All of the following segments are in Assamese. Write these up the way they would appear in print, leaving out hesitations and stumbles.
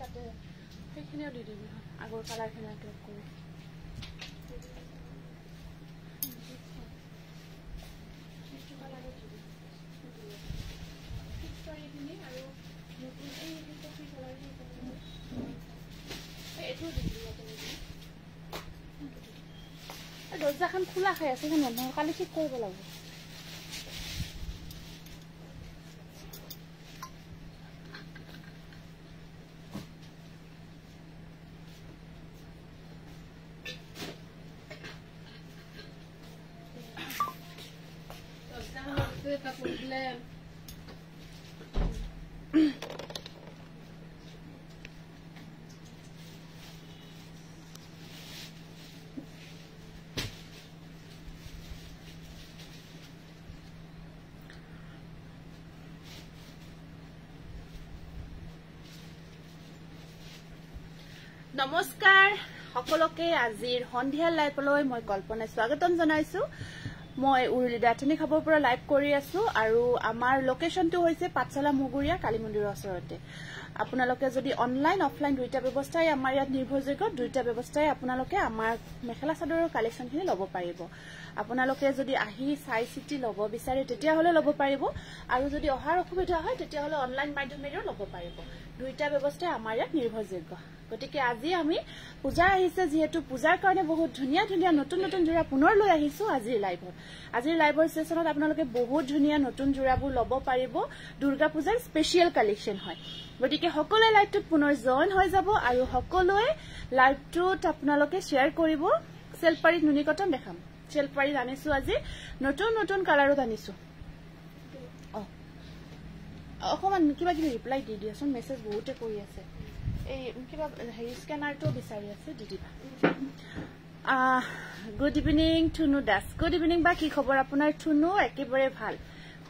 তাতে সেইখিনিও দি দিবি আগৰ কালাৰখিনি এপ্লাই কৰি দৰ্জাখন খোলা খাই আছে নহয় কালি ঠিক কৰিব লাগিব নমস্কাৰ সকলোকে আজিৰ সন্ধিয়া লাইভলৈ মই কল্পনা স্বাগতম জনাইছো মই উৰুলি দাঁতনি খাবৰ পৰা লাইভ কৰি আছো আৰু আমাৰ লোকেশনটো হৈছে পাঠশালা মুগুৰিয়া কালী মন্দিৰৰ ওচৰতে আপোনালোকে যদি অনলাইন অফলাইন দুইটা ব্যৱস্থাই আমাৰ ইয়াত নিৰ্ভৰযোগ্য দুইটা ব্যৱস্থাই আপোনালোকে আমাৰ মেখেলা চাদৰৰ কালেকশনখিনি ল'ব পাৰিব আপোনালোকে যদি আহি চাই চিটি ল'ব বিচাৰে তেতিয়া হলে ল'ব পাৰিব আৰু যদি অহাৰ অসুবিধা হয় তেতিয়া হলে অনলাইন মাধ্যমেৰেও ল'ব পাৰিব দুইটা ব্যৱস্থাই আমাৰ ইয়াত নিৰ্ভৰযোগ্য গতিকে আজি আমি পূজা আহিছে যেহেতু পূজাৰ কাৰণে বহুত ধুনীয়া ধুনীয়া নতুন নতুন জোৰা পুনৰ লৈ আহিছো আজিৰ লাইভৰ সেশনত আপোনালোকে বহুত ধুনীয়া নতুন জোৰাবোৰ ল'ব পাৰিব দুৰ্গা পূজাৰ স্পেশাল কালেকশন হয় গতিকে সকলোৱে লাইভটোত পুনৰ জয়েন হৈ যাব আৰু সকলোৱে লাইভটোত আপোনালোকে শেয়াৰ কৰিব সেলপাৰিত নুনি কটন দেখাম সেলপাৰিত আনিছো আজি নতুন নতুন কালাৰত আনিছো অকমান কিবা কিবি ৰিপ্লাই দি দিয়াচোন মেছেজ বহুতে কৰি আছে এই কিবা হেৰি স্ক্যানাৰটো বিচাৰি আছে দি দিবা good evening Thunu Das good evening বা কি খবৰ আপোনাৰ থুনু একেবাৰে ভাল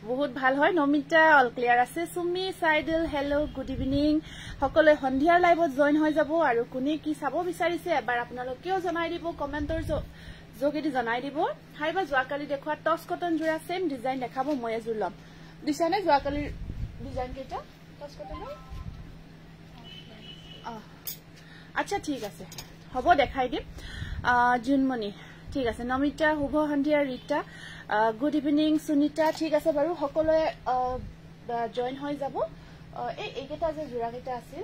বহুত ভাল হয় নমিতা অল ক্লিয়াৰ আছে সুমি সাইডল হেল্ল গুড ইভিনিং সকলোৱে সন্ধিয়াৰ লাইভত জয়েন হৈ যাব আৰু কোনে কি চাব বিচাৰিছে এবাৰ আপোনালোকেও জনাই দিব কমেন্টৰ যোগেদি জনাই দিব হাইবা যোৱাকালি দেখুৱা টছ কটন জোৰা সেম ডিজাইন দেখাব মই এজোৰ ল'ম দিছানে যোৱাকালিৰ ডিজাইন কেইটা টছ কটনৰ আচ্ছা ঠিক আছে হ'ব দেখাই দিম জুনমণি ঠিক আছে নমিতা শুভ সন্ধিয়া ৰীতা গুড ইভিনিং সুনিতা ঠিক আছে বাৰু সকলোৱে জয়েন হৈ যাব এইকেইটা যে জোৰা কেইটা আছিল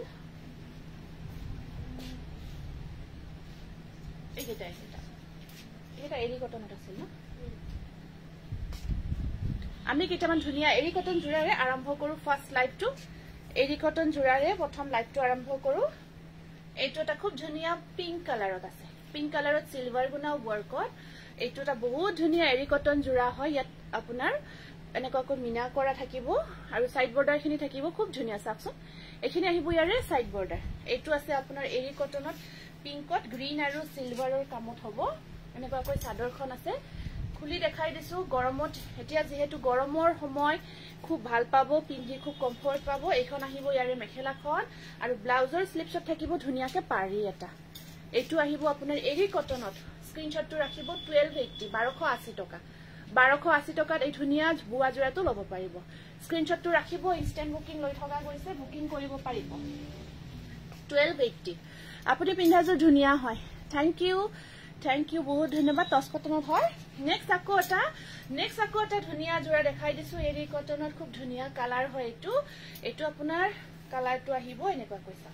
এইকেইটা এৰি কটনত আছিল ন আমি কেইটামান ধুনীয়া এৰি কটন জোৰাৰে আৰম্ভ কৰো ফাৰ্ষ্ট লাইভটো এৰি কটন জোৰাৰে প্ৰথম লাইভটো আৰম্ভ কৰো এইটো এটা খুব ধুনীয়া পিংক কালাৰত আছে পিংক কালাৰত সিলভাৰ গুনা ওয়াৰ্কত এইটো এটা বহুত ধুনীয়া এৰি কটন জোৰা হয় ইয়াত আপোনাৰ এনেকৈ মিনা কৰা থাকিব আৰু সাইড বৰ্ডাৰ খিনি থাকিব খুব ধুনীয়া চাকচোন এখিনি আহিব ইয়াৰে সাইড বৰ্ডাৰ এইটো আছে আপোনাৰ এৰি কটনত পিংকত গ্ৰীন আৰু সিলভাৰৰ কামত হ'ব এনেকৈ চাদৰখন আছে খুলি দেখাই দিছো গৰমত এতিয়া যেহেতু গৰমৰ সময় খুব ভাল পাবো পিন্ধি খুব কমফৰ্ট পাবো এইখন আহিব ইয়াৰে মেখেলাখন আৰু ব্লাউজৰ স্লিপছত থাকিব ধুনীয়াকে পাৰি এটা এইটো আহিব আপোনাৰ এৰি কটনত স্ক্ৰিনশ্বটটো ৰাখিব 1280 1280 টকা 1280 টকাত এই ধুনীয়া বুৱা জোৰাটো ল'ব পাৰিব স্ক্ৰিনশ্বটটো ৰাখিব ইনষ্টেন্ট বুকিং লৈ থকা গৈছে বুকিং কৰিব পাৰিব 1280 আপুনি পিন্ধাজোৰ ধুনীয়া হয় থ্যাংক ইউ বহুত ধন্যবাদ টছ কটনত হয় নেক্সট আকৌ এটা ধুনীয়া জোৰা দেখাই দিছো এৰি কটনত খুব ধুনীয়া কালাৰ হয় এইটো আপোনাৰ কালাৰটো আহিব এনেকুৱা কৈছা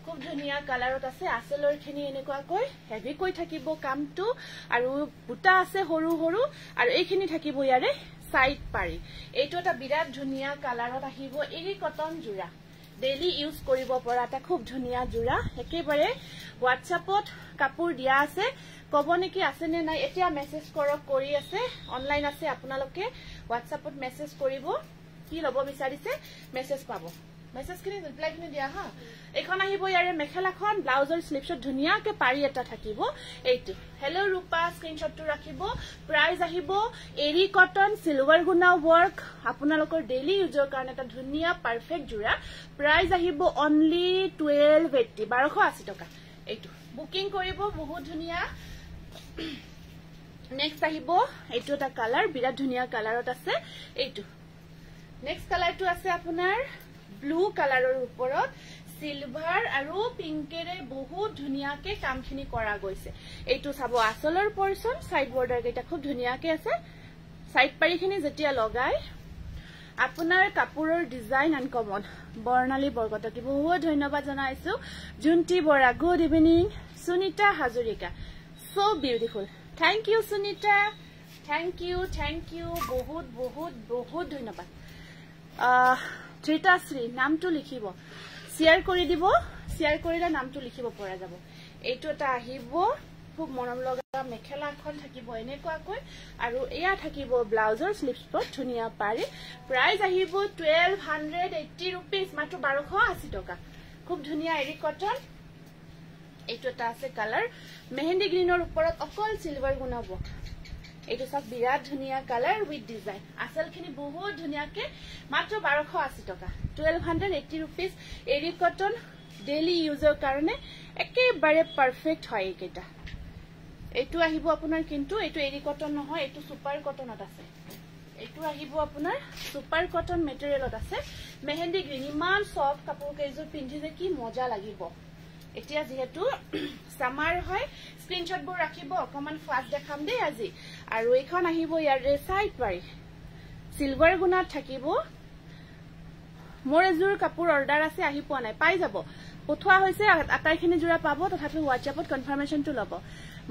খুব ধুনীয়া কালাৰত আছে আচলৰ খিনি এনেকুৱাকৈ হেভি কৈ থাকিব কামটো আৰু বুটা আছে সৰু সৰু আৰু এইখিনি থাকিব ইয়াৰে সাইড পাৰি এইটো এটা বিৰাট ধুনীয়া কালাৰত আহিব এৰি কটন জোৰা ডেইলি ইউজ কৰিব পৰা এটা খুব ধুনীয়া জোৰা একেবাৰে হোৱাটছআপত কাপোৰ দিয়া আছে কব নেকি আছে নে নাই এতিয়া মেছেজ কৰক কৰি আছে অনলাইন আছে আপোনালোকে হোৱাটছআপত মেছেজ কৰিব কি ল'ব বিচাৰিছে মেছেজ পাব মেছেজখিনি ৰিপ্লাইখিনি দিয়া হা এখন আহিব ইয়াৰে মেখেলাখন ব্লাউজৰ স্লিপছত ধুনীয়াকে পাৰি এটা থাকিব এইটো হেল্ল ৰূপা স্ক্ৰিনশ্বটটো ৰাখিব প্ৰাইস আহিব এৰি কটন সিলভাৰ গুনা ওয়াৰ্ক আপোনালোকৰ ডেইলি ইউজৰ কাৰণে এটা ধুনীয়া পাৰফেক্ট জোৰা প্ৰাইস আহিব অনলি 1280 1280 টকা এইটো বুকিং কৰিব বহুত ধুনীয়া নেক্সট আহিব এইটো এটা কালাৰ বিৰাট ধুনীয়া কালাৰত আছে এইটো নেক্সট কালাৰটো আছে আপোনাৰ ব্লু কালাৰৰ ওপৰত সিলভাৰ আৰু পিংকেৰে বহুত ধুনিয়াকে কামখিনি কৰা গৈছে এইটো চাব আসলৰ পৰ্চন সাইড বৰ্ডাৰ কেটা খুব ধুনিয়াকে আছে সাইড পাৰিখিনি যেতিয়া লগাই আপোনাৰ কাপোৰৰ ডিজাইন আনকমন বৰ্ণালী বৰকটকী বহুত ধন্যবাদ জনাইছো Junti Bora good evening Sunita Hazarika so beautiful thank you Sunita thank you বহুত বহুত বহুত ধন্যবাদ ত্ৰিতাশ্ৰী নামটো লিখিব শেয়াৰ কৰি দিব শেয়াৰ কৰিলে নামটো লিখিব পৰা যাব এইটো এটা আহিব খুব মৰম লগা মেখেলাখন থাকিব এনেকুৱাকৈ আৰু এয়া থাকিব ব্লাউজৰ স্লিভছ পট ধুনিয়া পাৰি প্ৰাইস আহিব 1280 रुपीस মাত্ৰ 1280 টকা খুব ধুনিয়া এৰি কটন এইটো এটা আছে কালাৰ মেহেন্দি গ্ৰীনৰ ওপৰত অকল সিলভাৰ গুণাব এইটো সব বিৰাট ধুনিয়া কালাৰ উইথ ডিজাইন আসলখিনি বহুত ধুনিয়াকে মাত্ৰ 1280 টকা 1280 रुपीस এৰি কটন ডেইলি ইউজৰ কাৰণে একেবাৰে পাৰফেক্ট হয় এইকেটা এইটো আহিব আপোনাৰ কিন্তু এইটো এৰি কটন নহয় এইটো সুপাৰ কটনত আছে এইটো আহিব আপোনাৰ সুপাৰ কটন মেটেৰিয়েলত আছে মেহেন্দি গ্ৰীন ইমান সফট কাপোৰ কেইযোৰ পিন্ধিলে কি মজা লাগিব এতিয়া যেহেতু সামাৰ হয় স্ক্ৰিনশ্বটবোৰ ৰাখিব অকমান ফাষ্ট দেখাম দেই আজি আৰু এইখন আহিব ইয়াৰ সাইড পাৰি সিলভাৰ গুণাত থাকিব মোৰ এযোৰ কাপোৰ অৰ্ডাৰ আছে আহি পোৱা নাই পাই যাব পঠোৱা হৈছে আটাইখিনি জোৰা পাব তথাপি হোৱাটছএপত কনফাৰ্মেশনটো ল'ব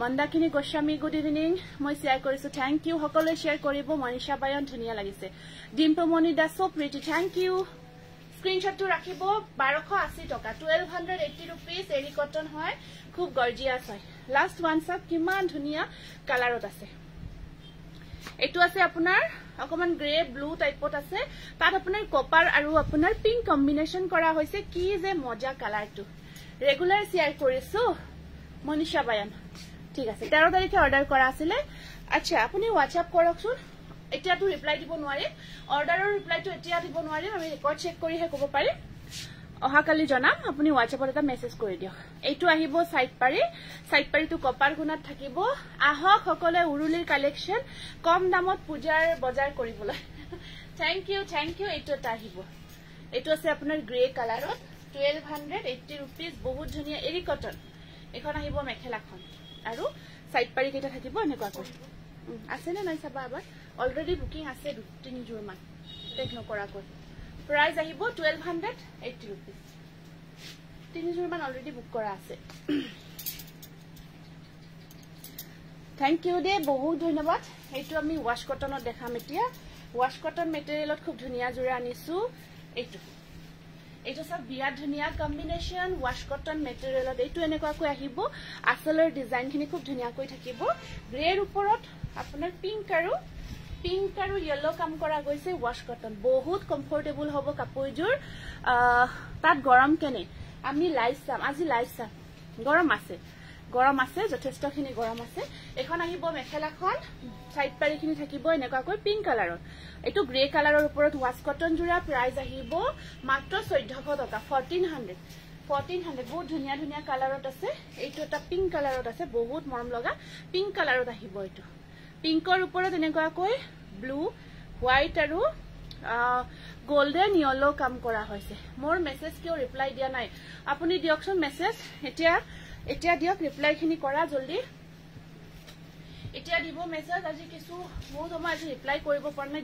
মন্দাকিনী গোস্বামী গুড ইভিনিং মই শেয়াৰ কৰিছো থ্যাংক ইউ সকলোৱে শেয়াৰ কৰিব মনীষা বায়ন ধুনিয়া লাগিছে ডিম্পমণি দা সো প্ৰিটি থ্যাংক ইউ স্ক্ৰিনশ্বটটো ৰাখিব 1280 টকা 1280 रुपीस এৰি কটন হয় খুব গৰ্জিয়াস হয় লাষ্ট ওয়ান সব কিমান ধুনিয়া কালাৰত আছে এইটো আছে আপোনাৰ অকমান গ্ৰে ব্লু টাইপত আছে তাত আপোনাৰ কপাৰ আৰু আপোনাৰ পিংক কম্বিনেশন কৰা হৈছে কি যে মজা কালাৰটো ৰেগুলাৰ শেয়াৰ কৰিছো মনীষা বায়ন ঠিক আছে 13 তাৰিখে অৰ্ডাৰ কৰা আছিল আচ্ছা আপুনি হোৱাটছআপ কৰকচোন এতিয়াটো ৰিপ্লাই দিব নোৱাৰে অৰ্ডাৰৰ ৰিপ্লাইটো এতিয়া দিব নোৱাৰে আমি ৰেকৰ্ড চেক কৰিহে ক'ব পাৰি অহাকালি জনাম আপুনি হোৱাটছআপত এটা মেছেজ কৰি দিয়ক এইটো আহিব সাইড পাৰিটো কপাৰ গুণাত থাকিব আহক সকলে উৰুলিৰ কালেকশন কম দামত পূজাৰ বজাৰ কৰিবলৈ থ্যাংক ইউ এইটো এটা আহিব এইটো আছে আপোনাৰ গ্ৰে কালাৰত 1280 रुपीस বহুত ধুনিয়া এৰি কটন এখন আহিব মেখেলাখন আৰু সাইড পাৰি কেটা থাকিব এনেকুৱা কৰি আছে নে নাই চাবা আবাৰ অলৰেডি বুকিং আছে 2-3 জোৰ মান টেক নকৰা কৈ প্ৰাইস আহিব 1280 रुपीस 3 জোৰ মান অলৰেডি বুক কৰা আছে থ্যাংক ইউ দে বহুত ধন্যবাদ এইটো আমি ওয়াশ কটনত দেখাম এতিয়া ওয়াশ কটন মেটেৰিয়েলত খুব ধুনিয়া জোৰা আনিছো এইটো সব বিৰাট ধুনিয়া কম্বিনেশন ওয়াশ কটন মেটেৰিয়েলত এইটো এনেকুৱাকৈ আহিব আসলৰ ডিজাইনখিনি খুব ধুনিয়াকৈ থাকিব গ্ৰেৰ ওপৰত আপোনাৰ পিংক আৰু ইয়েলো কাম কৰা গৈছে ওয়াশ কটন বহুত কমফৰ্টেবল হ'ব কাপোৰযোৰ তাত গৰম কেনে আমি লাইভ চাম আজি লাইভ চাম গৰম আছে যথেষ্টখিনি গৰম আছে এখন আহিব মেখেলাখন সাইড পাৰিখিনি থাকিব এনেকুৱাকৈ পিংক কালাৰত এইটো গ্ৰে কালাৰৰ ওপৰত ওয়াশ কটন জোৰা প্ৰাইস আহিব মাত্ৰ 1400 টকা 1400 বহুত ধুনিয়া ধুনিয়া কালাৰত আছে এইটো এটা পিংক কালাৰত আছে বহুত মৰম লগা পিংক কালাৰত আহিব এইটো পিংকৰ ওপৰত এনেকুৱাকৈ ব্লু হোৱাইট আৰু গোল্ডেন ইয়েলো কাম কৰা হৈছে মোৰ মেছেজ কিয় ৰিপ্লাই দিয়া নাই আপুনি দিয়কচোন মেছেজ এতিয়া দিয়ক ৰিপ্লাইখিনি কৰা জলদি এতিয়া দিব মেছেজ আজি কিছু বহুত সময় আজি ৰিপ্লাই কৰিব পৰা নাই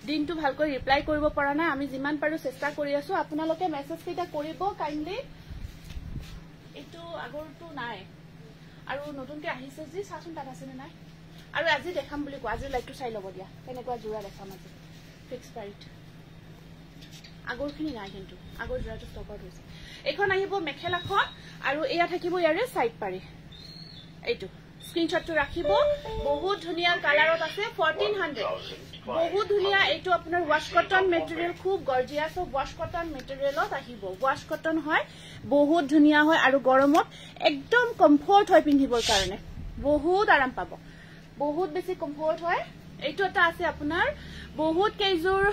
দিনটো ভালকৈ ৰিপ্লাই কৰিব পৰা নাই আমি যিমান পাৰো চেষ্টা কৰি আছো আপোনালোকে মেছেজ কেইটা কৰিব কাইন্ডলি এটো আগৰটো নাই আৰু নতুনকৈ আহিছে যি চাচোন তাত আছে নে নাই আৰু আজি দেখাম বুলি কোৱা আজি লাইটটো চাই ল'ব দিয়া কেনেকুৱা জোৰা দেখাম আজি ফিক্স প্ৰাইট আগৰখিনি নাই কিন্তু আগৰ জোৰাটো ষ্টক আউট হৈছে এখন আহিব মেখেলাখন আৰু এয়া থাকিব ইয়াৰে সাইড পাৰি এইটো স্ক্ৰিনশ্বটটো ৰাখিব বহুত ধুনিয়া কালাৰত আছে 1400 বহুত ধুনিয়া এইটো আপোনাৰ ওয়াশ কটন মেটেৰিয়েল খুব গৰ্জিয়াস ওয়াশ কটন মেটেৰিয়েলত আহিব ওয়াশ কটন হয় বহুত ধুনিয়া হয় আৰু গৰমত একদম কমফৰ্ট হয় পিন্ধিবৰ কাৰণে বহুত আৰাম পাব বহুত বেছি কমফৰ্ট হয় এইটো এটা আছে আপোনাৰ বহুত কেইজোৰ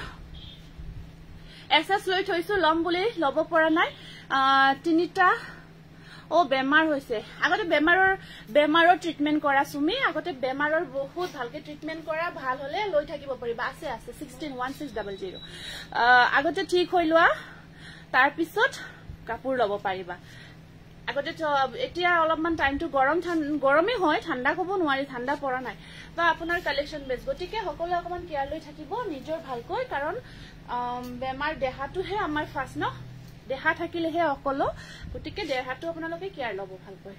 এসএস লৈ থৈছো লম বুলি লব পৰা নাই তিনিটা ও বেমাৰ হৈছে আগতে বেমাৰৰ ট্ৰিটমেন্ট কৰা সুমি আগতে বেমাৰৰ বহুত ভালকে ট্ৰিটমেন্ট কৰা ভাল হলে লৈ থাকিব পাৰিবা আছে 161600 আগতে ঠিক হৈ লোৱা তাৰ পিছত কাপোৰ ল'ব পাৰিবা আগতে এতিয়া অলপমান টাইমটো গৰমে হয় ঠাণ্ডা ক'ব নোৱাৰি ঠাণ্ডা পৰা নাই বা আপোনাৰ কালেকশ্যন বেছ গতিকে সকলো অকমান কেয়াৰ লৈ থাকিব নিজৰ ভালকৈ কাৰণ বেমাৰ দেহাটোহে আমাৰ ফাৰ্ষ্ট ন দেহা থাকিলেহে অকলো গতিকে দেহাটো আপোনালোকে কেয়াৰ ল'ব ভালকৈ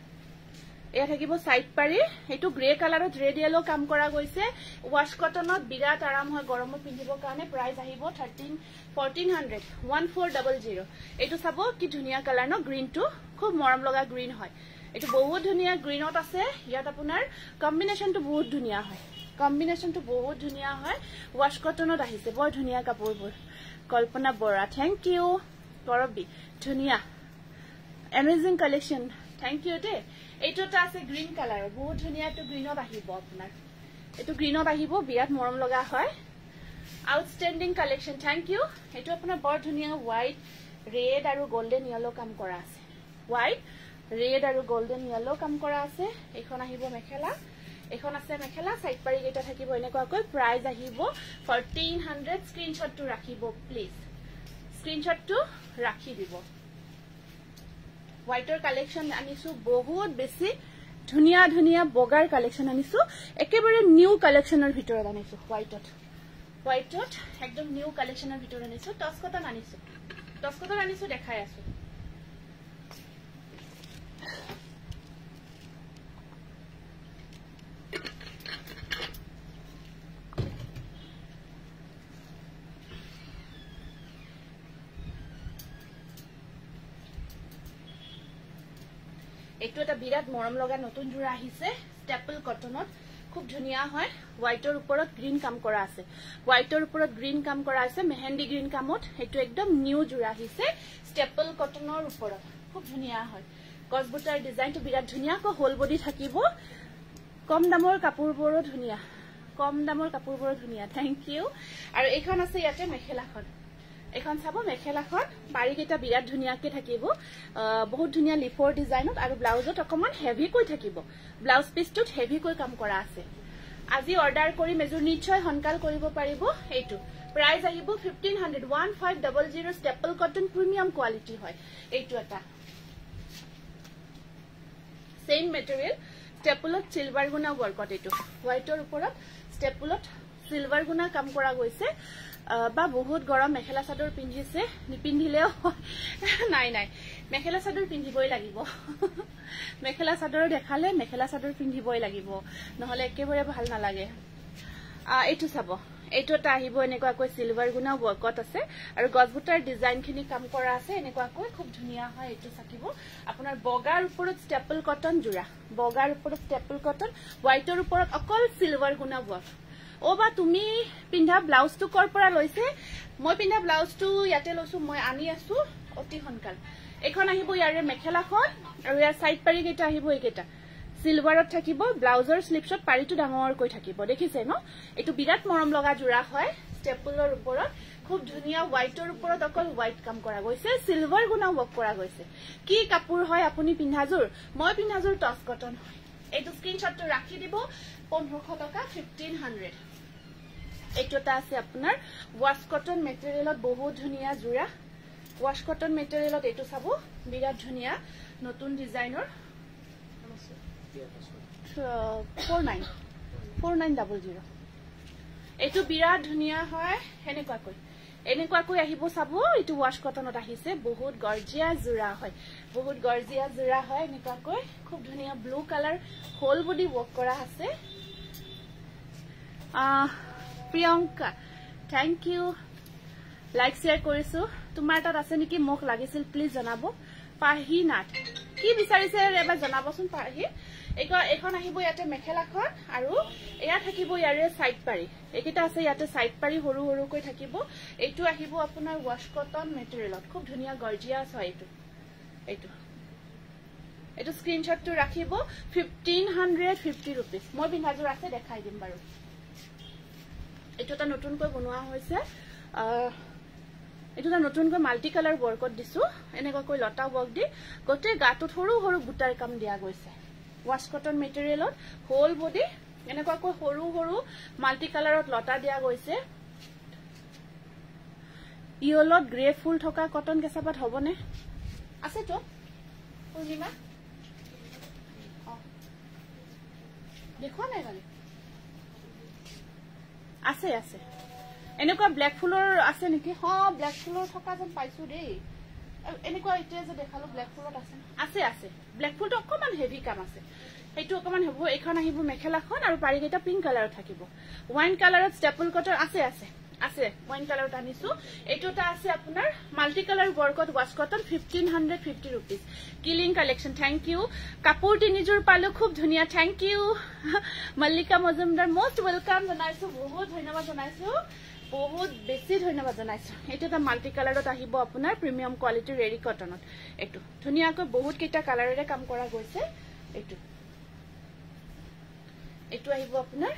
এয়া থাকিব সাইড পাৰি এটো গ্ৰে কালাৰত ৰেড ইয়েলো কাম কৰা গৈছে ওয়াশ কটনত বিৰাট আৰাম হয় গৰমত পিন্ধিবৰ কাৰণে প্ৰাইস আহিব 1400 1400 এটো চাব কি ধুনিয়া কালাৰ ন গ্ৰীনটো খুব মৰম লগা গ্ৰীন হয় এটো বহুত ধুনিয়া গ্ৰীনত আছে ইয়াত আপোনাৰ কম্বিনেশনটো বহুত ধুনিয়া হয় ওয়াশ কটনত আহিছে বৰ ধুনিয়া কাপোৰবোৰ কল্পনা বৰা থ্যাংক ইউ কৰবি ধুনিয়া এমেজিং কালেকশন থ্যাংক ইউ দে এইটোটা আছে গ্ৰীন কালাৰ বহুত ধুনিয়া তো গ্ৰীনত আহিব আপোনাৰ এটো গ্ৰীনত আহিব বিৰাট মৰম লগা হয় আউটস্ট্যান্ডিং কালেকশন থ্যাংক ইউ এটো আপোনাৰ বৰ ধুনিয়া হোৱাইট ৰেড আৰু গোল্ডেন ইয়েলো কাম কৰা আছে হোৱাইট ৰেড আৰু গোল্ডেন ইয়েলো কাম কৰা আছে এখন আহিব মেখেলা এখন আছে মেখেলা সাইড পাৰি কেটা থাকিব এনেকুৱাকৈ প্ৰাইস আহিব 1400 স্ক্ৰিনশ্বটটো ৰাখিব প্লিজ স্ক্ৰিনশ্বটটো ৰাখি দিব হোয়াইটৰ কালেকশন আনিছো বহুত বেছি ধুনিয়া ধুনিয়া বগাৰ কালেকশন আনিছো একেবাৰে নিউ কালেকশনৰ ভিতৰত আনিছো হোয়াইটত একদম নিউ কালেকশনৰ ভিতৰত আনিছো টস কটন আনিছো দেখাই আছো এটো এটা বিৰাট মৰম লগা নতুন জোৰা আহিছে স্টেপল কটনত খুব ধুনিয়া হয় হোয়াইটৰ ওপৰত গ্ৰীন কাম কৰা আছে মেহেন্দি গ্ৰীন কামত এটো একদম নিউ জোৰা আহিছে স্টেপল কটনৰ ওপৰত খুব ধুনিয়া হয় গছবুটাৰ ডিজাইনটো বিৰাট ধুনিয়াকৈ হোল বডি থাকিব কম দামৰ কাপোৰবোৰো ধুনিয়া থ্যাংক ইউ আৰু এইখন আছে ইয়াতে মেখেলাখন এখন চাব মেখেলাখন পাৰি কেটা বিৰাট ধুনিয়াকৈ থাকিব বহুত ধুনিয়া লিফৰ ডিজাইনত আৰু ব্লাউজত অকমান হেভি কৈ থাকিব ব্লাউজ পিসটোত হেভি কৈ কাম কৰা আছে আজি অৰ্ডাৰ কৰি মেজুৰ নিশ্চয় হনকাল কৰিব পাৰিব এইটো প্ৰাইস আহিব 1500 স্টেপল কটন প্ৰিমিয়াম কোৱালিটি হয় এইটো এটা সেম মেটেৰিয়েল স্টেপলত সিলভাৰ গুণা ওয়াৰ্কত এইটো হোয়াইটৰ ওপৰত স্টেপলত সিলভাৰ গুণা কাম কৰা গৈছে বা বহুত গৰম মেখেলা চাদৰ পিন্ধিছে নিপিন্ধিলেও নাই মেখেলা চাদৰ পিন্ধিবই লাগিব মেখেলা চাদৰ দেখালে মেখেলা চাদৰ পিন্ধিবই লাগিব নহলে একেবাৰে ভাল নালাগে এইটো চাব এইটো এটা আহিব এনেকুৱাকৈ সিলভাৰ গুণা ওয়াৰ্কত আছে আৰু গছবুটাৰ ডিজাইনখিনি কাম কৰা আছে এনেকুৱাকৈ খুব ধুনিয়া হয় এইটো থাকিব আপোনাৰ বগাৰ ওপৰত স্টেপল কটন জোৰা হোয়াইটৰ ওপৰত অকল সিলভাৰ গুণা ওয়াৰ্ক ওবা তুমি পিন্ধা ব্লাউজটো কৰ পৰা লৈছে মই পিন্ধা ব্লাউজটো ইয়াতে লৈছো মই আনি আছো অতি হনকাল এখন আহিব ইয়াৰে মেখেলাখন আৰু ইয়াৰ সাইড পাৰি কেটা আহিব এইকেটা সিলভাৰত থাকিব ব্লাউজৰ স্লিপছত পাৰিটো ডাঙৰ কৈ থাকিব দেখিছে ন এটো বিৰাট মৰম লগা জোৰা হয় স্টেপলৰ ওপৰত খুব ধুনিয়া হোয়াইটৰ ওপৰত অকল হোয়াইট কাম কৰা গৈছে সিলভাৰ গুণা ওয়াৰ্ক কৰা গৈছে কি কাপোৰ হয় আপুনি পিন্ধাজোৰ মই পিন্ধাজোৰ টস কটন হয় এইটো স্ক্ৰিনশ্বটটো ৰাখি দিব 1500 টকা 1500 এইটোটা আছে আপোনাৰ ওয়াশ কটন মেটেৰিয়েলত বহুত ধুনিয়া জোৰা ওয়াশ কটন মেটেৰিয়েলত এইটো চাব বিৰাট ধুনিয়া নতুন ডিজাইনৰ 4900 এইটো বিৰাট ধুনিয়া হয় এনেকুৱাকৈ আহিব চাব এইটো ওয়াশ কটনত আহিছে বহুত গৰ্জিয়াস জোৰা হয় এনেকুৱাকৈ খুব ধুনিয়া blue colour whole body work কৰা আছে Priyanka thank you like share কৰিছো তোমাৰ তাত আছে নেকি মোক লাগিছিল প্লিজ জনাব পাহি নাট কি বিচাৰিছে এবাৰ জনাবচোন পাহি এখন আহিব ইয়াতে মেখেলাখন আৰু এয়া থাকিব ইয়াৰে সাইড পাৰি এইকেটা আছে ইয়াতে সাইড পাৰি সৰু সৰুকৈ থাকিব এইটো আহিব আপোনাৰ ওয়াশ কটন মেটেৰিয়েলত খুব ধুনিয়া গৰ্জিয়াস হয় এইটো স্ক্ৰিনশ্বটটো ৰাখিব 1550 रुपीस মই বিনাজৰ আছে দেখাই দিম বাৰু এইটো এটা নতুনকৈ বনোৱা হৈছে এইটো এটা নতুনকৈ মাল্টি কালাৰ ওয়াৰ্কত দিছো এনেকৈ লতা ওয়াৰ্ক দি গটে গাটো সৰু সৰু বুটাৰ কাম দিয়া গৈছে ওয়াশ কটন মেটেৰিয়েলত হোল বডি এনেকৈ সৰু সৰু মাল্টি কালাৰত লতা দিয়া গৈছে ইয়েলত গ্ৰে ফুল থকা কটন কেঁচাপাত হবনে আছে তো পূৰ্ণিমা দেখুৱা নাই মানে আছে আছে এনেকুৱা ব্ল্যাক ফুলৰ আছে নেকি হ ব্ল্যাক ফুলৰ থকা যেন পাইছো দেই এনেকুৱা এতিয়া যে দেখালো ব্ল্যাক ফুলত আছে আছে আছে ব্ল্যাক ফুলটো অকমান হেভি কাম আছে এইটো অকমান হ'ব এখন আহিব মেখেলাখন আৰু পাৰিকেইটা পিংক কালাৰত থাকিব ওয়াইন কালাৰত ষ্টেপল কটন আছে আছে আছে ওয়াইন কালাৰত আনিছো এইটোটা আছে আপোনাৰ মাল্টি কালাৰ ওয়াৰ্কত wash cotton 1550 rupees killing collection thank you কাপোৰ তিনিজোৰ পালো খুব ধুনিয়া thank you Mallika Majumdar most welcome জনাইছো বহুত ধন্যবাদ জনাইছো বহুত বেছি ধন্যবাদ জনাইছো এইটোটা মাল্টি কালাৰত আহিব আপোনাৰ প্ৰিমিয়াম কোৱালিটিৰ ৰেডি কটনত এইটো ধুনিয়াকৈ বহুত কেইটা কালাৰেৰে কাম কৰা গৈছে এইটো এইটো আহিব আপোনাৰ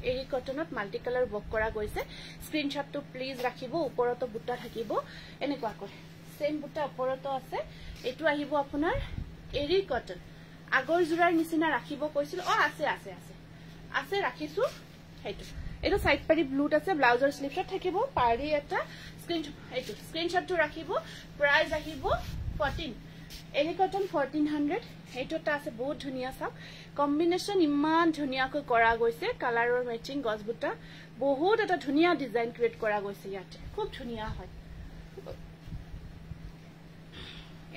এৰি কটনত মাল্টি কালাৰ বক কৰা গৈছে স্ক্ৰিনশ্বটটো প্লিজ ৰাখিব ওপৰতো বুটা থাকিব এনেকুৱা কৈ সেম বুটা ওপৰতো আছে এইটো আহিব আপোনাৰ এৰি কটন আগৰ জোৰাৰ নিচিনা ৰাখিব কৈছিল আছে আছে আছে আছে ৰাখিছো হেইটো এইটো সাইড পাৰি ব্লুট আছে ব্লাউজৰ স্লিভছত থাকিব পাৰি এটা স্ক্ৰিনশ্বট এইটো স্ক্ৰিনশ্বটটো ৰাখিব প্ৰাইস আহিব 14 এৰি কটন 1400 এইটোটা আছে বহুত ধুনিয়া সাব কম্বিনেশন ইমান ধুনিয়াকৈ কৰা গৈছে কালাৰৰ ম্যাচিং গছবুটা বহুত এটা ধুনিয়া ডিজাইন ক্ৰিয়েট কৰা গৈছে ইয়াতে খুব ধুনিয়া হয়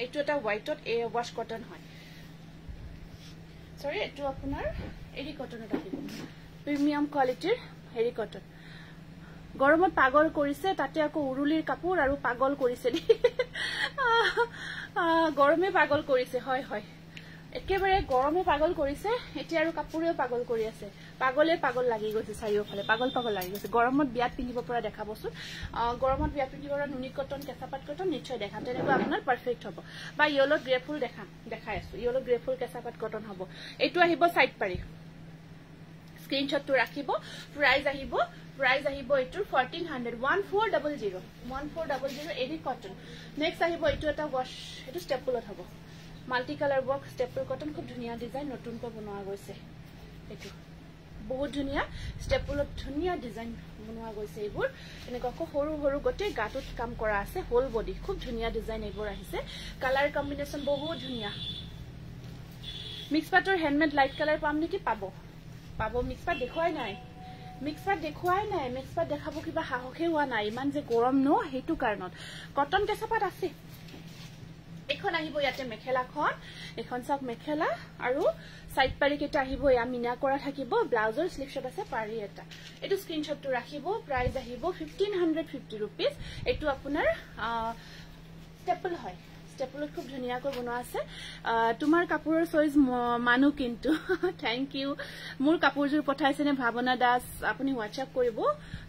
এইটো এটা হোৱাইটত এ ওয়াশ কটন হয় সৰি এইটো আপোনাৰ এৰি কটনত আহিব প্ৰিমিয়াম কোৱালিটিৰ এৰি কটন গৰমত পাগল কৰিছে তাতে আকৌ উৰুলিৰ কাপোৰ আৰু পাগল কৰিছে গৰমে পাগল কৰিছে হয় হয় একেবাৰে গৰমে পাগল কৰিছে এতিয়া আৰু কাপোৰেও পাগল কৰি আছে পাগলে পাগল লাগি গৈছে চাৰিওফালে পাগল পাগল লাগি গৈছে গৰমত বিয়াত পিন্ধিব পৰা দেখাবছো গৰমত বিয়াত পিন্ধিব পৰা নুনি কটন কেঁচাপাত কটন নিশ্চয় দেখাম তেনেকুৱা আপোনাৰ পাৰফেক্ট হ'ব বা ইয়েলো গ্ৰেফুল দেখাই আছো ইয়েলো গ্ৰেফুল কেঁচাপাত কটন হ'ব এইটো আহিব সাইড পাৰি স্ক্ৰিনশ্বটটো ৰাখিব প্ৰাইস আহিব এইটোৰ 1400 1400 এৰি কটন নেক্সট আহিব এইটো এটা ওয়াশ এইটো ষ্টেপলত হ'ব multi colour work staple cotton খুব ধুনিয়া ডিজাইন নতুনকৈ বনোৱা গৈছে এইটো বহুত ধুনিয়া ষ্টেপলত ধুনিয়া ডিজাইন বনোৱা গৈছে এইবোৰ এনেকুৱা সৰু সৰু গটে গাটত কাম কৰা আছে হোল বডি খুব ধুনিয়া ডিজাইন এইবোৰ আহিছে কালাৰ কম্বিনেশন বহুত ধুনিয়া মিক্স পাটৰ হ্যান্ডমেড লাইট কালাৰ পাম নেকি পাব মিক্স পাট দেখুৱাই নাই মিক্স পাট দেখাব কিবা হাহকে হোৱা নাই ইমান যে গৰম ন হেতু কাৰণত কটন কেঁচাপাত আছে এখন আহিব ইয়াতে মেখেলাখন এখন সব মেখেলা আৰু সাইড পাৰি কেটা আহিব ইয়া মিনা কৰা থাকিব ব্লাউজৰ স্লিভশ্বট আছে পাৰি এটা এটো স্ক্ৰিনশ্বটটো ৰাখিব প্ৰাইস আহিব 1550 रुपीस এটো আপোনাৰ ষ্টেপল হয় ষ্টেপলত খুব ধুনিয়াকৈ বনোৱা আছে তোমাৰ কাপোৰৰ চইজ মানু কিন্তু থ্যাংক ইউ মোৰ কাপোৰজোৰ পঠাইছেনে ভাৱনা দাস আপুনি হোৱাটসঅ্যাপ কৰিব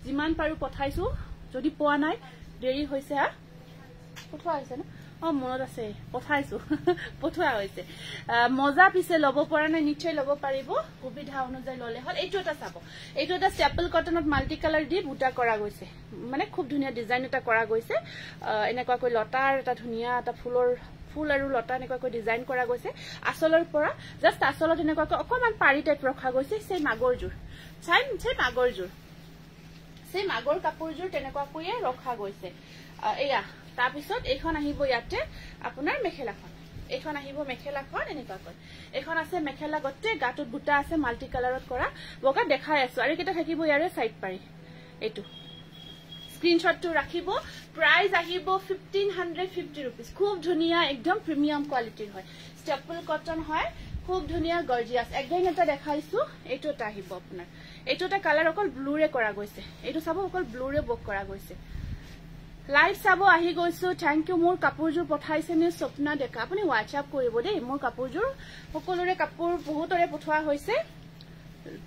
যিমান পাৰো পঠাইছো যদি পোৱা নাই দেৰি হৈছে পঠোৱা হৈছে না মনত আছে পঠাইছো পঠোৱা হৈছে মজা পিছে লব পৰা নাই নিশ্চয় লব পাৰিব সুবিধা অনুযায়ী ললে হল এইটো এটা চাব এইটো এটা ষ্টেপল কটনত মাল্টি কালাৰ দি বুটা কৰা গৈছে মানে খুব ধুনিয়া ডিজাইন এটা কৰা গৈছে এনেকুৱা কৈ লতাৰ এটা ধুনিয়া এটা ফুল আৰু লতা এনেকুৱা কৈ ডিজাইন কৰা গৈছে আসলৰ পৰা জাস্ট আসলত এনেকুৱা কৈ অকমান পাৰি টাইপ ৰখা গৈছে সেই মাগৰজোৰ সেই মাগৰ কাপোৰজোৰ তেনেকুৱা কৈয়ে ৰখা গৈছে এয়া তাৰপিছত এইখন আহিব ইয়াতে আপোনাৰ মেখেলাখন এইখন আহিব মেখেলাখন এনেকুৱা কৈ এইখন আছে মেখেলা গটে গাটত বুটা আছে মাল্টি কালাৰত কৰা বকা দেখাই আছো আৰু কেটা থাকিব ইয়াৰে সাইড পাৰি এইটো স্ক্ৰিনশ্বটটো ৰাখিব প্ৰাইস আহিব 1550 रुपीस খুব ধুনিয়া একদম প্ৰিমিয়াম কোৱালিটিৰ হয় ষ্টেপল কটন হয় খুব ধুনিয়া গৰ্জিয়াস একদম এটা দেখাইছো এইটো এটা আহিব আপোনাৰ এইটো এটা কালাৰ অকল ব্লুৰে কৰা গৈছে এইটো চাব অকল ব্লুৰে বক কৰা গৈছে লাইভ চাব আহি গৈছো থ্যাংক ইউ মোৰ কাপোৰজোৰ পঠাইছেনে স্বপ্না দেখা আপুনি হোৱাটসঅ্যাপ কৰিব দেই মোৰ কাপোৰজোৰ সকলোৰে কাপোৰ বহুতৰে পঠোৱা হৈছে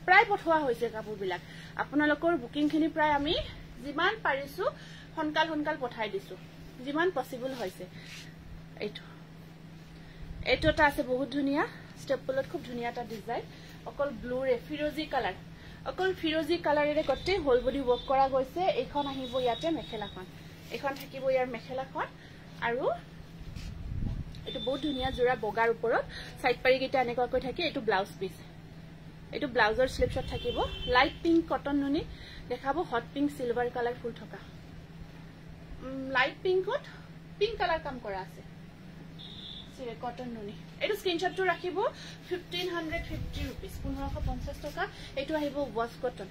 প্ৰায় পঠোৱা হৈছে কাপোৰবিলাক আপোনালোকৰ বুকিংখিনি প্ৰায় আমি যিমান পাৰিছো সোনকাল পঠাই দিছো যিমান পসিবল হৈছে এইটো এটা আছে বহুত ধুনিয়া ষ্টেপলত খুব ধুনিয়া এটা ডিজাইন অকল ব্লুৰে ফিৰোজি কালাৰেৰে গটে হোল বডি ওয়াৰ্ক কৰা গৈছে এইখন আহিব ইয়াতে মেখেলাখন এখন থাকিব ইয়াৰ মেখেলাখন আৰু এটো বহুত ধুনিয়া জোৰা বগাৰ ওপৰত সাইড পাৰি কেটা এনেকুৱা কৈ থাকে এটো ব্লাউজ পিস এটো ব্লাউজৰ স্লিভশ্বট থাকিব লাইট পিংক কটন নুনি দেখাবো হট পিংক সিলভাৰ কালাৰ ফুল থকা লাইট পিংকত পিংক কালাৰ কাম কৰা আছে কটন নুনি এইটো স্ক্ৰিনশ্বটটো ৰাখিব 1550 rupees 1550 টকা এইটো আহিব ওয়াশ কটন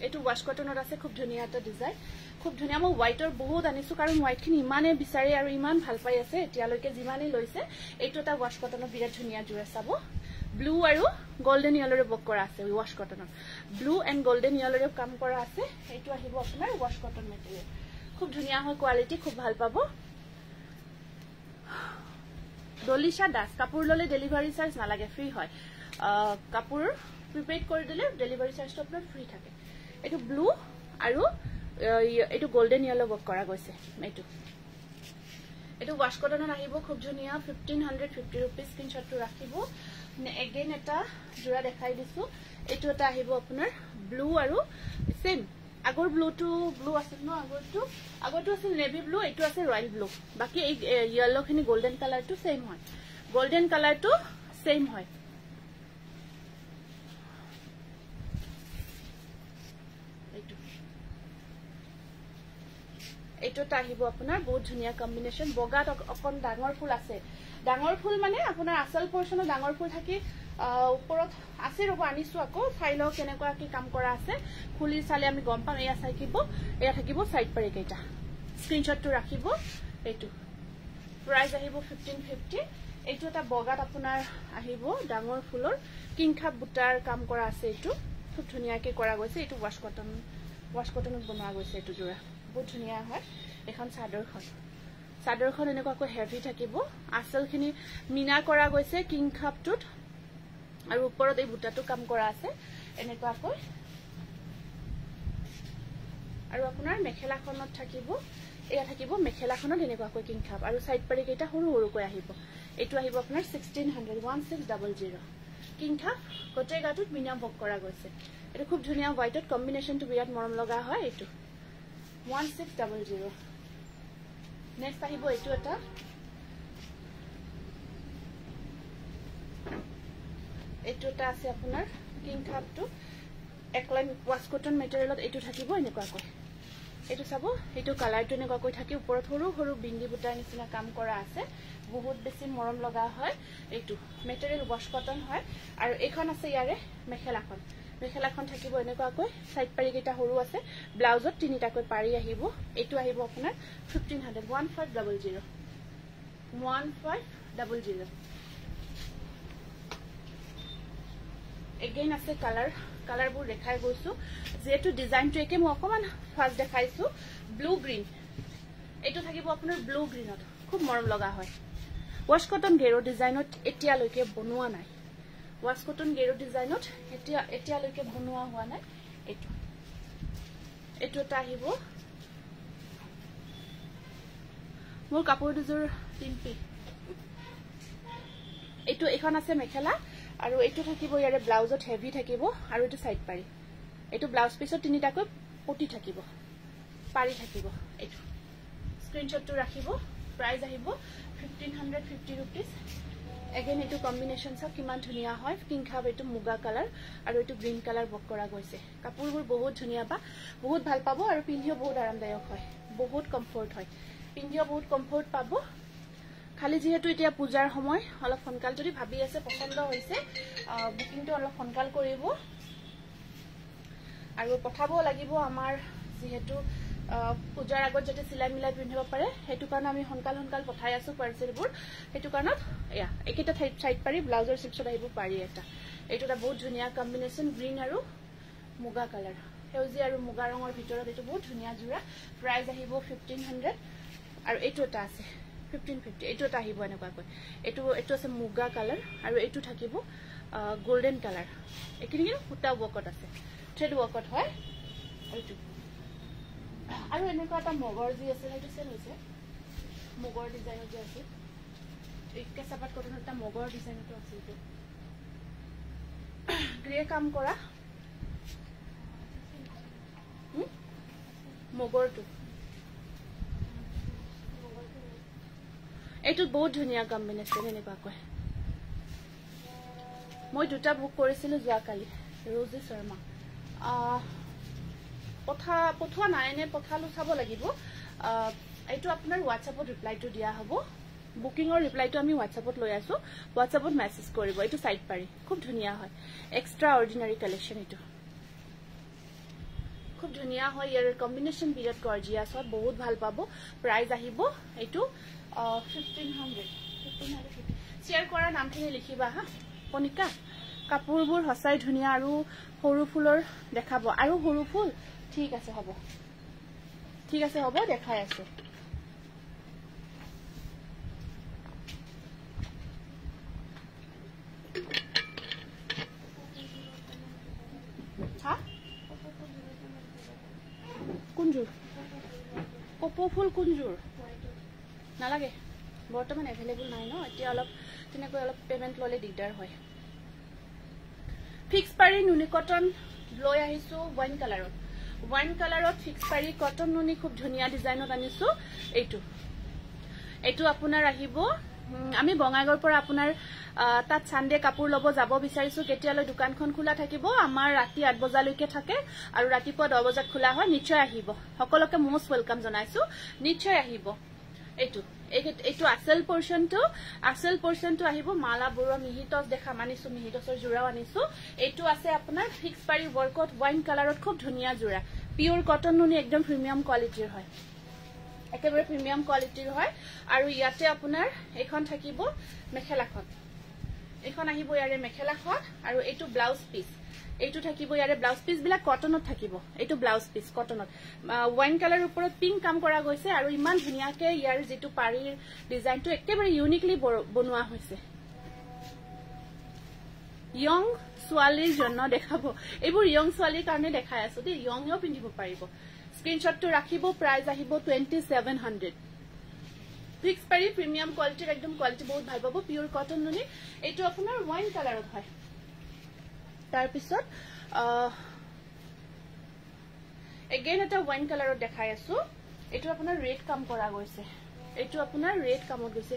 এইটো ওয়াশ কটনত আছে খুব ধুনিয়া এটা ডিজাইন খুব ধুনিয়া মই হোৱাইটৰ বহুত আনিছো কাৰণ হোৱাইট খিনি ইমানে বিচাৰে আৰু ইমান ভাল পাই আছে এতিয়ালৈকে যিমানে লৈছে এইটো এটা ওয়াশ কটনৰ বিৰাট ধুনিয়া জোৰা চাব ব্লু আৰু গোল্ডেন ইয়েলোৰে বক কৰা আছে ওয়াশ কটনত ব্লু এণ্ড গোল্ডেন ইয়েলোৰে কাম কৰা আছে এইটো আহিব আপোনাৰ ওয়াশ কটন মেটেৰিয়েল খুব ধুনিয়া হয় কোৱালিটি খুব ভাল পাব দলিশা দাস কাপোৰ ললে ডেলিভাৰী চাৰ্জ নালাগে ফ্ৰী হয় কাপোৰ প্ৰিপেড কৰি দিলে ডেলিভাৰী চাৰ্জটো আপোনাৰ ফ্ৰী থাকে এইটো ব্লু আৰু এইটো গোল্ডেন ইয়েলো বক কৰা গৈছে এইটো ওয়াশ কটনত আহিব খুব ধুনিয়া 1550 rupees স্ক্ৰিনশ্বটটো ৰাখিব এগেইন এটা জোৰা দেখাই দিছো এইটো এটা আহিব আপোনাৰ ব্লু আৰু সেম আগৰ ব্লুটো ব্লু আছিল ন আগৰটো আছিল নেভি ব্লু এইটো আছে ৰয়েল ব্লু বাকি এই ইয়েলো খিনি গোল্ডেন কালাৰটো সেম হয় গোল্ডেন কালাৰটো সেম হয় এইটোটা আহিব আপোনাৰ বহুত ধুনিয়া কম্বিনেশন বগাত অকন ডাঙৰ ফুল আছে ডাঙৰ ফুল মানে আপোনাৰ আসল পোৰশনৰ ডাঙৰ ফুল থাকি ওপৰত আছে ৰব আনিছো আকৌ ফাইল কেনেকুৱা কি কাম কৰা আছে খুলি চালে আমি গম পাম এয়া থাকিব সাইড পাৰি কেইটা স্ক্ৰিনশ্বটটো ৰাখিব এইটো প্ৰাইস আহিব 1550 এইটো এটা বগাত আপোনাৰ আহিব ডাঙৰ ফুলৰ কিংখাপ বুটাৰ কাম কৰা আছে এইটো খুব ধুনিয়াকে কৰা গৈছে এইটো ওয়াশ কটনত বনোৱা গৈছে এইটো জোৰা বহুত ধুনিয়া হয় এখন চাদৰখন এনেকুৱাকৈ হেভি থাকিব আসলখিনি মিনা কৰা গৈছে কিংখাপটোত আৰু ওপৰত এই বুটাটো কাম কৰা আছে এনেকুৱাকৈ আৰু আপোনাৰ মেখেলাখনত থাকিব এয়া থাকিব মেখেলাখনত এনেকুৱাকৈ কিংখাপ আৰু সাইড পাৰি কেইটা সৰু সৰুকৈ আহিব এইটো আহিব আপোনাৰ 1600 কিংখাপ গোটেই গাটোত মিনা বক কৰা গৈছে এইটো খুব ধুনিয়া হোৱাইটত কম্বিনেশনটো বিৰাট মৰম লগা হয় এইটো 1600 নেক্সট আহিব এইটো এটা আছে আপোনাৰ কিংখাপটো একলাইন ওয়াশ কটন মেটেৰিয়েলত এইটো থাকিব এনেকুৱাকৈ এইটো চাব এইটো কালাৰটো এনেকুৱাকৈ থাকি ওপৰত সৰু সৰু বিন্দি বুটাৰ নিচিনা কাম কৰা আছে বহুত বেছি মৰম লগা হয় এইটো মেটেৰিয়েল ওয়াশ কটন হয় আৰু এইখন আছে ইয়াৰে মেখেলাখন থাকিব এনেকুৱাকৈ সাইড পাৰি কেইটা সৰু আছে ব্লাউজত তিনিটাকৈ পাৰি আহিব এইটো আহিব আপোনাৰ 1500 এগেইন আছে কালাৰবোৰ দেখাই গৈছো যেটো ডিজাইনটো একে মই অকমান ফাৰ্স্ট দেখাইছো ব্লু গ্ৰীন এইটো থাকিব আপোনাৰ ব্লু গ্ৰীনত খুব মৰম লগা হয় ওয়াশ কটন গেৰো ডিজাইনত এতিয়ালৈকে বনোৱা নাই ওয়াশ কটন গেৰো ডিজাইনত এতিয়ালৈকে বনোৱা হোৱা নাই এইটো এটা আহিব মোৰ কাপোৰ দুযোৰ টিম্পি এইটো এখন আছে মেখেলা আৰু এইটো থাকিব ইয়াৰে ব্লাউজত হেভি থাকিব আৰু এইটো সাইড পাৰি এইটো ব্লাউজ পিছত তিনিটাকৈ পটি থাকিব পাৰি থাকিব এইটো স্ক্ৰিনশ্বটটো ৰাখিব প্ৰাইস আহিব 1550 rupees এগেইন এইটো কম্বিনেশন সব কিমান ধুনিয়া হয় কিংখাপ এইটো মুগা কালাৰ আৰু এইটো গ্ৰীন কালাৰ বক কৰা গৈছে কাপোৰবোৰ বহুত ধুনিয়া বা বহুত ভাল পাব আৰু পিন্ধিও বহুত আৰামদায়ক হয় বহুত কমফৰ্ট হয় পিন্ধিও বহুত কমফৰ্ট পাব খালি যেহেতু এতিয়া পূজাৰ সময় অলপ সোনকাল যদি ভাবি আছে পছন্দ হৈছে বুকিংটো অলপ সোনকাল কৰিব আৰু পঠাব লাগিব আমাৰ যেহেতু পূজাৰ আগত যাতে সিলাই মিলাই পিন্ধিব পাৰে হেতু কাৰণ আমি সোনকাল পঠাই আছো পাৰ্সেলবোৰ হেতু কাৰণত এয়া একেটা সাইড পাৰি ব্লাউজৰ সেকশন আহিব পাৰি এটা এইটোটা বহুত ধুনিয়া কম্বিনেশন গ্ৰীন আৰু মুগা কালাৰ সেউজীয়া আৰু মুগা ৰঙৰ ভিতৰত এইটো বহুত ধুনিয়া জোৰা প্ৰাইস আহিব 1500 আৰু এইটো এটা আছে 1550 এইটো এটা আহিব এনেকুৱাকৈ এইটো আছে মুগা কালাৰ আৰু এইটো থাকিব গোল্ডেন কালাৰ এখিনি ফুটা ওৱকত আছে থ্ৰেড ওৱকত হয় এইটো আৰু এনেকুৱা এটা মগৰ যি আছে সেইটো চেল হৈছে মগৰ ডিজাইন যে আছে এই কেঁচাপাত কটনৰ এটা মগৰ ডিজাইনটো আছে এইটো গ্ৰে কাম কৰা মগৰটো এইটো বহুত ধুনিয়া কম্বিনেশন এনেকুৱাকৈ মই দুটা বুক কৰিছিলো যোৱাকালি ৰজি শৰ্মা পঠোৱা নাই নে পঠালো চাব লাগিব এইটো আপোনাৰ হোৱাটছএপত ৰিপ্লাইটো দিয়া হ'ব বুকিঙৰ ৰিপ্লাইটো আমি হোৱাটছএপত লৈ আছো হোৱাটছএপত মেছেজ কৰিব এইটো সাইড পাৰি খুব ধুনিয়া হয় এক্সট্ৰা অৰ্ডিনাৰি কালেকশন এইটো খুব ধুনিয়া হয় ইয়াৰ কম্বিনেশন বিৰাট গৰ্জিয়াস হয় বহুত ভাল পাব প্ৰাইস আহিব এইটো 1500 শেয়াৰ কৰা নামখিনি লিখিবা হা পনিকা কাপোৰবোৰ হসাই ধুনিয়া আৰু সৰু ফুলৰ দেখাব আৰু সৰু ফুল ঠিক আছে হ'ব দেখাই আছে হা কুঞ্জুৰ কপৌ ফুল কুঞ্জুৰ নালাগে বৰ্তমান এভেইলেবল নাই ন এতিয়া অলপ তেনেকৈ অলপ পেমেন্ট ললে দিগদাৰ হয় ফিক্স পাৰি নুনি কটন লৈ আহিছো ওয়াইন কালাৰত ফিক্স পাৰি কটন নুনি খুব ধুনিয়া ডিজাইনত আনিছো এইটো আপোনাৰ আহিব আমি বঙাইগৰ পৰা আপোনাৰ তাত সানডে কাপোৰ লব যাব বিচাৰিছো কেতিয়ালৈ দোকানখন খোলা থাকিব আমাৰ ৰাতি 8 বজালৈকে থাকে আৰু ৰাতিপুৱা 10 বজাত খোলা হয় নিশ্চয় আহিব সকলোকে মোস্ট ওয়েলকাম জনাইছো নিশ্চয় আহিব এইটো আসল পোৰশনটো আহিব মালা বৰুৱা মিহিটস দেখা মানিছো মিহিটসৰ জোৰাও আনিছো এইটো আছে আপোনাৰ ফিক্স পাৰি ওয়াৰ্কত ওয়াইন কালাৰত খুব ধুনিয়া জোৰা পিওৰ কটন নুনি একদম প্ৰিমিয়াম কোৱালিটিৰ হয় একেবাৰে প্ৰিমিয়াম কোৱালিটিৰ হয় আৰু ইয়াতে আপোনাৰ এখন থাকিব মেখেলাখন এখন আহিব ইয়াৰে মেখেলাখন আৰু এইটো ব্লাউজ পিস এইটো থাকিব ইয়াৰে ব্লাউজ পিস বিলাক কটনত থাকিব এইটো ব্লাউজ পিস কটনত ওয়াইন কালাৰ ওপৰত পিংক কাম কৰা গৈছে আৰু ইমান ধুনিয়াকে ইয়াৰ যেটো পাৰিৰ ডিজাইনটো একেবাৰে ইউনিকলি বনোৱা হৈছে ইয়ং ছোৱালীৰ জন্য দেখাব এইবোৰ ইয়ং ছোৱালীৰ কাৰণে দেখাই আছো দেই ইয়ংও পিন্ধিব পাৰিব স্ক্ৰিনশ্বটটো ৰাখিব প্ৰাইস আহিব 2700 ফিক্স পাৰি প্ৰিমিয়াম কোৱালিটিৰ একদম কোৱালিটি বহুত ভাল পাব পিওৰ কটন নুনি এইটো আপোনাৰ ওয়াইন কালাৰত হয় তাৰ পিছত এগেইন এটা ওয়াইন কালাৰত দেখাই আছো এইটো আপোনাৰ ৰেড কাম কৰা গৈছে এইটো আপোনাৰ ৰেড কামত গৈছে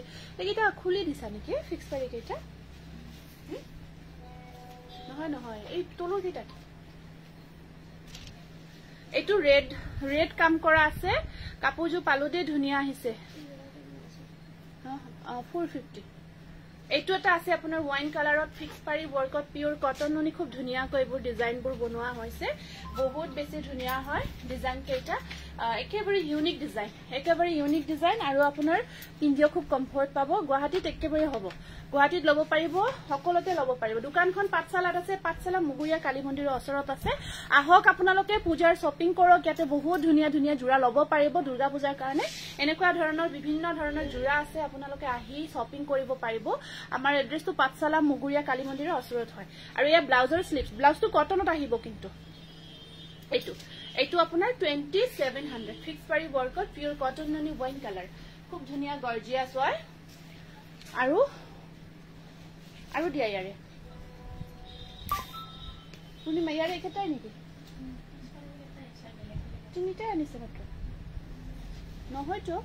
এইটা খুলি দিছা নেকি ফিক্স পাৰি কেইটা নহয় এই তলৰ কেইটা এইটো ৰেড কাম কৰা আছে কাপোৰজো পালুদে ধুনিয়া আহিছে 450 এইটো এটা আছে আপোনাৰ ওয়াইন কালাৰত ফিক্স পাৰি ওয়াৰ্কত পিওৰ কটন নুনি খুব ধুনিয়াকৈ এইবোৰ ডিজাইনবোৰ বনোৱা হৈছে বহুত বেছি ধুনিয়া হয় ডিজাইন কেইটা একেবাৰে ইউনিক ডিজাইন আৰু আপোনাৰ পিন্ধিও খুব কমফৰ্ট পাব গুৱাহাটীত একেবাৰে হ'ব গুৱাহাটীত লব পাৰিব সকলোতে লব পাৰিব দোকানখন পাঠশালাত আছে পাঠশালা মুগুৰিয়া কালী মন্দিৰৰ ওচৰত আছে আহক আপোনালোকে পূজাৰ শ্বপিং কৰক ইয়াতে বহুত ধুনিয়া জোৰা লব পাৰিব দুৰ্গা পূজাৰ কাৰণে এনেকুৱা ধৰণৰ বিভিন্ন ধৰণৰ জোৰা আছে আপোনালোকে আহি শ্বপিং কৰিব পাৰিব আমাৰ এড্ৰেছটো পাঠশালা মুগুৰিয়া কালী মন্দিৰৰ ওচৰত হয় আৰু এই ব্লাউজৰ স্লিভছ ব্লাউজটো কটনত আহিব কিন্তু এইটো আপোনাৰ 2700 ফিক্স পাৰি ওয়াৰ্কত পিওৰ কটন নুনি ওয়াইন কালাৰ খুব ধুনিয়া গৰ্জিয়াস হয় আৰু দিয়া ইয়াৰে তুমি মায়াৰে একেটাই নেকি তিনিটাই আনিছে মাত্ৰ নহয়তো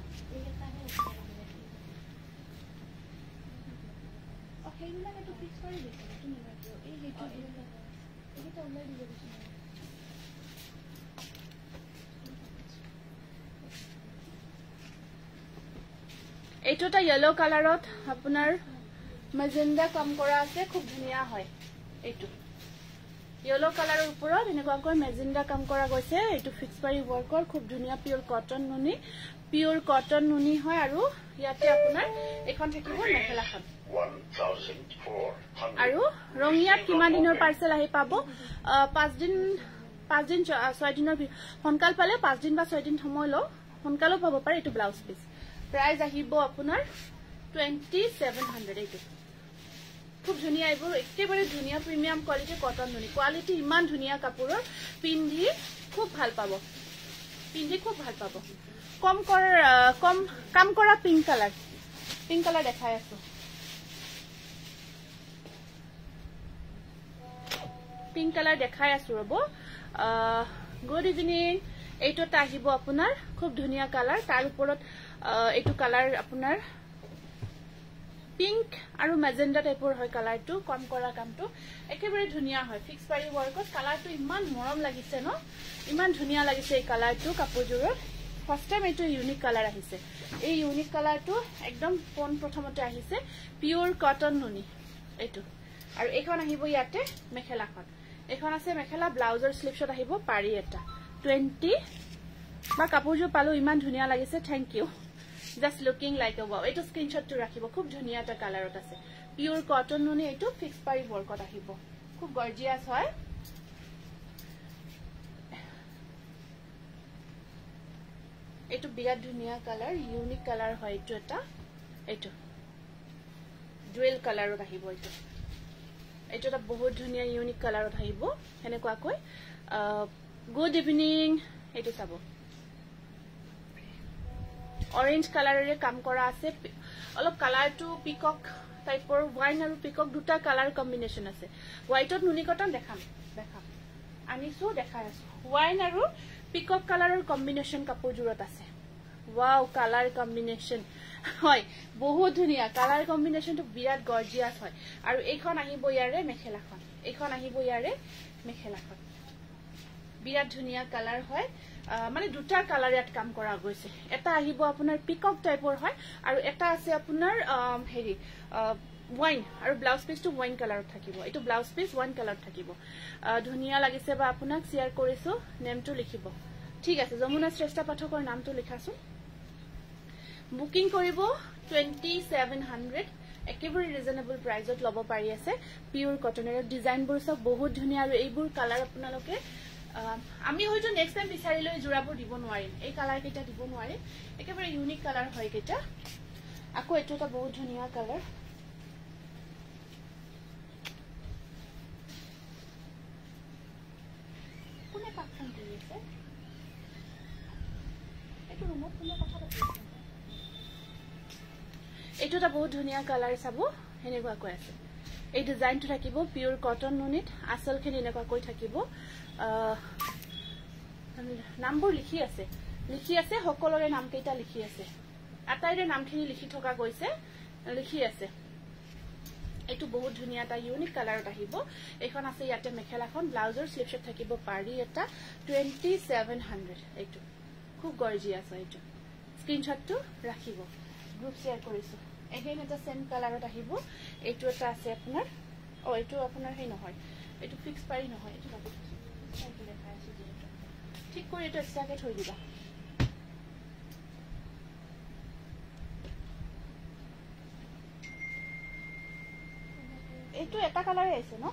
সেইবিলাক এইটো ফিক্স কৰি দিছে তুমি এইটো ওলাই দিব দিছে এইটো এটা ইয়েলো কালাৰত আপোনাৰ মেজেন্ডা কাম কৰা আছে খুব ধুনিয়া হয় এইটো ইয়েলো কালাৰৰ ওপৰত এনেকুৱাকৈ মেজেন্ডা কাম কৰা গৈছে এইটো ফিক্স পাৰি ওয়াৰ্কৰ খুব ধুনিয়া পিওৰ কটন নুনি হয় আৰু ইয়াতে আপোনাৰ এখন থাকিব মেখেলাখন আৰু ৰঙিয়াত কিমান দিনৰ পাৰ্সেল আহি পাব 5 দিন 6 দিনৰ সোনকাল পালে 5 দিন বা 6 দিন সময় লও সোনকালো পাব পাৰে এইটো ব্লাউজ পিস প্ৰাইস আহিব আপোনাৰ 2700 এইটো খুব ধুনিয়া এইবোৰ একেবাৰে ধুনিয়া প্ৰিমিয়াম কোৱালিটিৰ কটন নুনি কোৱালিটি ইমান ধুনিয়া কাপোৰৰ পিন্ধি খুব ভাল পাব কম কাম কৰা পিংক কালাৰ দেখাই আছো পিংক কালাৰ দেখাই আছো ৰব গুড ইভিনিং এইটো এটা আহিব আপোনাৰ খুব ধুনিয়া কালাৰ তাৰ ওপৰত এইটো কালাৰ আপোনাৰ পিংক আৰু মেজেন্ডা টাইপৰ হয় কালাৰটো কম কৰা কামটো একেবাৰে ধুনিয়া হয় ফিক্স পাৰি ওয়াৰ্কত কালাৰটো ইমান মৰম লাগিছে ন ইমান ধুনিয়া লাগিছে এই কালাৰটো কাপোৰজোৰৰ ফাৰ্স্ট টাইম এইটো ইউনিক কালাৰ আহিছে এই ইউনিক কালাৰটো একদম পোন প্ৰথমতে আহিছে পিওৰ কটন নুনি এইটো আৰু এখন আহিব ইয়াতে মেখেলাখন এখন আছে মেখেলা ব্লাউজৰ স্লিপছত আহিব পাৰি এটা 20 বা কাপোৰজো পালো ইমান ধুনিয়া লাগিছে thank you just looking like a wow এইটো স্ক্রিনশটটো ৰাখিব খুব ধুনিয়া এটা কালাৰত আছে পিওৰ কটন নুনি এইটো ফিক্স পাৰি বৰ্কত আহিব খুব গৰ্জিয়াস হয় এইটো বিৰাট ধুনিয়া কালাৰ ইউনিক কালাৰ হয় এইটো এটা এইটো ডুৱেল কালাৰত আহিব এইটো এইটো এটা বহুত ধুনিয়া ইউনিক কালাৰত আহিব হেনেকুৱা কৈ গুড ইভিনিং এইটো চাব অৰেঞ্জ কালাৰেৰে কাম কৰা আছে অলপ কালাৰটো পিকক টাইপৰ ওয়াইন আৰু পিকক দুটা কালাৰ কম্বিনেশন আছে হোৱাইটত নুনি কটন দেখাম আনিছো দেখাই আছো ওয়াইন আৰু পিকক কালাৰৰ কম্বিনেশন কাপোৰজুৰত আছে ওয়াও কালাৰ কম্বিনেশন হয় বহুত ধুনিয়া কালাৰ কম্বিনেশনটো বিৰাট গৰ্জিয়াস হয় আৰু এইখন আহিব ইয়াৰে মেখেলাখন এইখন আহিব ইয়াৰে মেখেলাখন বিৰাট ধুনিয়া কালাৰ হয় মানে দুটা কালাৰ ইয়াত কাম কৰা গৈছে এটা আহিব আপোনাৰ পিকক টাইপৰ হয় আৰু এটা আছে আপোনাৰ হেৰি ওয়াইন আৰু ব্লাউজ পিসটো ওয়াইন কালাৰত থাকিব এটো ব্লাউজ পিস ওয়াইন কালাৰত থাকিব ধুনিয়া লাগিছে বা আপোনাক শেয়াৰ কৰিছো নেমটো লিখিব ঠিক আছে যমুনা শ্ৰেষ্ঠ পাঠকৰ নামটো লিখাছো বুকিং কৰিব 2700 একেবাৰে ৰিজনেবল প্ৰাইজত লব পাৰি আছে পিওৰ কটনৰ ডিজাইনবোৰ সব বহুত ধুনিয়া আৰু এইবোৰ কালাৰ আপোনালোকে আমি হয়তো নেক্সট টাইম বিচাৰিলৈ জোৰাবোৰ দিব নোৱাৰিম এই কালাৰ কেইটা দিব নোৱাৰিম একেবাৰে ইউনিক কালাৰ হয় কেইটা আকৌ এটো এটা বহুত ধুনিয়া কালাৰ কোনে পাকখন দি আছে এটো ৰুমত কোনে কথা পাতি আছে এটো এটা বহুত ধুনিয়া কালাৰ চাব হেনেকুৱা কৈ আছে এই ডিজাইনটো থাকিব পিওৰ কটন নুনিত আসলখিনি এনেকুৱা কৈ থাকিব নামবোৰ লিখি আছে সকলোৰে নাম কেইটা লিখি আছে আটাইৰে নামখিনি লিখি থকা গৈছে লিখি আছে এটো বহুত ধুনিয়া এটা ইউনিক কালাৰত আহিব এখন আছে ইয়াতে মেখেলাখন ব্লাউজৰ স্লিপছত থাকিব পাৰি এটা 2700 এটো খুব গৰ্জিয়াস হয় এটো স্ক্ৰিনশটটো ৰাখিব গ্ৰুপ শেয়াৰ কৰিছো এগেইন এটা সেম কালাৰত আহিব এটো এটা আছে আপোনাৰ এটো আপোনাৰ হেই নহয় এটো ফিক্স পাৰি নহয় এটো লাগি আছে লেখা আছে যেটো ঠিক কৰি এটো এক্সট্ৰাকে থৈ দিবা এটো এটা কালাৰে আছে ন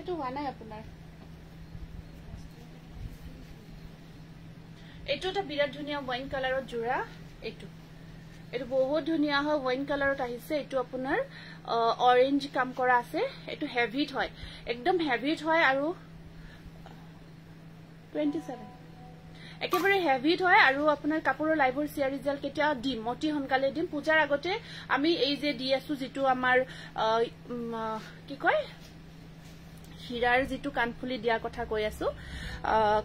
এটো হোৱা নাই আপোনাৰ এটো এটা বিৰাট ধুনিয়া ওয়াইন কালাৰত জোৰা এটো বহুত ধুনিয়া হয় ওয়াইন কালাৰত আহিছে এটো আপোনাৰ অৰেঞ্জ কাম কৰা আছে এটো হেভিত হয় একদম হেভিত হয় আৰু 27 একেবাৰে হেভিত হয় আৰু আপোনাৰ কাপোৰৰ লাইভৰ শেয়াৰ ৰিজাল্ট কেতিয়া দিম অতি হনকালে দিম পূজাৰ আগতে আমি এই যে দি আছো যেটো আমাৰ কি কয় হিৰাৰ যেটো কানফুলি দিয়া কথা কৈ আছো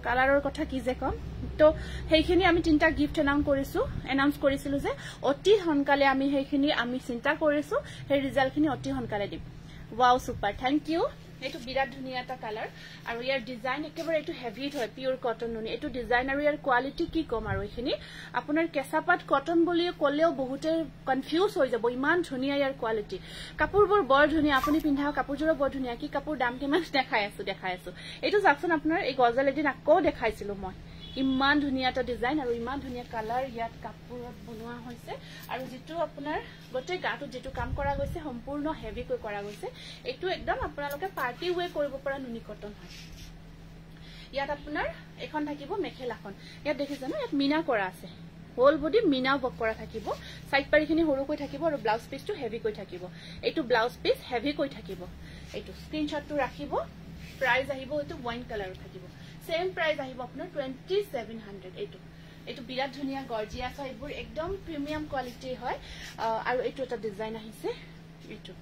কালাৰৰ কথা কি যে কম তো হেইখিনি আমি তিনটা গিফট এনাউন্স কৰিছিলো যে অতি হনকালে আমি হেইখিনি আমি চিন্তা কৰিছো সেই ৰিজাল্টখিনি অতি হনকালে দিম ওয়াও সুপাৰ থ্যাংক ইউ এটো বিৰাট ধুনিয়া এটা কালাৰ আৰু ইয়াৰ ডিজাইন একেবাৰে এটো হেভিত হয় পিওৰ কটন নুনি এটো ডিজাইন আৰু ইয়াৰ কোৱালিটি কি কম আৰু এখিনি আপোনাৰ কেঁচাপাত কটন বুলি কলেও বহুতে কনফিউজ হৈ যাব ইমান ধুনিয়া ইয়াৰ কোৱালিটি কাপোৰবোৰ বৰ ধুনিয়া আপুনি পিন্ধা কাপোৰজোৰ বৰ ধুনিয়া কি কাপোৰ দাম কিমান দেখাই আছো এটো চাকচোন আপোনাৰ এই গজল এদিন আকৌ দেখাইছিলো মই ইমান ধুনিয়া এটা ডিজাইন আৰু ইমান ধুনিয়া কালাৰ ইয়াত কাপোৰত বনোৱা হৈছে আৰু যেটো আপোনাৰ গটে গাটো যেটো কাম কৰা গৈছে সম্পূৰ্ণ হেভি কৈ কৰা গৈছে এটো একদম আপোনালোকে পাৰ্টি ওয়ে কৰিব পৰা নুনি কটন হয় ইয়াত আপোনাৰ এখন থাকিব মেখেলাখন ইয়াত দেখিছে ন ইয়াত মিনা কৰা আছে হোল বডি মিনা বক কৰা থাকিব সাইড পাৰিখিনি হৰু কৈ থাকিব আৰু ব্লাউজ পিসটো হেভি কৈ থাকিব এটো ব্লাউজ পিস হেভি কৈ থাকিব এটো স্ক্ৰিনশটটো ৰাখিব প্ৰাইস আহিব এটো ওয়াইন কালাৰ থাকিব সেম প্ৰাইস আহিব আপোনাৰ 2700 এটো বিৰাট ধুনিয়া গৰ্জিয়াস হয় এবোৰ একদম প্ৰিমিয়াম কোৱালিটি হয় আৰু এটো এটা ডিজাইন আহিছে এটো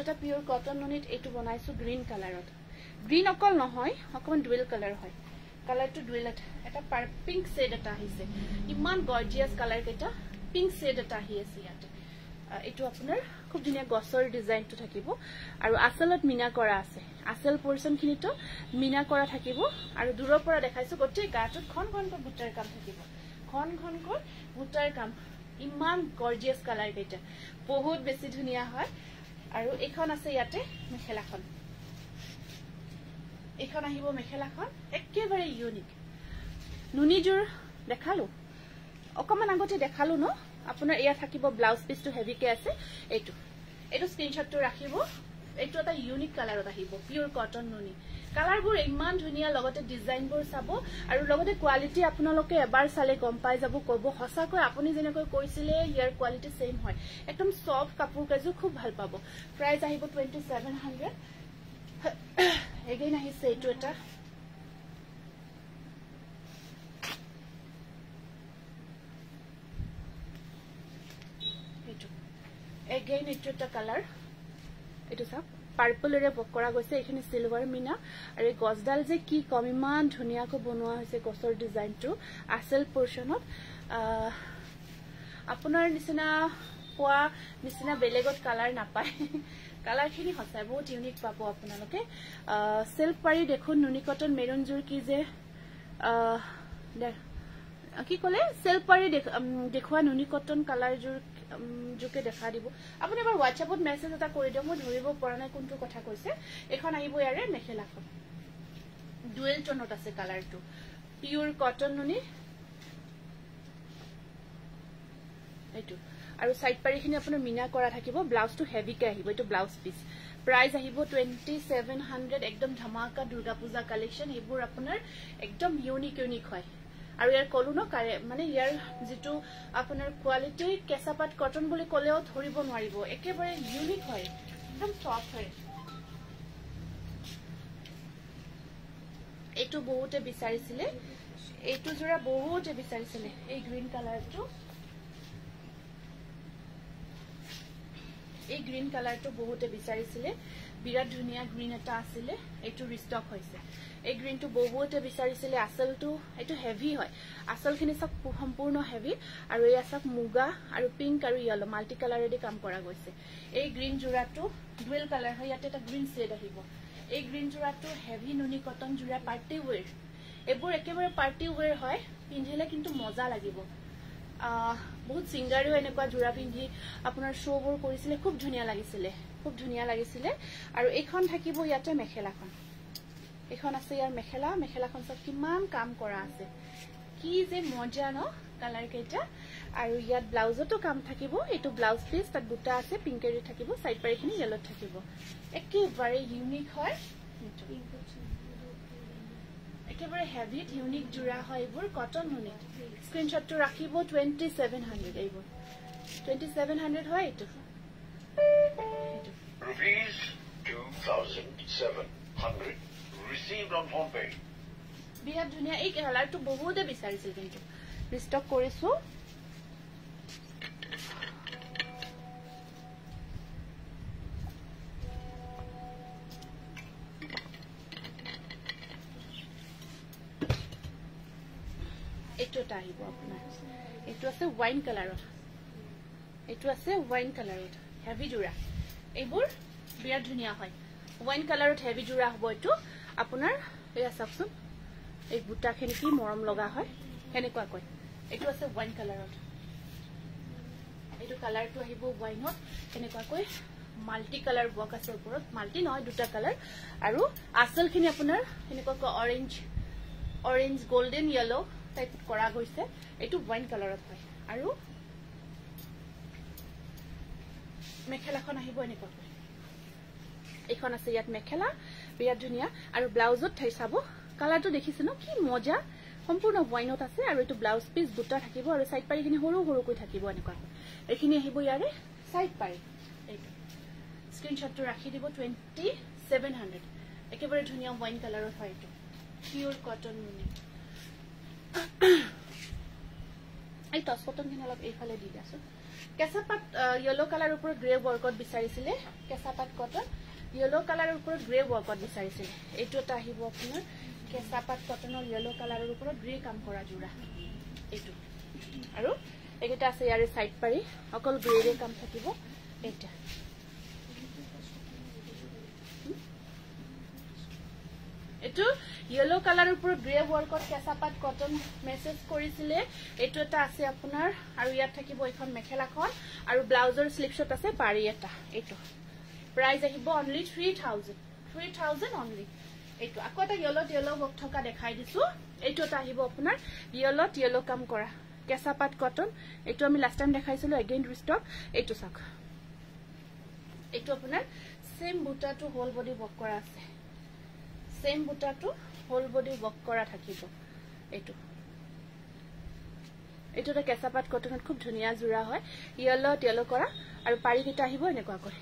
এটা পিওৰ কটন নুনিত এটো বনাইছো গ্ৰীন কালাৰত গ্ৰীন অকল নহয় অকমান ডুৱেল কালাৰ হয় কালাৰটো ডুৱেল এটা পিংক শেড এটা আহিছে ইমান গৰ্জিয়াস কালাৰ কেটা পিংক শেড এটা আহি আছে ইয়াতে এইটো আপোনাৰ খুব ধুনীয়া গছৰ ডিজাইনটো থাকিব আৰু আচলত মিনা কৰা আছে আসল পোৰশনখিনিটো মিনা কৰা থাকিব আৰু দূৰৰ পৰা দেখাইছো গটে গাটোত খন বুটাৰ কাম থাকিব খন বুটাৰ কাম ইমান গৰ্জিয়াস কালাৰ কেইটা বহুত বেছি ধুনীয়া হয় আৰু এইখন আছে ইয়াতে মেখেলাখন এইখন আহিব মেখেলাখন একেবাৰে ইউনিক নুনিজুৰ দেখালো অকমান আগতে দেখালো ন আপোনাৰ এয়া থাকিব ব্লাউজ পিসটো হেভি কে আছে এইটো স্ক্ৰিনশ্বটটো ৰাখিব এইটো এটা ইউনিক কালাৰত আহিব পিওৰ কটন নুনি কালাৰবোৰ ইমান ধুনীয়া লগতে ডিজাইনবোৰ চাব আৰু লগতে কোৱালিটি আপোনালোকে এবাৰ চালে গম পাই যাব কব হসাকৈ আপুনি যেনেকৈ কৈছিলে ইয়াৰ কোৱালিটি সেম হয় একদম সফট কাপোৰ কাজু খুব ভাল পাব প্ৰাইস আহিব 2700 এগেইন আহিছে এইটো এটা Again, it's a color. It is a purple area pokora goise. Ekhini silver mina. Are gosdal je ki komiman dhunia ko bonua hoise gosor design to asel portion of. Apunar nisina poa nisina belegot color napai. Color khini hosai bahut unique pabo apunaloke. Silk pari dekhun nuni cotton maroon jur ki je কি কলে সেলফ পাৰি দেখুৱা নুনি কটন কালাৰ জুকে দেখা দিব আপুনি এবাৰ WhatsAppত মেছেজ এটা কৰি দিও মই ধৰিব পৰা নাই কোনটো কথা কৈছে এখন আহিব ইয়াৰে মেখেলাখন ডুৱেল টোনত আছে কালাৰটো পিওৰ কটন নুনি এইটো আৰু সাইড পাৰিখিনি আপোনাৰ মিনা কৰা থাকিব ব্লাউজটো হেভি কে আহিব এইটো ব্লাউজ পিস প্ৰাইস আহিব 2700 একদম ধমাকা দুৰ্গা পূজা কালেকশন এইবোৰ আপোনাৰ একদম ইউনিক হয় আৰু ইয়াৰ কলু ন মানে ইয়াৰ যেটো আপোনাৰ কোৱালিটি কেসাপাত কটন বুলি কলেও ধৰিব নোৱাৰিব একেবাৰে ইউনিক হয় একদম সফট হয় এটো বহুতে বিচাৰিছিলে এটো জোৰা বহুতে বিচাৰিছিলে এই গ্ৰীন কালাৰটো এই গ্ৰীন কালাৰটো বহুতে বিচাৰিছিলে বিৰাট ধুনিয়া গ্ৰীন এটা আছিল এটো ৰিস্টক হৈছে এই গ্ৰীনটো বহুতে বিচাৰিছিলে আসলটো এটো হেভি হয় আসলখিনি সব সম্পূৰ্ণ হেভি আৰু এই সব মুগা আৰু পিংক আৰু ইয়েলো মাল্টি কালাৰেদি কাম কৰা গৈছে এই গ্ৰীন জোৰাটো ডুৱেল কালাৰ হয় ইয়াতে এটা গ্ৰীন শেড আহিব এই গ্ৰীন জোৰাটো হেভি নুনি কটন জোৰা পাৰ্টি ওয়্যাৰ এবোৰ একেবাৰে পাৰ্টি ওয়্যাৰ হয় পিন্ধিলে কিন্তু মজা লাগিব বহুত সিঙ্গাৰো এনেকুৱা জোৰা পিন্ধি আপোনাৰ শোবোৰ কৰিছিলে খুব ধুনিয়া লাগিছিলে আৰু এইখন থাকিব ইয়াতে মেখেলাখন এখন আছে ইয়াৰ মেখেলাখন সব কিমান কাম কৰা আছে কি যে মজা ন কালাৰ কেইটা আৰু ইয়াত ব্লাউজতো কাম থাকিব এটো ব্লাউজ পিস তাত বুটা আছে পিংকেৰি থাকিব সাইড পাৰিখিনি ইয়েলো থাকিব একেবাৰে ইউনিক হয় একেবাৰে হেভি ইউনিক জোৰা হয় এবোৰ কটন নুনি স্ক্ৰিনশ্বটটো ৰাখিব 2700 এইবোৰ 2700 হয় এটো Rupees 2,700 received on phone pay. বিয়া দুনিয়া এই কালাৰটো বহুতে বিচাৰিছিল কিন্তু ৰিস্টক কৰিছো এটোটা আহিব আপোনাৰ এটো আছে ওয়াইন কালাৰত হেভি জোৰা এইবোৰ বিৰাট ধুনিয়া হয় ওয়াইন কালাৰত হেভি জোৰা হ'ব এটো আপোনাৰ এয়া চাওকচোন এই বুটাখিনি কি মৰম লগা হয় হেনেকুৱা কয় এটো আছে ওয়াইন কালাৰত এটো কালাৰটো আহিব ওয়াইনত হেনেকুৱা কয় মাল্টি কালাৰ বক আছে ওপৰত মাল্টি নহয় দুটা কালাৰ আৰু আসলখিনি আপোনাৰ হেনেকুৱা কয় অৰেঞ্জ গোল্ডেন ইয়েলো টাইপ কৰা গৈছে এটো ওয়াইন কালাৰত হয় আৰু মেখেলাখন আহিব এনেকুৱা এইখন আছে ইয়াত মেখেলা বিৰাট ধুনিয়া আৰু ব্লাউজত ঠাই চাব কালাৰটো দেখিছে ন কি মজা সম্পূৰ্ণ ওয়াইনত আছে আৰু এটো ব্লাউজ পিস বুটা থাকিব আৰু সাইড পাৰিখিনি সৰু কৈ থাকিব এনেকুৱা এইখিনি আহিব ইয়াৰে সাইড পাৰি এইটো স্ক্ৰিনশ্বটটো ৰাখি দিব 2700 একেবাৰে ধুনিয়া ওয়াইন কালাৰত হয় এটো পিওৰ কটন নুনি এই টস কটনখিনি অলপ এইফালে দি দিছো কেঁচাপাত ইয়েলো কালাৰ ওপৰত গ্ৰে ওয়াৰ্কত বিচাৰিছিলে কেঁচাপাত কটন ইয়েলো কালাৰৰ ওপৰত গ্ৰে ওয়াৰ্কত বিচাৰিছিলে এইটো এটা আহিব আপোনাৰ কেঁচাপাত কটনৰ ইয়েলো কালাৰৰ ওপৰত গ্ৰে কাম কৰা জোৰা এইটো আৰু এইকেইটা আছে ইয়াৰে সাইড পাৰি অকল গ্ৰেৰে কাম থাকিব এটা এটো ইয়েলো কালাৰৰ ওপৰত গ্ৰে ওয়াৰ্কত কেঁচাপাত কটন মেসেজ কৰিছিলে এটো এটা আছে আপোনাৰ আৰু ইয়াত থাকিব এখন মেখেলাখন আৰু ব্লাউজৰ স্লিপশট আছে পাৰি এটা এটো প্ৰাইস আহিব অনলি 3000 অনলি এটো আকৌ এটা ইয়েলো বক থকা দেখাই দিছো এটো এটা আহিব আপোনাৰ ইয়েলো কাম কৰা কেঁচাপাত কটন এটো আমি লাস্ট টাইম দেখাইছিলো এগেইন ৰিস্টক এটো চাক এটো আপোনাৰ সেম বুটাটো হোল বডি বক কৰা আছে সেম বুটাটো হোল বডি বক কৰা থাকিব এটো এটা কেঁচাপাত কটনত খুব ধুনিয়া জোৰা হয় ইয়েলো কৰা আৰু পাৰি কিটা আহিব এনেকুৱা কৰি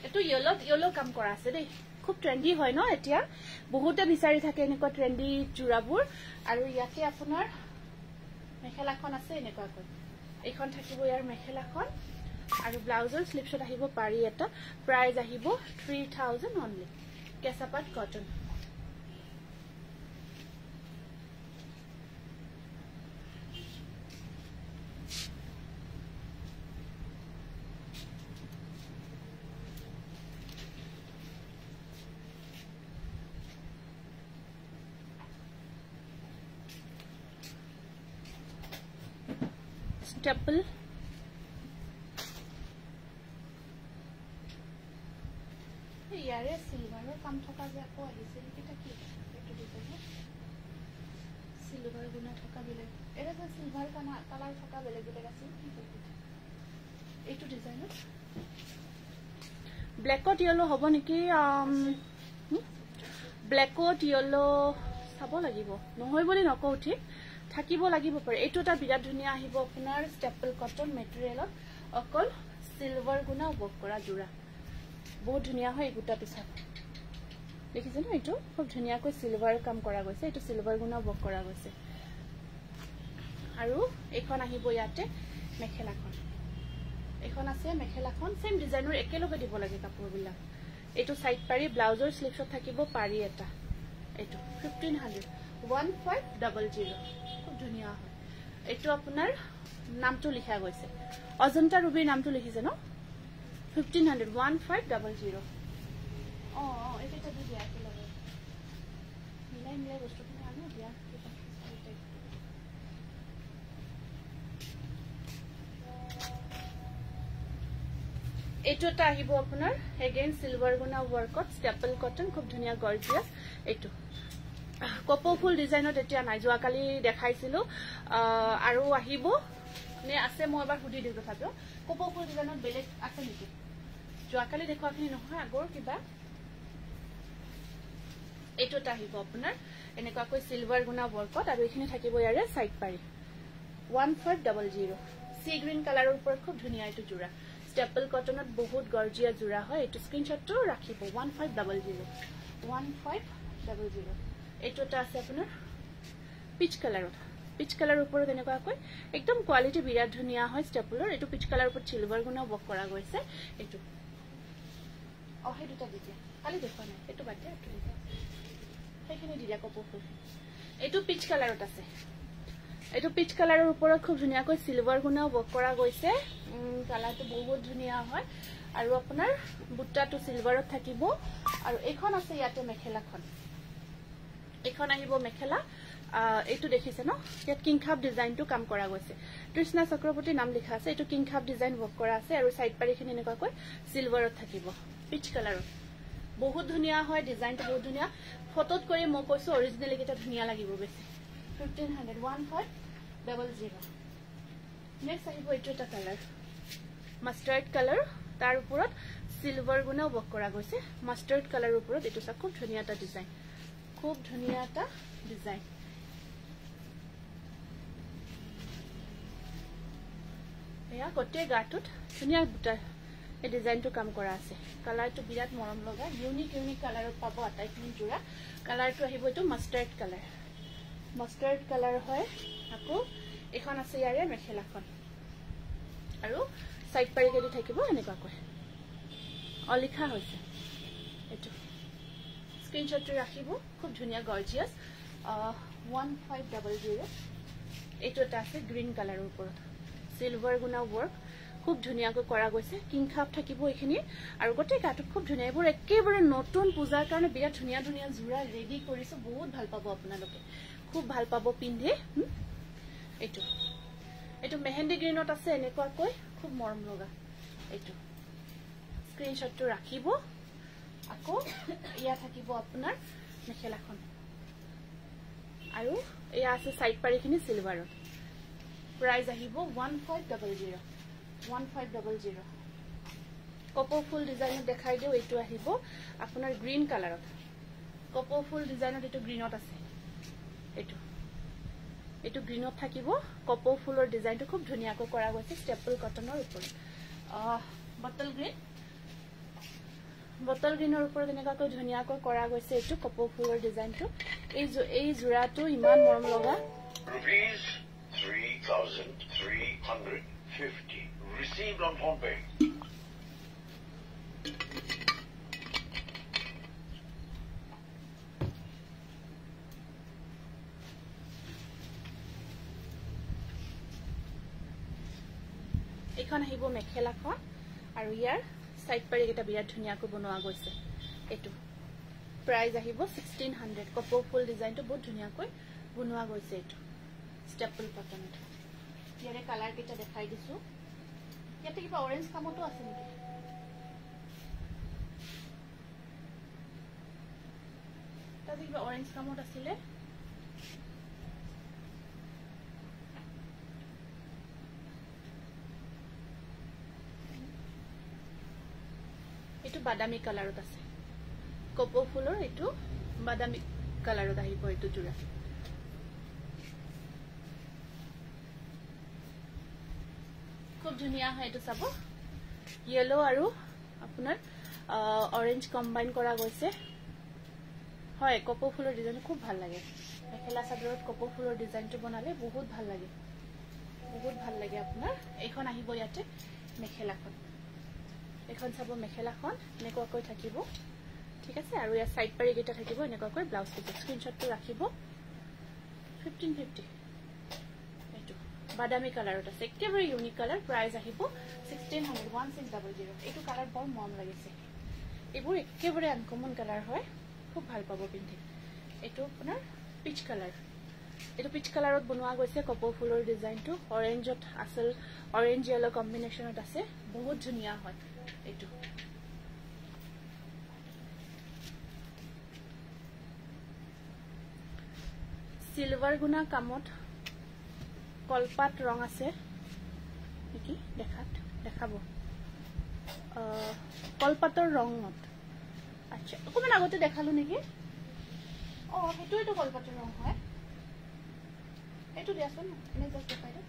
এটো ইয়েলো কাম কৰা আছে দেই খুব ট্ৰেন্ডি হয় ন এতিয়া বহুতে বিচাৰি থাকে এনেকুৱা ট্ৰেন্ডি জোৰাবোৰ আৰু ইয়াতে আপোনাৰ মেখেলাখন আছে এনেকুৱা কৰি এইখন থাকিব ইয়াৰ মেখেলাখন আৰু ব্লাউজৰ স্লিপশট আহিব পাৰি এটা প্ৰাইস আহিব 3000 অনলি কেঁচাপাত কটন staple ইয়াৰে সিলভাৰৰ কাম থকা যে আকৌ আহিছে এটা কি এটো ডিজাইন সিলভাৰ গুণা থকা বেলেগ এটা যে সিলভাৰ কালাৰ থকা বেলেগ আছে এইটো ডিজাইন ব্ল্যাকত ইয়েলো হ'ব নেকি ব্ল্যাকত ইয়েলো চাব লাগিব নহয় বুলি নকও ঠিক থাকিব লাগিব পাৰে এইটো এটা বিৰাট ধুনিয়া আহিব আপোনাৰ স্টেপল কটন মেটেৰিয়েলত অকল সিলভাৰ গুণা বক কৰা জোৰা বহুত ধুনিয়া হয় গুটাটো চাপ দেখিছে ন এইটো খুব ধুনিয়াকৈ সিলভাৰ কাম কৰা গৈছে এইটো সিলভাৰ গুণা বক কৰা গৈছে আৰু এখন আহিব ইয়াতে মেখেলাখন এখন আছে মেখেলাখন সেম ডিজাইনৰ একেলগে দিব লাগে কাপোৰবিলাক এইটো সাইড পাৰি ব্লাউজৰ স্লিপশট থাকিব পাৰি এটা এইটো 1500 খুব ধুনিয়া হয় এইটো আপোনাৰ নামটো লিখা গৈছে অজন্তা ৰুবিৰ নামটো লিখিছে ন 1500 এটা দিয়া কি লাগে মিলাই বস্তুখিনি আনো দিয়া এইটো এটা আহিব আপোনাৰ এগেইন সিলভাৰ গুণা ওয়াৰ্কত স্টেপল কটন খুব ধুনিয়া গৰ্জিয়াস এইটো কপৌ ফুল ডিজাইনত এতিয়া নাই যোৱা কালি দেখাইছিলো আৰু আহিব নে আছে মই এবাৰ হুদি দিও তথাপিও কপৌ ফুল ডিজাইনত বেলেগ আছে নেকি যোৱা কালি দেখুৱাখিনি নহয় আগৰ কিবা এইটো এটা আহিব আপোনাৰ এনেকুৱাকৈ সিলভাৰ গুণা ওয়াৰ্কত আৰু এইখিনি থাকিব ইয়াৰে সাইড পাৰি 1500 সি গ্ৰীন কালাৰৰ ওপৰত খুব ধুনিয়া এইটো জোৰা স্টেপল কটনত বহুত গৰ্জিয়া জোৰা হয় এইটো স্ক্ৰিনশ্বটটো ৰাখিব 1500 এইটো এটা আছে আপোনাৰ পিচ কালাৰৰ ওপৰত এনেকুৱাকৈ একদম কোৱালিটি বিৰাট ধুনিয়া হয় স্টেপলৰ এইটো পিচ কালাৰৰ ওপৰত সিলভাৰ গুণা বক কৰা গৈছে এইটো অহে দুটা দিয়া কালি দেখুৱা নাই এইটো বাদ দিয়া এইটো দিয়া সেইখিনি দিয়া কপৌ ফুল এইটো পিচ কালাৰত আছে এইটো পিচ কালাৰৰ ওপৰত খুব ধুনিয়াকৈ সিলভাৰ গুণা বক কৰা গৈছে কালাৰটো বহুত ধুনিয়া হয় আৰু আপোনাৰ বুটাটো সিলভাৰত থাকিব আৰু এখন আছে ইয়াতে মেখেলাখন এখন আহিব মেখেলা এইটো দেখিছে ন ইয়াত কিংখাব ডিজাইনটো কাম কৰা গৈছে কৃষ্ণা চক্ৰৱৰ্তী নাম লিখা আছে এইটো কিংখাব ডিজাইন বক কৰা আছে আৰু সাইড পাৰিখিনি এনেকুৱাকৈ সিলভাৰত থাকিব পিচ কালাৰত বহুত ধুনিয়া হয় ডিজাইনটো বহুত ধুনিয়া ফটোত কৰি মই কৈছো অৰিজিনাল এটা ধুনিয়া লাগিব বেছি 1500 নেক্সট আহিব এইটো এটা কালাৰ মাষ্টাৰ্ড কালাৰ তাৰ ওপৰত সিলভাৰ গুণাও বক কৰা গৈছে মাষ্টাৰ্ড কালাৰৰ ওপৰত এইটো চাক খুব ধুনিয়া এটা ডিজাইন এয়া গোটেই গাটোত ধুনিয়া বুটা এই ডিজাইনটো কাম কৰা আছে কালাৰটো বিৰাট মৰম লগা ইউনিক কালাৰত পাব আটাইখিনি জোৰা কালাৰটো আহিব এইটো মাষ্টাৰ্ড কালাৰ হয় আকৌ এখন আছে ইয়াৰে মেখেলাখন আৰু সাইড পাৰি কেদি থাকিব এনেকুৱাকৈ অলিখা হৈছে এইটো স্ক্ৰিনশ্বটটো ৰাখিব খুব ধুনিয়া গৰ্জিয়াস 1500 এইটো এটা আছে গ্ৰীণ কালাৰৰ ওপৰত সিলভাৰ গুনা ৱৰ্ক খুব ধুনিয়াকৈ কৰা গৈছে কিং খাপ থাকিব এইখিনি আৰু গোটেই গাটো খুব ধুনিয়া এইবোৰ একেবাৰে নতুন পূজাৰ কাৰণে বিৰাট ধুনিয়া ধুনিয়া জোৰা ৰেডি কৰিছো বহুত ভাল পাব আপোনালোকে খুব ভাল পাব পিন্ধে এইটো এইটো মেহেন্দি গ্ৰীণত আছে এনেকুৱাকৈ খুব মৰম লগা এইটো স্ক্ৰীনশ্বটটো ৰাখিব আকৌ ইয়া থাকিব আপোনাৰ মেখেলাখন আৰু ইয়া আছে সাইড পাৰিখিনি সিলভাৰত প্ৰাইস আহিব 1500 কপৰ ফুল ডিজাইনত দেখাই দিও এইটো আহিব আপোনাৰ গ্ৰীণ কালাৰত কপৰ ফুল ডিজাইনত এইটো গ্ৰীণত আছে এইটো গ্ৰীণত থাকিব কপৰ ফুলৰ ডিজাইনটো খুব ধুনিয়াকৈ কৰা গৈছে ষ্টেপল কটনৰ ওপৰত বটল গ্ৰীণৰ ওপৰত এনেকুৱাকৈ ধুনিয়াকৈ কৰা গৈছে এইটো কপৰ ফুলৰ ডিজাইনটো এই জোৰাটো ইমান মৰম লগা Rupees 3,350 received on PhonePe. এইখন আহিব মেখেলাখন আৰু ইয়াৰ সাইড পাৰি এটা বিৰাট ধুনিয়াকৈ বনোৱা গৈছে এইটো প্ৰাইস আহিব 1600 কপৰ ফুল ডিজাইনটো বহুত ধুনিয়াকৈ বনোৱা গৈছে এইটো ষ্টেপল কটনত ইয়াৰে কালাৰ কেইটা দেখাই দিছো ইয়াতে কিবা অৰেঞ্জ কামতো আছে নেকি তাতে কিবা অৰেঞ্জ কামত আছিলে এইটো বাদামী কালাৰত আছে কপৰ ফুলৰ এইটো বাদামী কালাৰত আহিব এইটো জোৰা খুব ধুনিয়া হয় এইটো চাব ইয়েলো আৰু আপোনাৰ অৰেঞ্জ কম্বাইন কৰা গৈছে হয় কপৰ ফুলৰ ডিজাইন খুব ভাল লাগে মেখেলা চাদৰত কপৰ ফুলৰ ডিজাইনটো বনালে বহুত ভাল লাগে আপোনাৰ এইখন আহিব ইয়াতে মেখেলাখন এখন চাব মেখেলাখন এনেকুৱাকৈ থাকিব ঠিক আছে আৰু ইয়াৰ সাইড পাৰি কেইটা থাকিব এনেকুৱাকৈ ব্লাউজ পিচ স্ক্ৰীনশ্বটটো ৰাখিব 1550 এইটো বাদামী কালাৰত আছে একেবাৰে ইউনিক কালাৰ প্ৰাইস আহিব 1600 এইটো কালাৰ বৰ মৰম লাগিছে এইবোৰ একেবাৰে আনকমন কালাৰ হয় খুব ভাল পাব পিন্ধি এইটো আপোনাৰ পিচ কালাৰ এইটো পিচ কালাৰত বনোৱা গৈছে কপৰ ফুলৰ ডিজাইনটো অৰেঞ্জত আসল অৰেঞ্জ ইয়েলো কম্বিনেশনত আছে বহুত ধুনিয়া হয় এইটো সিলভাৰ গুনা কামত কলপাত ৰং আছে নেকি দেখাব কলপাতৰ ৰঙত আচ্ছা অকমান আগতে দেখালো নেকি হেতুইটো কলপাতৰ ৰং হয় এটো দিয়াছোন এনে জাস্ট দেখাই দিও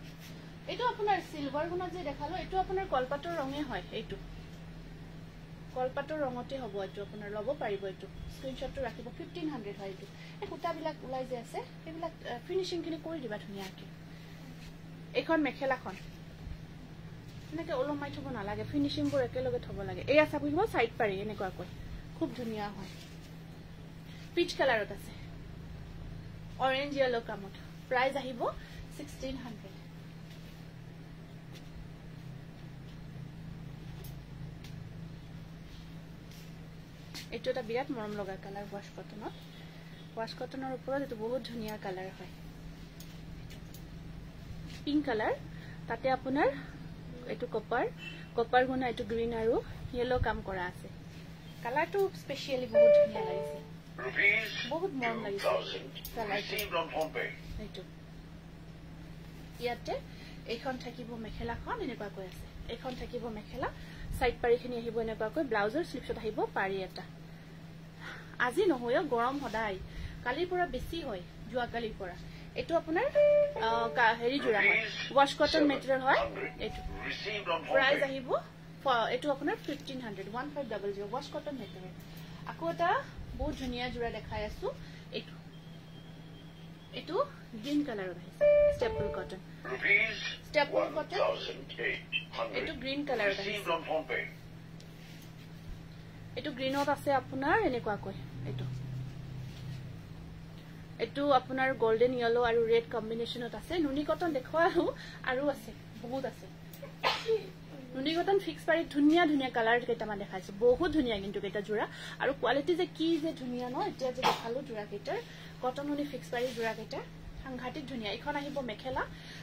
এটো আপোনাৰ সিলভাৰ গুনা যে দেখালো এটো আপোনাৰ কলপাতৰ ৰঙে হয় এইটো কলপাতৰ ৰঙতে হ'ব এটো আপোনাৰ লব পাৰিব এটো স্ক্ৰীনশ্বটটো ৰাখিব 1500 হয় এটো এই কুটা বিলাক উলাই যে আছে এইবিলাক ফিনিশিং কিনে কৰি দিবা ধুনিয়াকে এখন মেখেলাখন এনেকে ওলমাই থব নালাগে ফিনিশিং বোৰ একেলগে থব লাগে এই আছে বুলিব সাইড পাৰি এনেকুৱাকৈ খুব ধুনিয়া হয় পিচ কালাৰত আছে অৰেঞ্জ ইয়েলো কামত প্ৰাইস আহিব 1600 এটো এটা বিৰাট মৰম লগা কালাৰ ওয়াশ কটনৰ ওপৰত এটো বহুত ধুনিয়া কালাৰ হয় পিংক কালাৰ তাতে আপোনাৰ এটো কপাৰ গুনা এটো গ্ৰীণ আৰু ইয়েলো কাম কৰা আছে কালাৰটো স্পেশালি বহুত ধুনিয়া লাগিছে বহুত মৰম লাগিছে কালাৰটো ইয়াতে এইখন থাকিব মেখেলাখন এনেকুৱাকৈ আছে এইখন থাকিব মেখেলা সাইড পাৰিখিনি আহিব এনেকুৱাকৈ ব্লাউজৰ স্লিপছত আহিব পাৰি এটা আজি নহয়ও গৰম হদাই কালিৰ পৰা বেছি হয় জুৱা কালিৰ পৰা এটো আপোনাৰ হেৰি জোৰা হয় ওয়াশ কটন মেটেৰিয়েল হয় এটো প্ৰাইস আহিব এটো আপোনাৰ 1500 ওয়াশ কটন মেটেৰিয়েল আকৌ এটা বহুত ধুনিয়া জোৰা দেখাই আছো এটো গ্ৰীণ কালাৰৰ আছে ষ্টেপল কটন এটো গ্ৰীণ কালাৰৰ আছে এটো গ্ৰীণত আছে আপোনাৰ এনেকুৱাকৈ এটো এটো আপোনাৰ গোল্ডেন ইয়েলো আৰু ৰেড কম্বিনেশনত আছে নুনি কটন দেখুৱালো আৰু আছে বহুত আছে নুনি কটন ফিক্স পাৰি ধুনিয়া ধুনিয়া কালাৰ কেইটামান দেখাইছো বহুত ধুনিয়া কিন্তু কেইটা জোৰা আৰু কোৱালিটি যে কি যে ধুনিয়া ন এতিয়া যে দেখালো জোৰা কেইটাৰ কটন নুনি ফিক্স পাৰি জোৰা কেইটা সাংঘাতিক ধুনিয়া এখন আহিব মেখেলা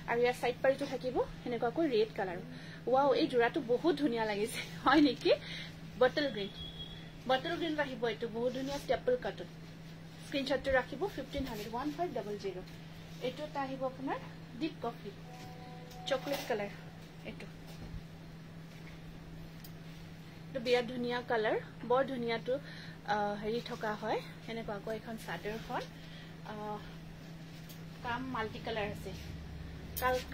আৰু ইয়াৰ সাইড পাৰিটো থাকিব হেনেকুৱাকৈ ৰেড কালাৰ ওয়াও এই জোৰাটো বহুত ধুনিয়া লাগিছে হয় নেকি বটল গ্ৰীন আহিব এটো বহুত ধুনিয়া ষ্টেপল কটন স্ক্ৰিনশ্বটটো ৰাখিব 1500 এটো তা আহিব আপোনাৰ ডিপ কফি চকলেট কালাৰ এটো বিৰাট ধুনিয়া কালাৰ বৰ ধুনিয়াটো হেৰি থকা হয় এনেকুৱাকৈ এখন চাদৰখন কাম মাল্টি কালাৰ আছে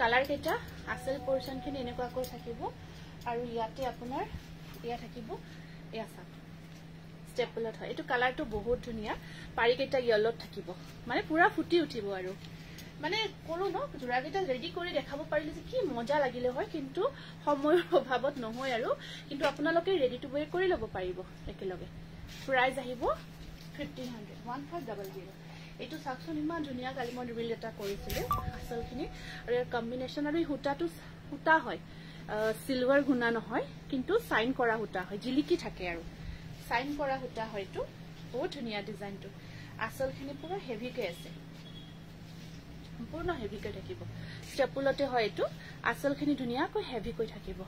কালাৰ কেইটা আসল পোৰশন খিনি এনেকুৱাকৈ থাকিব আৰু ইয়াতে আপোনাৰ ইয়া থাকিব ইয়া সাত ষ্টেপলত হয় এটো কালাৰটো বহুত ধুনিয়া পাৰি কেইটা ইয়েলত থাকিব মানে পুৰা ফুটি উঠিব আৰু মানে কোলো ন জোৰা কেইটা ৰেডি কৰি দেখাব পাৰিলে যে কি মজা লাগিলে হয় কিন্তু সময়ৰ অভাৱত নহয় আৰু কিন্তু আপোনালোকে ৰেডি টু ওয়্যাৰ কৰি লব পাৰিব একেলগে প্ৰাইস আহিব 1500 এটো সাকচন ইমান ধুনিয়া কালি মই ৰিভিল এটা কৰিছিলো আসলখিনি আৰু ইয়াৰ কম্বিনেশন আৰু হুটাটো হুটা হয় সিলভাৰ গুণা নহয় কিন্তু সাইন কৰা হুটা হয় জিলিকি থাকে আৰু সাইন কৰা হুটা হয়তো বহুত ধুনিয়া ডিজাইনটো আসলখিনি পুৰা হেভিকে আছে সম্পূৰ্ণ হেভিকে থাকিব ষ্টেপলতে হয় এটো আসলখিনি ধুনিয়াকৈ হেভিকৈ থাকিব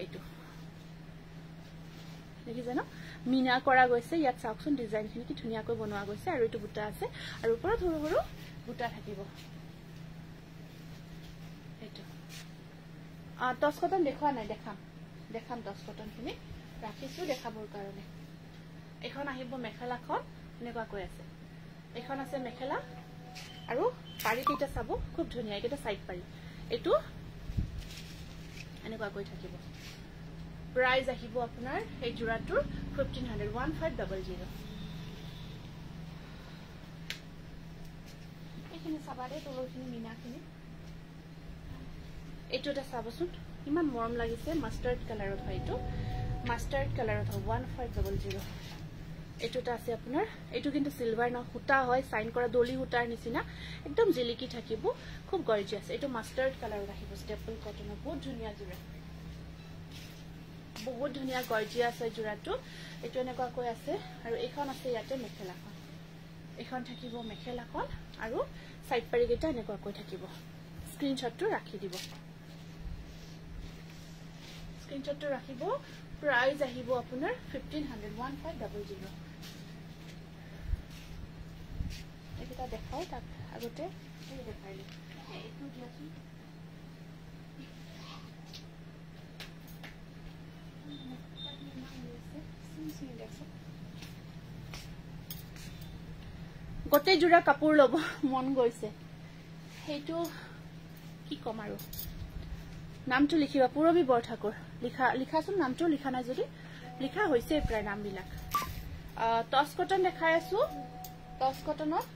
এটো দেখি জানো মিনা কৰা গৈছে ইয়াত চাওকচোন ডিজাইনখিনি কি ধুনিয়াকৈ বনোৱা গৈছে আৰু এটো বুটা আছে আৰু ওপৰত সৰু সৰু বুটা থাকিব এটো টস কটন দেখুৱা নাই দেখাম টস কটনখিনি ৰাখিছো দেখাবৰ কাৰণে এখন আহিব মেখেলাখন এনেকুৱাকৈ আছে এখন আছে মেখেলা আৰু পাৰি কেইটা চাব খুব ধুনিয়া কেইটা সাইড পাৰি এটো এনেকুৱাকৈ থাকিব প্ৰাইস আহিব আপোনাৰ এই জোৰাটোৰ 1500 এইখিনি চাবাৰে তলৰখিনি মিনাখিনি এটো এটা চাবচোন ইমান মৰম লাগিছে মাষ্টাৰ্ড কালাৰত হয় এটো মাষ্টাৰ্ড কালাৰত 1500 এটোটা আছে আপোনাৰ এটো কিন্তু সিলভাৰ না হুটা হয় সাইন কৰা দলি হুটাৰ নিচিনা একদম জিলিকি থাকিব খুব গৰ্জিয়াস এটো মাষ্টাৰ্ড কালাৰত আহিব ষ্টেপল কটনৰ বহুত ধুনিয়া জোৰা বহুত ধুনিয়া গৰ্জিয়াস হয় জোৰাটো এটো এনেকুৱাকৈ আছে আৰু এখন আছে ইয়াতে মেখেলাখন এখন থাকিব মেখেলাখন আৰু সাইড পাৰি কেইটা এনেকুৱাকৈ থাকিব স্ক্ৰিনশ্বটটো ৰাখি দিব স্ক্ৰিনশ্বটটো ৰাখিব প্ৰাইস আহিব আপোনাৰ 1500 এটা দেখাও তাক আগতে এই দেখাইলে এইটো দিয়াচোন গোটেই জোৰা কাপোৰ লব মন গৈছে সেইটো কি কম আৰু নামটো লিখিবা পুৰবী বৰঠাকুৰ লিখাচোন নামটো লিখা নাই যদি লিখা হৈছে প্ৰায় নামবিলাক টস কটন দেখাই আছো টস কটনত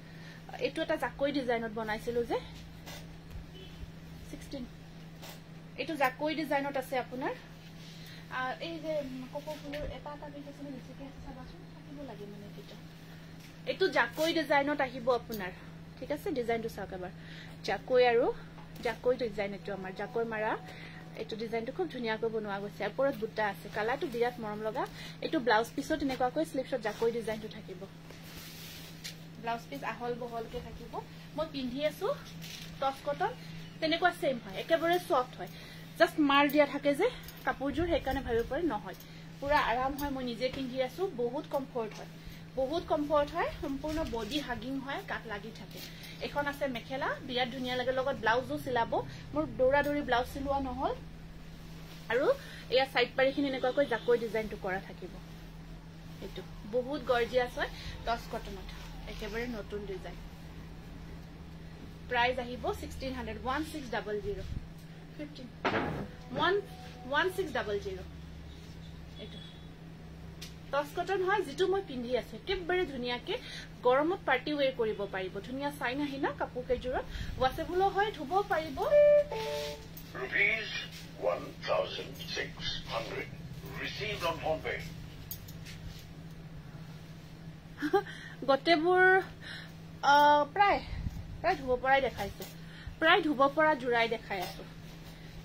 এটো এটা জাকৈ ডিজাইনত বনাইছিলো যে 16 এটো জাকৈ ডিজাইনত আছে আপোনাৰ এই যে কপৌ ফুলৰ এটা বিশেষে নিচেকে আছে চাবাচোন থাকিব লাগে মানে এটা এটো জাকৈ ডিজাইনত আহিব আপোনাৰ ঠিক আছে ডিজাইনটো চাওক এবাৰ জাকৈ আৰু জাকৈ ডিজাইন এটো আমাৰ জাকৈ মাৰা এটো ডিজাইনটো খুব ধুনিয়াকৈ বনোৱা গৈছে ওপৰত বুটা আছে কালাৰটো বিৰাট মৰম লগা এটো ব্লাউজ পিছত এনেকুৱাকৈ স্লিপছত জাকৈ ডিজাইনটো থাকিব ব্লাউজ পিস আহল বহলকে থাকিব মই পিন্ধি আছো টস কটন তেনেকুৱা সেম হয় একেবাৰে সফট হয় জাস্ট মাৰ দিয়া থাকে যে কাপোৰজোৰ হেকানে ভাবিব পাৰে নহয় পুৰা আৰাম হয় মই নিজে পিন্ধি আছো বহুত কমফৰ্ট হয় সম্পূৰ্ণ বডি হাগিং হয় কাট লাগি থাকে এখন আছে মেখেলা বিৰাট ধুনিয়া লাগে লগত ব্লাউজও সিলাব মোৰ দৌৰা দৌৰি ব্লাউজ সিলোৱা নহল আৰু এয়া সাইড পাৰিখিনি এনেকুৱাকৈ জাকৈ ডিজাইনটো কৰা থাকিব এটো বহুত গৰ্জিয়াস হয় টস কটনত একেবাৰে নতুন ডিজাইন প্ৰাইস আহিব 1600 1600 এটো টস কটন হয় যেটো মই পিন্ধি আছে একেবাৰে ধুনিয়াকে গৰমত পাৰ্টি ওয়্যাৰ কৰিব পাৰিব ধুনিয়া সাইন আহি না কাপোৰ কেজোৰত ওয়াশেবল হয় ধুব পাৰিব Rupees 1,600 received on PhonePe. গটেবোৰ প্ৰায় ধুব পৰাই দেখাইছো প্ৰায় ধুব পৰা জোৰাই দেখাই আছো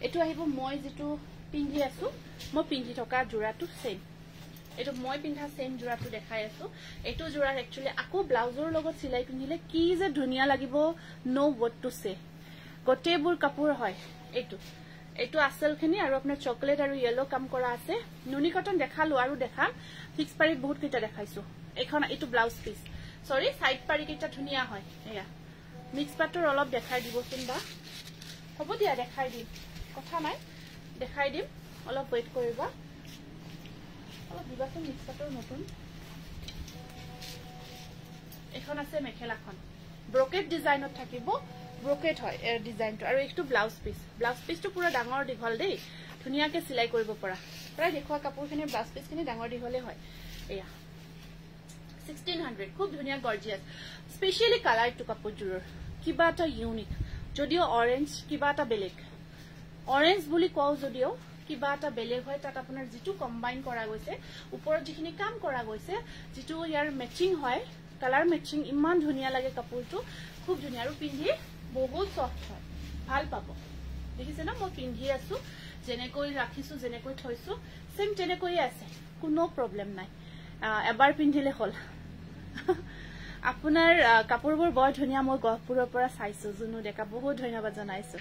এটো আহিব মই যেটো পিন্ধি আছো মই পিন্ধি থকা জোৰাটো সেম এটো মই পিন্ধা সেম জোৰাটো দেখাই আছো এটো জোৰা একচুয়ালি আকো ব্লাউজৰ লগত সিলাই পিন্ধিলে কি যে ধুনিয়া লাগিব নো what to say গটেবোৰ কাপোৰ হয় এটো আসলখিনি আৰু আপোনাৰ চকলেট আৰু ইয়েলো কাম কৰা আছে নুনি কটন দেখালো আৰু দেখাম ফিক্স পাৰিত বহুত কিটা দেখাইছো এখন এটো ব্লাউজ পিস সৰি সাইড পাৰি কিটা ধুনিয়া হয় এয়া মিক্স পাটৰ অলপ দেখাই দিবচোন বা হ'ব দিয়া দেখাই দিম কথা নাই দেখাই দিম অলপ ওয়েট কৰিবা অলপ দিবাচোন মিক্স পাটৰ নতুন এখন আছে মেখেলাখন ব্ৰকেট ডিজাইনত থাকিব ব্ৰকেট হয় এৰ ডিজাইনটো আৰু একটু ব্লাউজ পিসটো পুৰা ডাঙৰ দীঘল দেই ধুনিয়াকে সিলাই কৰিব পৰা প্ৰায় দেখুৱা কাপোৰখিনি ব্লাউজ পিসখিনি ডাঙৰ দীঘলে হয় এয়া 1600 খুব ধুনিয়া গৰ্জিয়াস স্পেশালি কালাৰ টু কাপোৰজোৰৰ কিবা এটা ইউনিক যদিও অৰেঞ্জ কিবা এটা বেলেগ অৰেঞ্জ বুলি কও যদিও কিবা এটা বেলেগ হয় তাত আপোনাৰ যেটো কম্বাইন কৰা গৈছে ওপৰত যিখিনি কাম কৰা গৈছে যেটো ইয়াৰ ম্যাচিং হয় কালাৰ ম্যাচিং ইমান ধুনিয়া লাগে কাপোৰটো খুব ধুনিয়া আৰু পিন্ধি বহুত সফট হয় ভাল পাব দেখিছে না মই পিন্ধি আছো যেনেকৈ ৰাখিছো যেনেকৈ থৈছো সেম তেনেকৈ আছে কোনো প্ৰবলেম নাই এবাৰ পিন্ধিলে হল আপোনাৰ কাপোৰবোৰ বৰ ধুনিয়া মই গহপুৰৰ পৰা চাইছো জুনু ডেকা বহুত ধন্যবাদ জনাইছো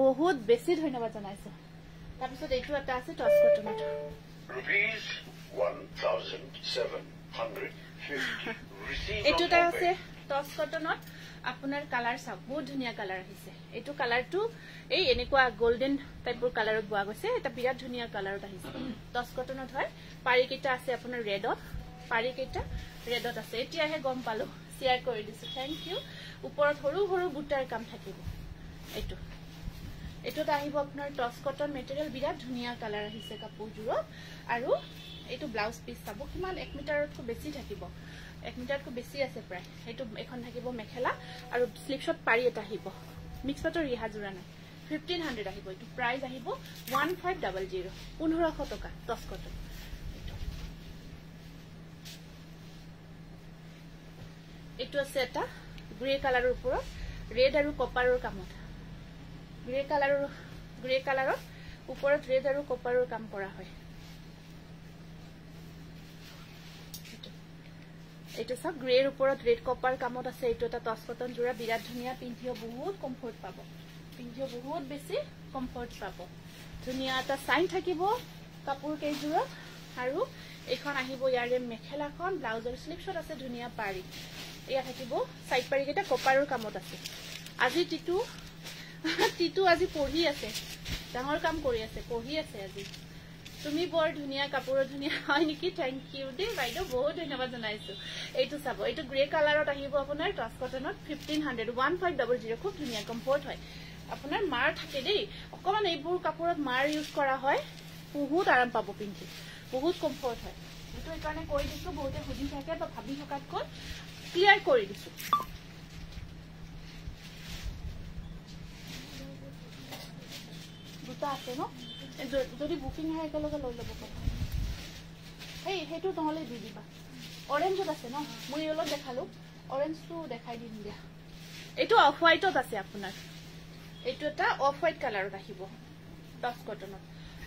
বহুত বেছি ধন্যবাদ জনাইছো তাৰপিছত এইটো এটা আছে টস কটনত Rupees 1,750. এইটো এটা আছে টস কটনত আপোনাৰ কালাৰ চাওক বহুত ধুনিয়া কালাৰ আহিছে এইটো কালাৰটো এই এনেকুৱা গোল্ডেন টাইপৰ কালাৰত বোৱা গৈছে এটা বিৰাট ধুনিয়া কালাৰত আহিছে টস কটনত হয় পাৰি কিটা আছে আপোনাৰ ৰেডত পাৰি কিটা ৰেডত আছে এতিয়াহে গম পালো শেয়াৰ কৰি দিছো থ্যাংক ইউ ওপৰত সৰু সৰু বুটাৰ কাম থাকিব এটোটা আহিব আপোনাৰ টস কটন মেটেৰিয়েল বিৰাট ধুনিয়া কালাৰ আহিছে কাপোৰজোৰত আৰু এটো ব্লাউজ পিস চাব কিমান 1 মিটাৰতকৈ বেছি থাকিব 1 মিটাৰতকৈ বেছি আছে প্ৰায় এটো এখন থাকিব মেখেলা আৰু স্লিপশট পাৰি এটা আহিব মিক্স পাটৰ ৰিহা জোৰা নাই 1500 আহিব এটো প্ৰাইস আহিব 1500 1500 টকা টস কটন এটো আছে এটা গ্ৰে কালাৰৰ ওপৰত ৰেড আৰু কপাৰৰ কামত গ্ৰে কালাৰৰ ওপৰত ৰেড আৰু কপাৰৰ কাম কৰা হয় এটো সব গ্ৰেৰ ওপৰত ৰেড কপাৰ কামত আছে এটো এটা টস কটন জোৰা বিৰাট ধুনিয়া পিন্ধিও বহুত কমফৰ্ট পাব পিন্ধিও বহুত বেছি কমফৰ্ট পাব ধুনিয়া এটা সাইন থাকিব কাপোৰ কেইজোৰা আৰু এখন আহিব ইয়াৰে মেখেলাখন ব্লাউজৰ স্লিপশট আছে ধুনিয়া পাৰি এয়া থাকিব সাইড পাৰি কেটা কপাৰৰ কামত আছে আজি টিটু আজি পঢ়ি আছে ডাঙৰ কাম কৰি আছে পঢ়ি আছে আজি তুমি বৰ ধুনিয়া কাপোৰৰ ধুনিয়া হয় নেকি থ্যাংক ইউ দে বাইদেউ বহুত ধন্যবাদ জনাইছো এইটো চাব এইটো গ্ৰে কালাৰত আহিব আপোনাৰ টস কটনত 1500 1500 খুব ধুনিয়া কমফৰ্ট হয় আপোনাৰ মাৰ থাকে দেই অকমান এইবোৰ কাপোৰত মাৰ ইউজ কৰা হয় বহুত আৰাম পাব পিন্ধি বহুত কমফৰ্ট হয় এটো একাৰণে কৈ দিছো বহুতে সুধি থাকে বা ভাবি থকাতকৈ ক্লিয়াৰ কৰি দিছো দুটা আছে ন যদি বুকিং হয় একেলগে লৈ ল'ব পাৰা হেইটো নহলে দি দিবা অৰেঞ্জত আছে ন মই অলপ দেখালো অৰেঞ্জটো দেখাই দিম দিয়া এইটো অফ হোৱাইটত আছে আপোনাৰ এইটো এটা অফ হোৱাইট কালাৰত আহিব টস কটনত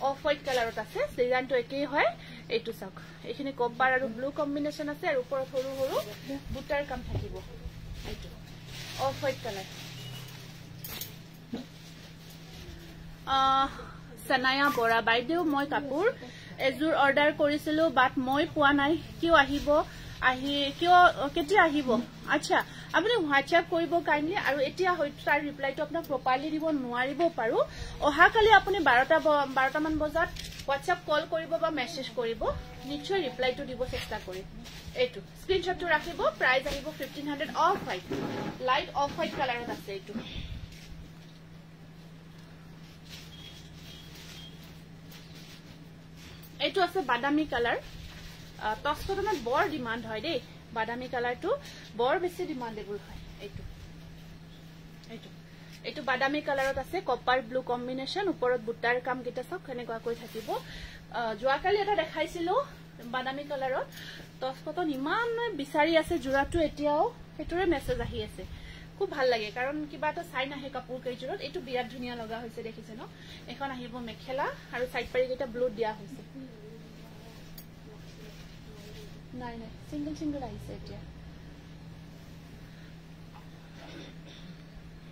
অফ হোৱাইট কালাৰত আছে ডিজাইনটো একেই হয় এইটো চাওক এইখিনি কপাৰ আৰু ব্লু কম্বিনেশন আছে আৰু ওপৰত সৰু সৰু বুটাৰ কাম থাকিব এইটো অফ হোৱাইট কালাৰ সনায়া বৰা বাইদেউ মই কাপোৰ এজুৰ অৰ্ডাৰ কৰিছিলো বাট মই পোৱা নাই কিয় আহিব কেতিয়া আহিব আচ্ছা আপুনি হোৱাটসঅ্যাপ কৰিব কাইন্ডলি আৰু এতিয়া হয়তো তাৰ ৰিপ্লাইটো আপোনাক প্ৰপাৰলি দিব নোৱাৰিব পাৰো অহা কালি আপুনি 12টা মান বজাত হোৱাটসঅ্যাপ কল কৰিব বা মেসেজ কৰিব নিশ্চয় ৰিপ্লাইটো দিব চেষ্টা কৰিম এইটো স্ক্ৰিনশ্বটটো ৰাখিব প্ৰাইস আহিব 1500 off white light off white কালাৰত আছে এইটো এইটো আছে বাদামী কালাৰ টস কটনত বৰ ডিমান্ড হয় দেই বাদামী কালাৰটো বৰ বেছি ডিমান্ডেবল হয় এইটো বাদামী কালাৰত আছে কপাৰ ব্লু কম্বিনেশন ওপৰত বুটাৰ কাম কিটা সব কেনেকুৱা কৈ থাকিব জোৱাকালি এটা দেখাইছিলো বাদামী কালাৰত টস কটন ইমান বিচাৰি আছে জোৰাটো এতিয়াও হেতুৰে মেছেজ আহি আছে খুব ভাল লাগে কাৰণ কিবা এটা চাই নাহে কাপোৰ কেইজোৰত এইটো বিৰাট ধুনীয়া লগা হৈছে দেখিছে ন এখন আহিব মেখেলা আৰু সাইড পাৰি কেইটা ব্লু দিয়া হৈছে নাই নাই সিঙ্গল সিঙ্গল আহিছে এতিয়া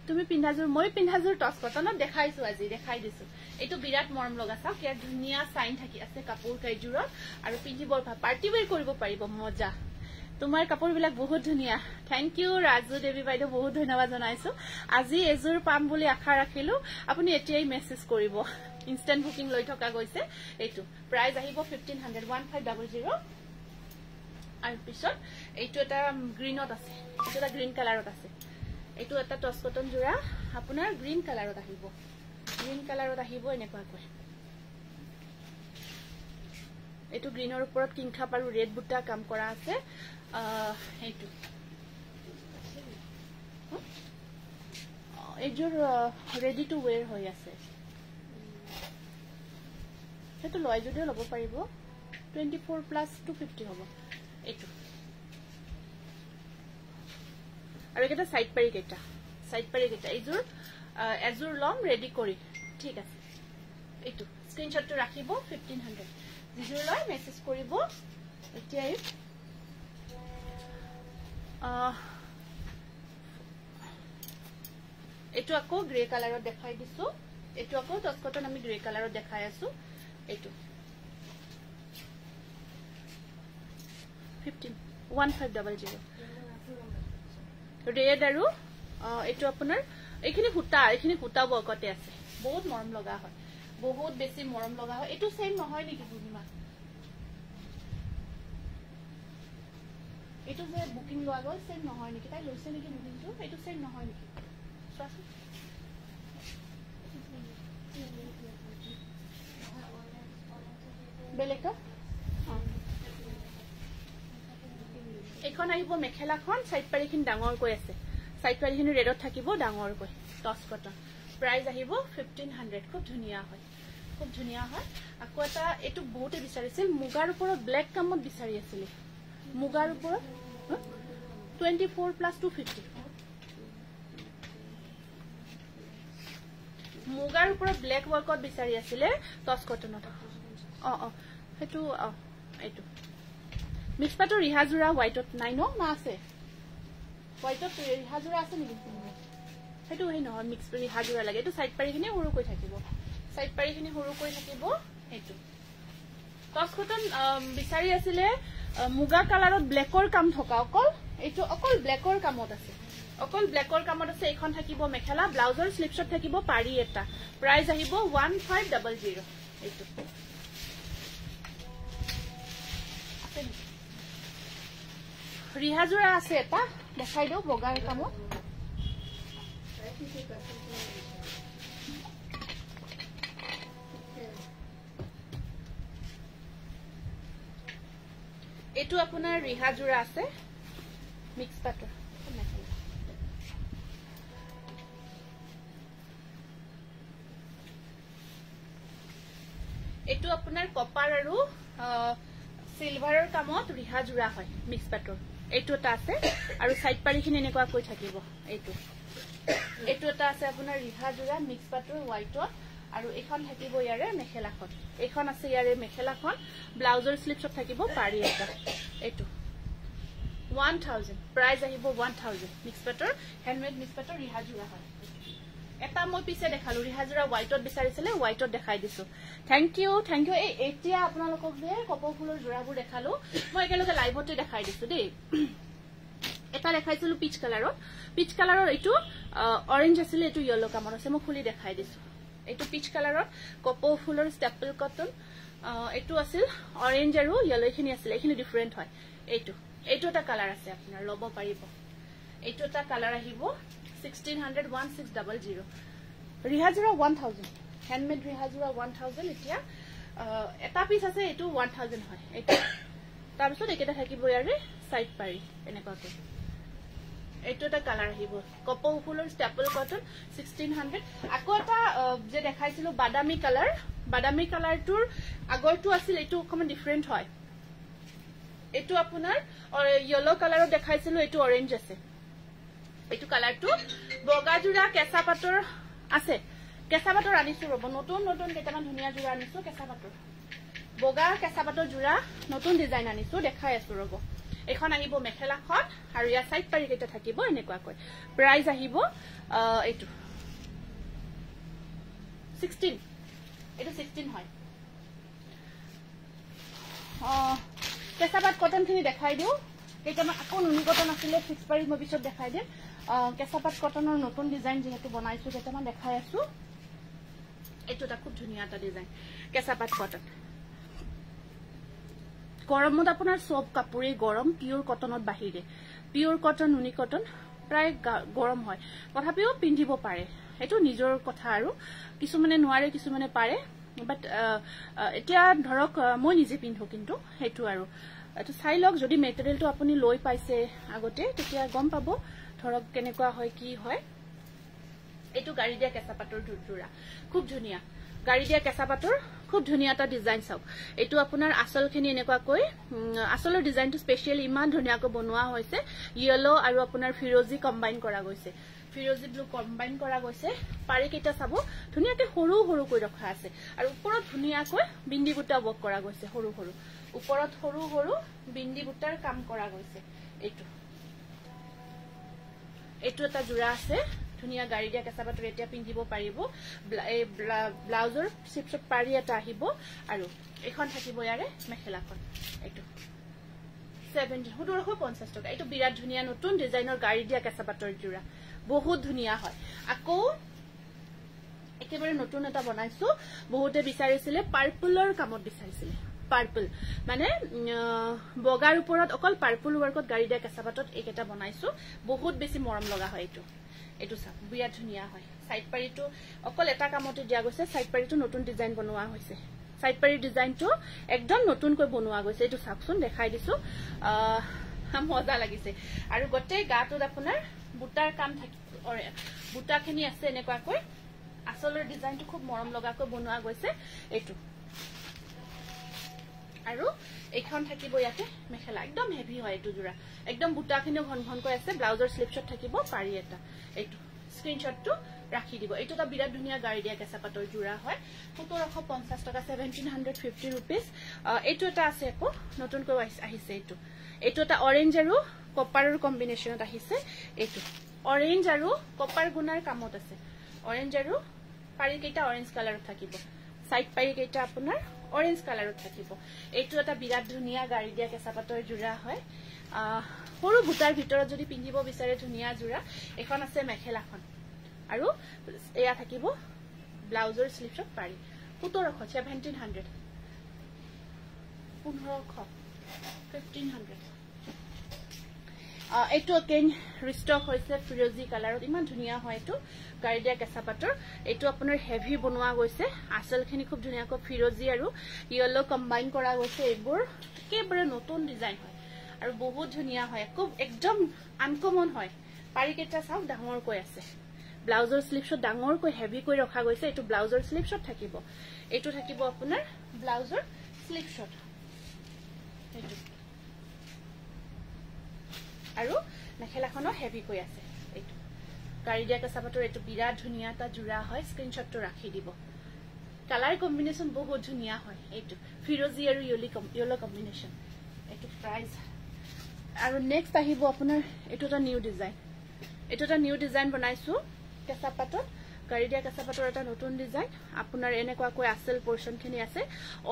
তুমি পিন্ধাজুৰ মই পিন্ধাজুৰ টস কটনত দেখাইছো আজি দেখাই দিছো এইটো বিৰাট মৰম লগা চাও কি ধুনীয়া সাইন থাকি আছে কাপোৰ কেইজোৰত আৰু পিন্ধিবৰ পাৰ্টি ওয়্যাৰ কৰিব পাৰিব মজা তোমাৰ কাপোৰ বিলাক বহুত ধুনীয়া থ্যাংক ইউ ৰাজু দেৱী বাইদেউ বহুত ধন্যবাদ জনাইছো আজি এজুৰ পাম বুলি আশা ৰাখিলো আপুনি এতিয়াই মেছেজ কৰিব ইনষ্টেন্ট বুকিং লৈ থকা গৈছে এইটো প্ৰাইস আহিব 1500 1500 আৰু পিছত এইটো এটা গ্ৰীনত আছে এইটো এটা গ্ৰীন কালাৰত আছে এইটো এটা টস কটন জোৰা আপোনাৰ গ্ৰীন কালাৰত আহিব এনেকুৱা কৈ এইটো গ্ৰীনৰ ওপৰত কিংখাপ আৰু ৰেড বুটা কাম কৰা আছে এইটো এইজোৰ ৰেডি টু ওয়্যাৰ হৈ আছে সেইটো লয় যদিও ল'ব পাৰিব 24 প্লাস 250 হ'ব এইটো আৰু এটা সাইড পাৰি কেটা এইজোৰ এজোৰ লম ৰেডি কৰি ঠিক আছে এইটো স্ক্ৰিনশ্বটটো ৰাখিব 1500 যিজোৰ লয় মেছেজ কৰিব এতিয়াই এইটো আকৌ গ্ৰে কালাৰত দেখাই দিছো এইটো আকৌ টস কটন আমি গ্ৰে কালাৰত দেখাই আছো এইটো 1500 ৰেড আৰু এইটো আপোনাৰ এইখিনি হুটা বকতে আছে বহুত মৰম লগা হয় বহুত বেছি মৰম লগা হয় এইটো সেম নহয় নেকি পূৰ্ণিমা এইটো যে বুকিং লোৱা গ'ল সেম নহয় নেকি তাই লৈছে নেকি বুকিংটো এইটো সেম নহয় নেকি চোৱাচোন বেলেগ এখন আহিব মেখেলাখন সাইড পাৰিখিনি ডাঙৰকৈ আছে সাইড পাৰিখিনি ৰেডত থাকিব ডাঙৰকৈ টস কটন প্ৰাইস আহিব 1500 খুব ধুনীয়া হয় আকৌ এটা এইটো বহুতে বিচাৰিছিল মুগাৰ ওপৰত ব্লেক কামত বিচাৰি আছিল মুগাৰ ওপৰত 24 প্লাস 250 মুগাৰ ওপৰত ব্লেক ওয়াৰ্কত বিচাৰি আছিল টস কটনত হেতু এইটো মিক্স পাটৰ ৰিহাজোৰা হোৱাইটত নাই ন না আছে হোৱাইটত ৰিহাজোৰা আছে নেকি হেতু হেই নহয় মিক্স ৰিহাজোৰা লাগে এইটো সাইড পাৰিখিনি সৰুকৈ থাকিব এইটো টস কটন বিচাৰি আছিল মুগা কালাৰত ব্লেকৰ কাম থকা এইটো অকল ব্লেকৰ কামত আছে এইখন থাকিব মেখেলা ব্লাউজৰ স্লিপছত থাকিব পাৰি এটা প্ৰাইস আহিব 1500 এইটো ৰিহাজোৰা আছে এটা দেখাই দিও বগাৰ কামত এইটো আপোনাৰ ৰিহাজোৰা আছে মিক্স পাটৰ এইটো আপোনাৰ কপাৰ আৰু সিলভাৰৰ কামত ৰিহাজোৰা হয় মিক্স পাটৰ এইটো এটা আছে আৰু সাইড পাৰিখিনি এনেকুৱা কৈ থাকিব এইটো এটা আছে আপোনাৰ ৰিহাজোৰা মিক্স পাটৰ হোৱাইটত আৰু এখন থাকিব ইয়াৰে মেখেলাখন এখন আছে ইয়াৰে মেখেলাখন ব্লাউজৰ স্লিপছত থাকিব পাৰি এটা এইটো 1000 প্ৰাইস আহিব 1000 মিক্স পাটৰ হ্যান্ডমেড মিক্স পাটৰ ৰিহাজোৰা হয় এটা মই পিছে দেখালো ৰিহাজোৰা হোৱাইটত বিচাৰিছিলে হোৱাইটত দেখাই দিছো থ্যাংক ইউ এতিয়া আপোনালোকক যে কপৌ ফুলৰ জোৰাবোৰ দেখালো মই একেলগে লাইভতে দেখাই দিছো দেই এটা দেখাইছিলো পিচ কালাৰৰ এইটো অৰেঞ্জ আছিল এইটো ইয়েলো কামৰ আছে মই খুলি দেখাই দিছো এইটো পিচ কালাৰৰ কপৌ ফুলৰ ষ্টেপল কটন এইটো আছিল অৰেঞ্জ আৰু ইয়েলো খিনি আছিল এইখিনি ডিফাৰেন্ট হয় এইটো এটা কালাৰ আছে আপোনাৰ লব পাৰিব এইটো এটা কালাৰ আহিব 1600 1600 ৰিহাজোৰা 1000 হ্যান্ডমেড ৰিহাজোৰা 1000 এতিয়া এটা পিস আছে এইটো 1000 হয় এইটো তাৰ পিছত একেটা থাকিব ইয়াৰে সাইড পাৰি এনেকুৱাকৈ এইটো এটা কালাৰ আহিব কপৌ ফুলৰ ষ্টেপল কটন 1600 আকৌ এটা যে দেখাইছিলো বাদামী কালাৰটোৰ আগৰটো আছিল এইটো অকমান ডিফাৰেন্ট হয় এইটো আপোনাৰ ইয়েলো কালাৰত দেখাইছিলো এইটো অৰেঞ্জ আছে এইটো কালাৰটো বগা জোৰা কেঁচা পাটৰ আছে কেঁচা পাটৰ আনিছো ৰব নতুন নতুন কেইটামান ধুনীয়া জোৰা আনিছো কেঁচা পাটৰ বগা কেঁচা পাটৰ জোৰা নতুন ডিজাইন আনিছো দেখাই আছো ৰব এখন আহিব মেখেলাখন আৰু ইয়া সাইড পাৰি কেইটা থাকিব এনেকুৱাকৈ প্ৰাইস আহিব এইটো 16 এইটো 16 হয় কেঁচা পাট কটন খিনি দেখাই দিও কেইটামান আকৌ নুনি কটন আছিলে ফিক্স প্ৰাইস মই পিছত দেখাই দিম কেঁচা পাট কটনৰ নতুন ডিজাইন যেহেতু বনাইছো কেইটামান দেখাই আছো এইটো এটা খুব ধুনীয়া এটা ডিজাইন কেঁচা পাট কটন গৰমত আপোনাৰ সব কাপোৰে গৰম পিওৰ কটনত বাহিৰে পিওৰ কটন নুনি কটন প্ৰায় গৰম হয় তথাপিও পিন্ধিব পাৰে এটো নিজৰ কথা আৰু কিছুমানে নোৱাৰে কিছুমানে পাৰে বাট এতিয়া ধৰক মই নিজে পিন্ধো কিন্তু হেতু আৰু এটো চাই লওক যদি মেটেৰিয়েলটো আপুনি লৈ পাইছে আগতে তেতিয়া গম পাব ধৰক কেনেকুৱা হয় কি হয় এটো গাড়ি দিয়া কেঁচা পাটৰ জোৰা খুব ধুনীয়া গাড়ি দিয়া কেঁচা পাটৰ খুব ধুনীয়া এটা ডিজাইন চাওক এটো আপোনাৰ আসলখিনি এনেকুৱাকৈ আসলৰ ডিজাইনটো স্পেশাল ইমান ধুনীয়াকৈ বনোৱা হৈছে ইয়েলো আৰু আপোনাৰ ফিৰোজি কম্বাইন কৰা গৈছে ফিৰোজি ব্লু কম্বাইন কৰা গৈছে পাৰি কেইটা চাব ধুনীয়াকৈ সৰু সৰু কৈ ৰখা আছে আৰু ওপৰত ধুনীয়াকৈ বিন্দি বুটা ৱৰ্ক কৰা গৈছে সৰু সৰু ওপৰত সৰু সৰু বিন্দি বুটাৰ কাম কৰা গৈছে এটো এটা জোৰা আছে ধুনীয়া গাড়ি দিয়া কেঁচা পাটৰ এতিয়া পিন্ধিব পাৰিব ব্লাউজৰ চিপছত পাৰি এটা আহিব আৰু এখন থাকিব ইয়াৰে মেখেলাখন এইটো 1750 টকা এইটো বিৰাট ধুনীয়া নতুন ডিজাইনৰ গাড়ি দিয়া কেঁচা পাটৰ জোৰা বহুত ধুনীয়া হয় আকৌ একেবাৰে নতুন এটা বনাইছো বহুতে বিচাৰিছিলে পাৰ্পলৰ কামত বিচাৰিছিলে পাৰ্পল মানে বগাৰ ওপৰত অকল পাৰ্পল ওয়াৰ্কত গাড়ি দিয়া কেঁচা পাটত এইকেটা বনাইছো বহুত বেছি মৰম লগা হয় এইটো চাওক বিৰাট ধুনীয়া হয় সাইড পাৰিটো অকল এটা কামতে দিয়া গৈছে সাইড পাৰিটো নতুন ডিজাইন বনোৱা হৈছে সাইড পাৰি ডিজাইনটো একদম নতুনকৈ বনোৱা গৈছে এইটো চাওকচোন দেখাই দিছো মজা লাগিছে আৰু গোটেই গাটোত আপোনাৰ বুটাৰ কাম থাকি বুটাখিনি আছে এনেকুৱাকৈ আসলৰ ডিজাইনটো খুব মৰম লগাকৈ বনোৱা গৈছে এইটো আৰু এইখন থাকিব ইয়াতে মেখেলা একদম হেভি হয় এইটো জোৰা একদম বুটাখিনিও ঘন ঘনকৈ আছে ব্লাউজৰ স্লিপছত থাকিব পাৰি এটা এইটো স্ক্ৰিনশ্বটটো ৰাখি দিব এইটো এটা বিৰাট ধুনীয়া গাড়ি দিয়া কেঁচা পাটৰ জোৰা হয় 1750 টকা 1750 रुपीस এইটো এটা আছে আকৌ নতুনকৈ আহিছে এইটো এটা অৰেঞ্জ আৰু কপাৰৰ কম্বিনেশনত আহিছে এইটো অৰেঞ্জ আৰু কপাৰ গুণাৰ কামত আছে অৰেঞ্জ আৰু পাৰি কেইটা অৰেঞ্জ কালাৰত থাকিব সাইড পাৰি কেইটা আপোনাৰ অৰেঞ্জ কালাৰত থাকিব এইটো এটা বিৰাট ধুনীয়া গাড়ি দিয়া কেঁচা পাটৰ জোৰা হয় সৰু বুটাৰ ভিতৰত যদি পিন্ধিব বিচাৰে ধুনীয়া জোৰা এখন আছে মেখেলাখন আৰু এয়া থাকিব ব্লাউজৰ স্লিপছত পাৰি 1700 1500 এইটো কেন ৰিষ্টক হৈছে ফিৰোজি কালাৰত ইমান ধুনীয়া হয় এইটো গাড়ি দিয়া কেঁচা পাটৰ এইটো আপোনাৰ হেভি বনোৱা গৈছে আসলখিনি খুব ধুনীয়াকৈ ফিৰোজি আৰু ইয়েলো কম্বাইন কৰা গৈছে এইবোৰ একেবাৰে নতুন ডিজাইন হয় আৰু বহুত ধুনীয়া হয় খুব একদম আনকমন হয় পাৰি কেইটা চাওক ডাঙৰকৈ আছে ব্লাউজৰ স্লিপছত ডাঙৰকৈ হেভি কৈ ৰখা গৈছে এইটো ব্লাউজৰ স্লিপছত থাকিব এইটো থাকিব আপোনাৰ ব্লাউজৰ স্লিপছত এইটো আৰু মেখেলাখনো হেভি কৈ আছে এইটো গাড়ি দিয়া কেঁচা পাটৰ এইটো বিৰাট ধুনীয়া এটা জোৰা হয় স্ক্ৰিনশ্বটটো ৰাখি দিব কালাৰ কম্বিনেশন বহুত ধুনীয়া হয় এইটো ফিৰোজি আৰু ইয়েলো কম্বিনেশন এইটো প্ৰাইস আৰু নেক্সট আহিব আপোনাৰ এইটো এটা নিউ ডিজাইন বনাইছো কেঁচা পাটত গাড়ি দিয়া কেঁচা পাটৰ এটা নতুন ডিজাইন আপোনাৰ এনেকুৱাকৈ আসল পোৰ্শনখিনি আছে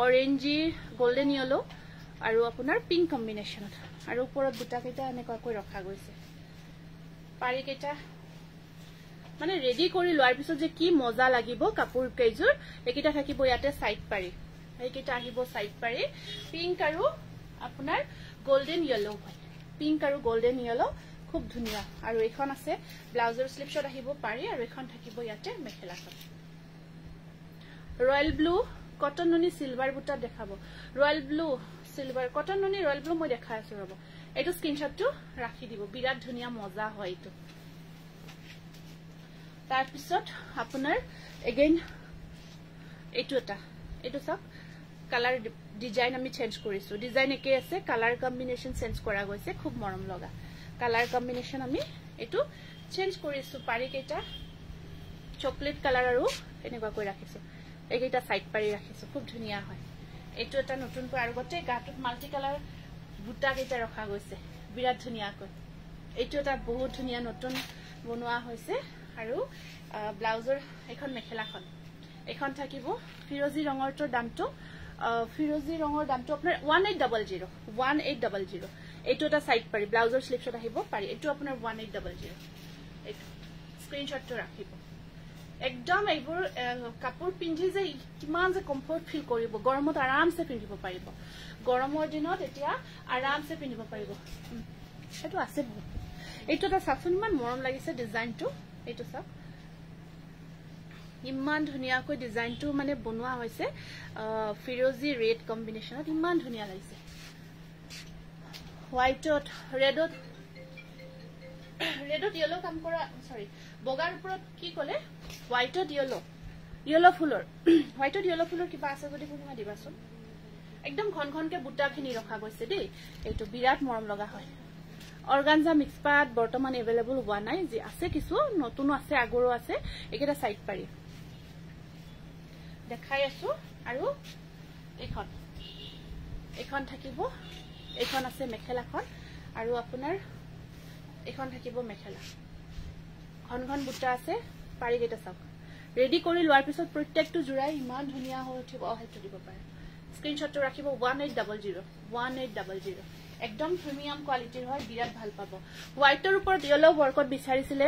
অৰেঞ্জি গোল্ডেন ইয়েলো আৰু আপোনাৰ পিংক কম্বিনেশনত আৰু ওপৰত বুটা কেইটা এনেকুৱাকৈ ৰখা গৈছে পাৰি কেইটা মানে ৰেডি কৰি লোৱাৰ পিছত যে কি মজা লাগিব কাপোৰ কেইজোৰ একিটা থাকিব ইয়াতে সাইড পাৰি এইকেইটা আহিব সাইড পাৰি পিংক আৰু আপোনাৰ গোল্ডেন ইয়েলো হয় পিংক আৰু গোল্ডেন ইয়েলো খুব ধুনীয়া আৰু এখন আছে ব্লাউজৰ স্লিপছত আহিব পাৰি আৰু এখন থাকিব ইয়াতে মেখেলাখন ৰয়েল ব্লু কটন নুনি সিলভাৰ বুটা দেখাব ৰয়েল ব্লু সিলভাৰ কটন নুনি ৰয়েল ব্লু মই দেখাই আছো ৰব এইটো স্ক্ৰিনশ্বটটো ৰাখি দিব বিৰাট ধুনীয়া মজা হয় এইটো তাৰ পিছত আপোনাৰ এগেইন এইটো সব কালাৰ ডিজাইন আমি চেঞ্জ কৰিছো ডিজাইন একে আছে কালাৰ কম্বিনেশন চেঞ্জ কৰা গৈছে খুব মৰম লগা কালাৰ কম্বিনেশন আমি এইটো চেঞ্জ কৰিছো পাৰি কেইটা চকলেট কালাৰ আৰু এনেকুৱা কৰি ৰাখিছো এইকেইটা সাইড পাৰি ৰাখিছো খুব ধুনিয়া হয় এইটো এটা নতুন কৈ আৰু গটে গাটত মাল্টি কালাৰ বুটা কেইটা ৰখা গৈছে বিৰাট ধুনিয়া কৈ এইটো এটা বহুত ধুনিয়া নতুন বনোৱা হৈছে আৰু ব্লাউজৰ এখন মেখেলাখন এখন থাকিব ফিৰোজী ৰঙৰটো দামটো ফিৰোজী ৰঙৰ দামটো আপোনাৰ 1800 এইটো এটা সাইড পাৰি ব্লাউজৰ স্লিপছত আহিব পাৰি এইটো আপোনাৰ 1800 এইটো স্ক্ৰিনশ্বটটো ৰাখিব একদম এইবোৰ কাপোৰ পিন্ধি যে কিমান যে কমফৰ্ট ফিল কৰিব গৰমত আৰামসে পিন্ধিব পাৰিব গৰমৰ দিনত এতিয়া আৰামসে পিন্ধিব পাৰিব এটো আছে বহুত এইটো এটা সাকচন ইমান মৰম লাগিছে ডিজাইনটো এইটো সব ইমান ধুনিয়া কৈ ডিজাইনটো মানে বনোৱা হৈছে ফিৰোজী ৰেড কম্বিনেশনত ইমান ধুনিয়া লাগিছে হোৱাইটত ৰেডত ইয়েলো কাম কৰা সৰি বগাৰ ওপৰত কি কলে হোৱাইটত ইয়েলো ফুলৰ হোৱাইটত ইয়েলো ফুলৰ কিবা আছে যদি কোনোবা দিবাচোন একদম ঘনঘনকে বুটাখিনি ৰখা গৈছে দেই এইটো বিৰাট মৰম লগা হয় অৰ্গানজা মিক্স পাট বৰ্তমান এভেইলেবল হোৱা নাই যে আছে কিছু নতুন আছে আগৰো আছে একেটা সাইড পাৰি দেখাই আছো আৰু এখন থাকিব এখন আছে মেখেলাখন আৰু আপোনাৰ এখন থাকিব মেখেলা ঘন বুটা আছে পাৰি কেইটা চাওক ৰেডি কৰি লোৱাৰ পিছত প্ৰত্যেকটো জোৰাই ইমান ধুনিয়া হৈ উঠিব হেতু দিব পাৰে স্ক্ৰিনশ্বটটো ৰাখিব 1800 একদম প্ৰিমিয়াম কোৱালিটিৰ হয় বিৰাট ভাল পাব হোৱাইটৰ ওপৰত ইয়েলো ওয়াৰ্কত বিচাৰিছিলে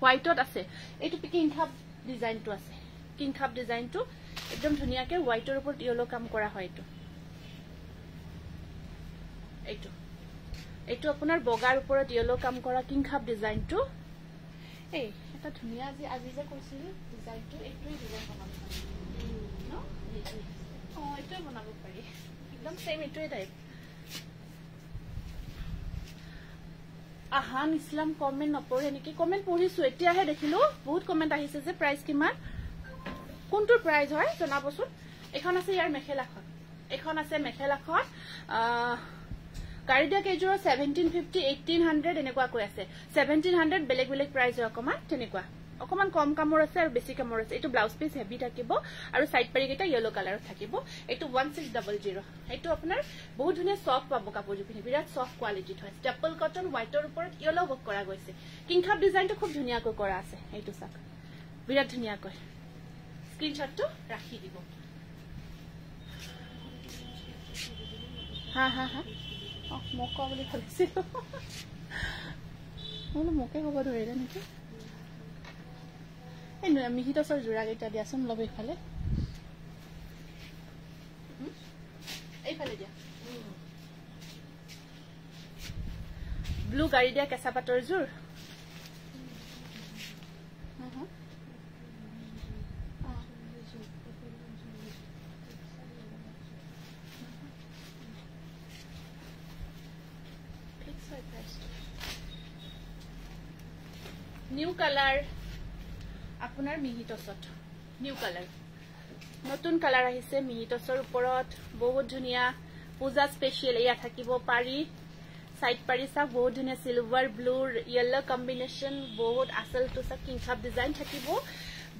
হোৱাইটত আছে এইটো কিং খাপ ডিজাইনটো আছে কিং খাপ ডিজাইনটো একদম ধুনিয়াকে হোৱাইটৰ ওপৰত ইয়েলো কাম কৰা হয় এইটো আপোনাৰ বগাৰ ওপৰত ইয়েলো কাম কৰা কিং খাপ ডিজাইনটো এই এটা ধুনিয়া যে আজি যে কৈছিল ডিজাইনটো এইটোই ডিজাইন বনাব পাৰি ন এইটোই বনাব পাৰি একদম সেম এইটোই টাইপ আহান ইসলাম কমেন্ট নপঢ়ে নেকি কমেন্ট পঢ়িছো এতিয়াহে দেখিলো বহুত কমেন্ট আহিছে যে প্ৰাইস কিমান কোনটোৰ প্ৰাইস হয় জনাবচোন এখন আছে ইয়াৰ মেখেলাখন এখন আছে মেখেলাখন গাড়িডা কেজৰ 1750 1800 এনেকুৱা কৈ আছে 1700 বেলেগ প্ৰাইস অকমান তেনেকুৱা অকমান কম কামৰ আছে আৰু বেছি কামৰ আছে এটো ব্লাউজ পিস হেভি থাকিব আৰু সাইড পাৰি কেটা ইয়েলো কালাৰত থাকিব এটো 1600 এটো আপোনাৰ বহুত ধুনিয়া সফট পাব কাপোৰ জুপিনি বিৰাট সফট কোৱালিটিত হয় স্টেপল কটন হোৱাইটৰ ওপৰত ইয়েলো ওয়াৰ্ক কৰা গৈছে কিং খাপ ডিজাইনটো খুব ধুনিয়াকৈ কৰা আছে এইটো চাক বিৰাট ধুনিয়াকৈ স্ক্ৰিনশ্বটটো ৰাখি দিব হা মকা বুলি ভাবিছিলো মোকে ক'ব ধৰিলে নেকি মিহিটছৰ জোৰা কেইটা দিয়াচোন লব এইফালে দিয়া ব্লু গাড়ী দিয়া কেঁচা পাটৰ জোৰ নিউ কালাৰ আপোনাৰ মিহিটছত নিউ কালাৰ নতুন কালাৰ আহিছে মিহিটছৰ ওপৰত বহুত ধুনিয়া পূজা স্পেশাল এয়া থাকিব পাৰি সাইড পাৰি সব বহুত ধুনিয়া সিলভাৰ ব্লু ইয়েলো কম্বিনেশন বহুত আসল তো সব কিং খাপ ডিজাইন থাকিব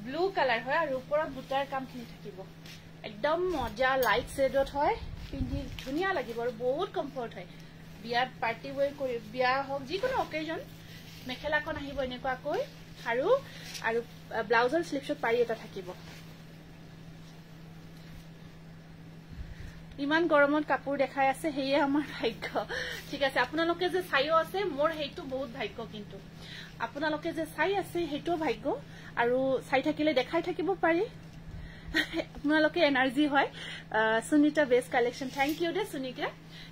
ব্লু কালাৰ হয় আৰু ওপৰত বুটাৰ কামখিনি থাকিব একদম মজা লাইট শেডত হয় পিন্ধি ধুনিয়া লাগিব আৰু বহুত কমফৰ্ট হয় বিয়াত পাৰ্টি ওয়্যাৰ কৰি বিয়া হওক যিকোনো অকেজন মেখেলাখন আহিব এনেকুৱা কৈ আৰু ব্লাউজৰ স্লিপছত পাৰি এটা থাকিব ইমান গৰমত কাপোৰ দেখাই আছে হেয়ে আমাৰ ভাগ্য ঠিক আছে আপোনালোকে যে চাইও আছে মোৰ হেইটো বহুত ভাগ্য কিন্তু আপোনালোকে যে চাই আছে হেইটো ভাগ্য আৰু চাই থাকিলে দেখাই থাকিব পাৰি আপোনালোকে এনাৰ্জি হয় Sunita best collection thank you দে সুনিতা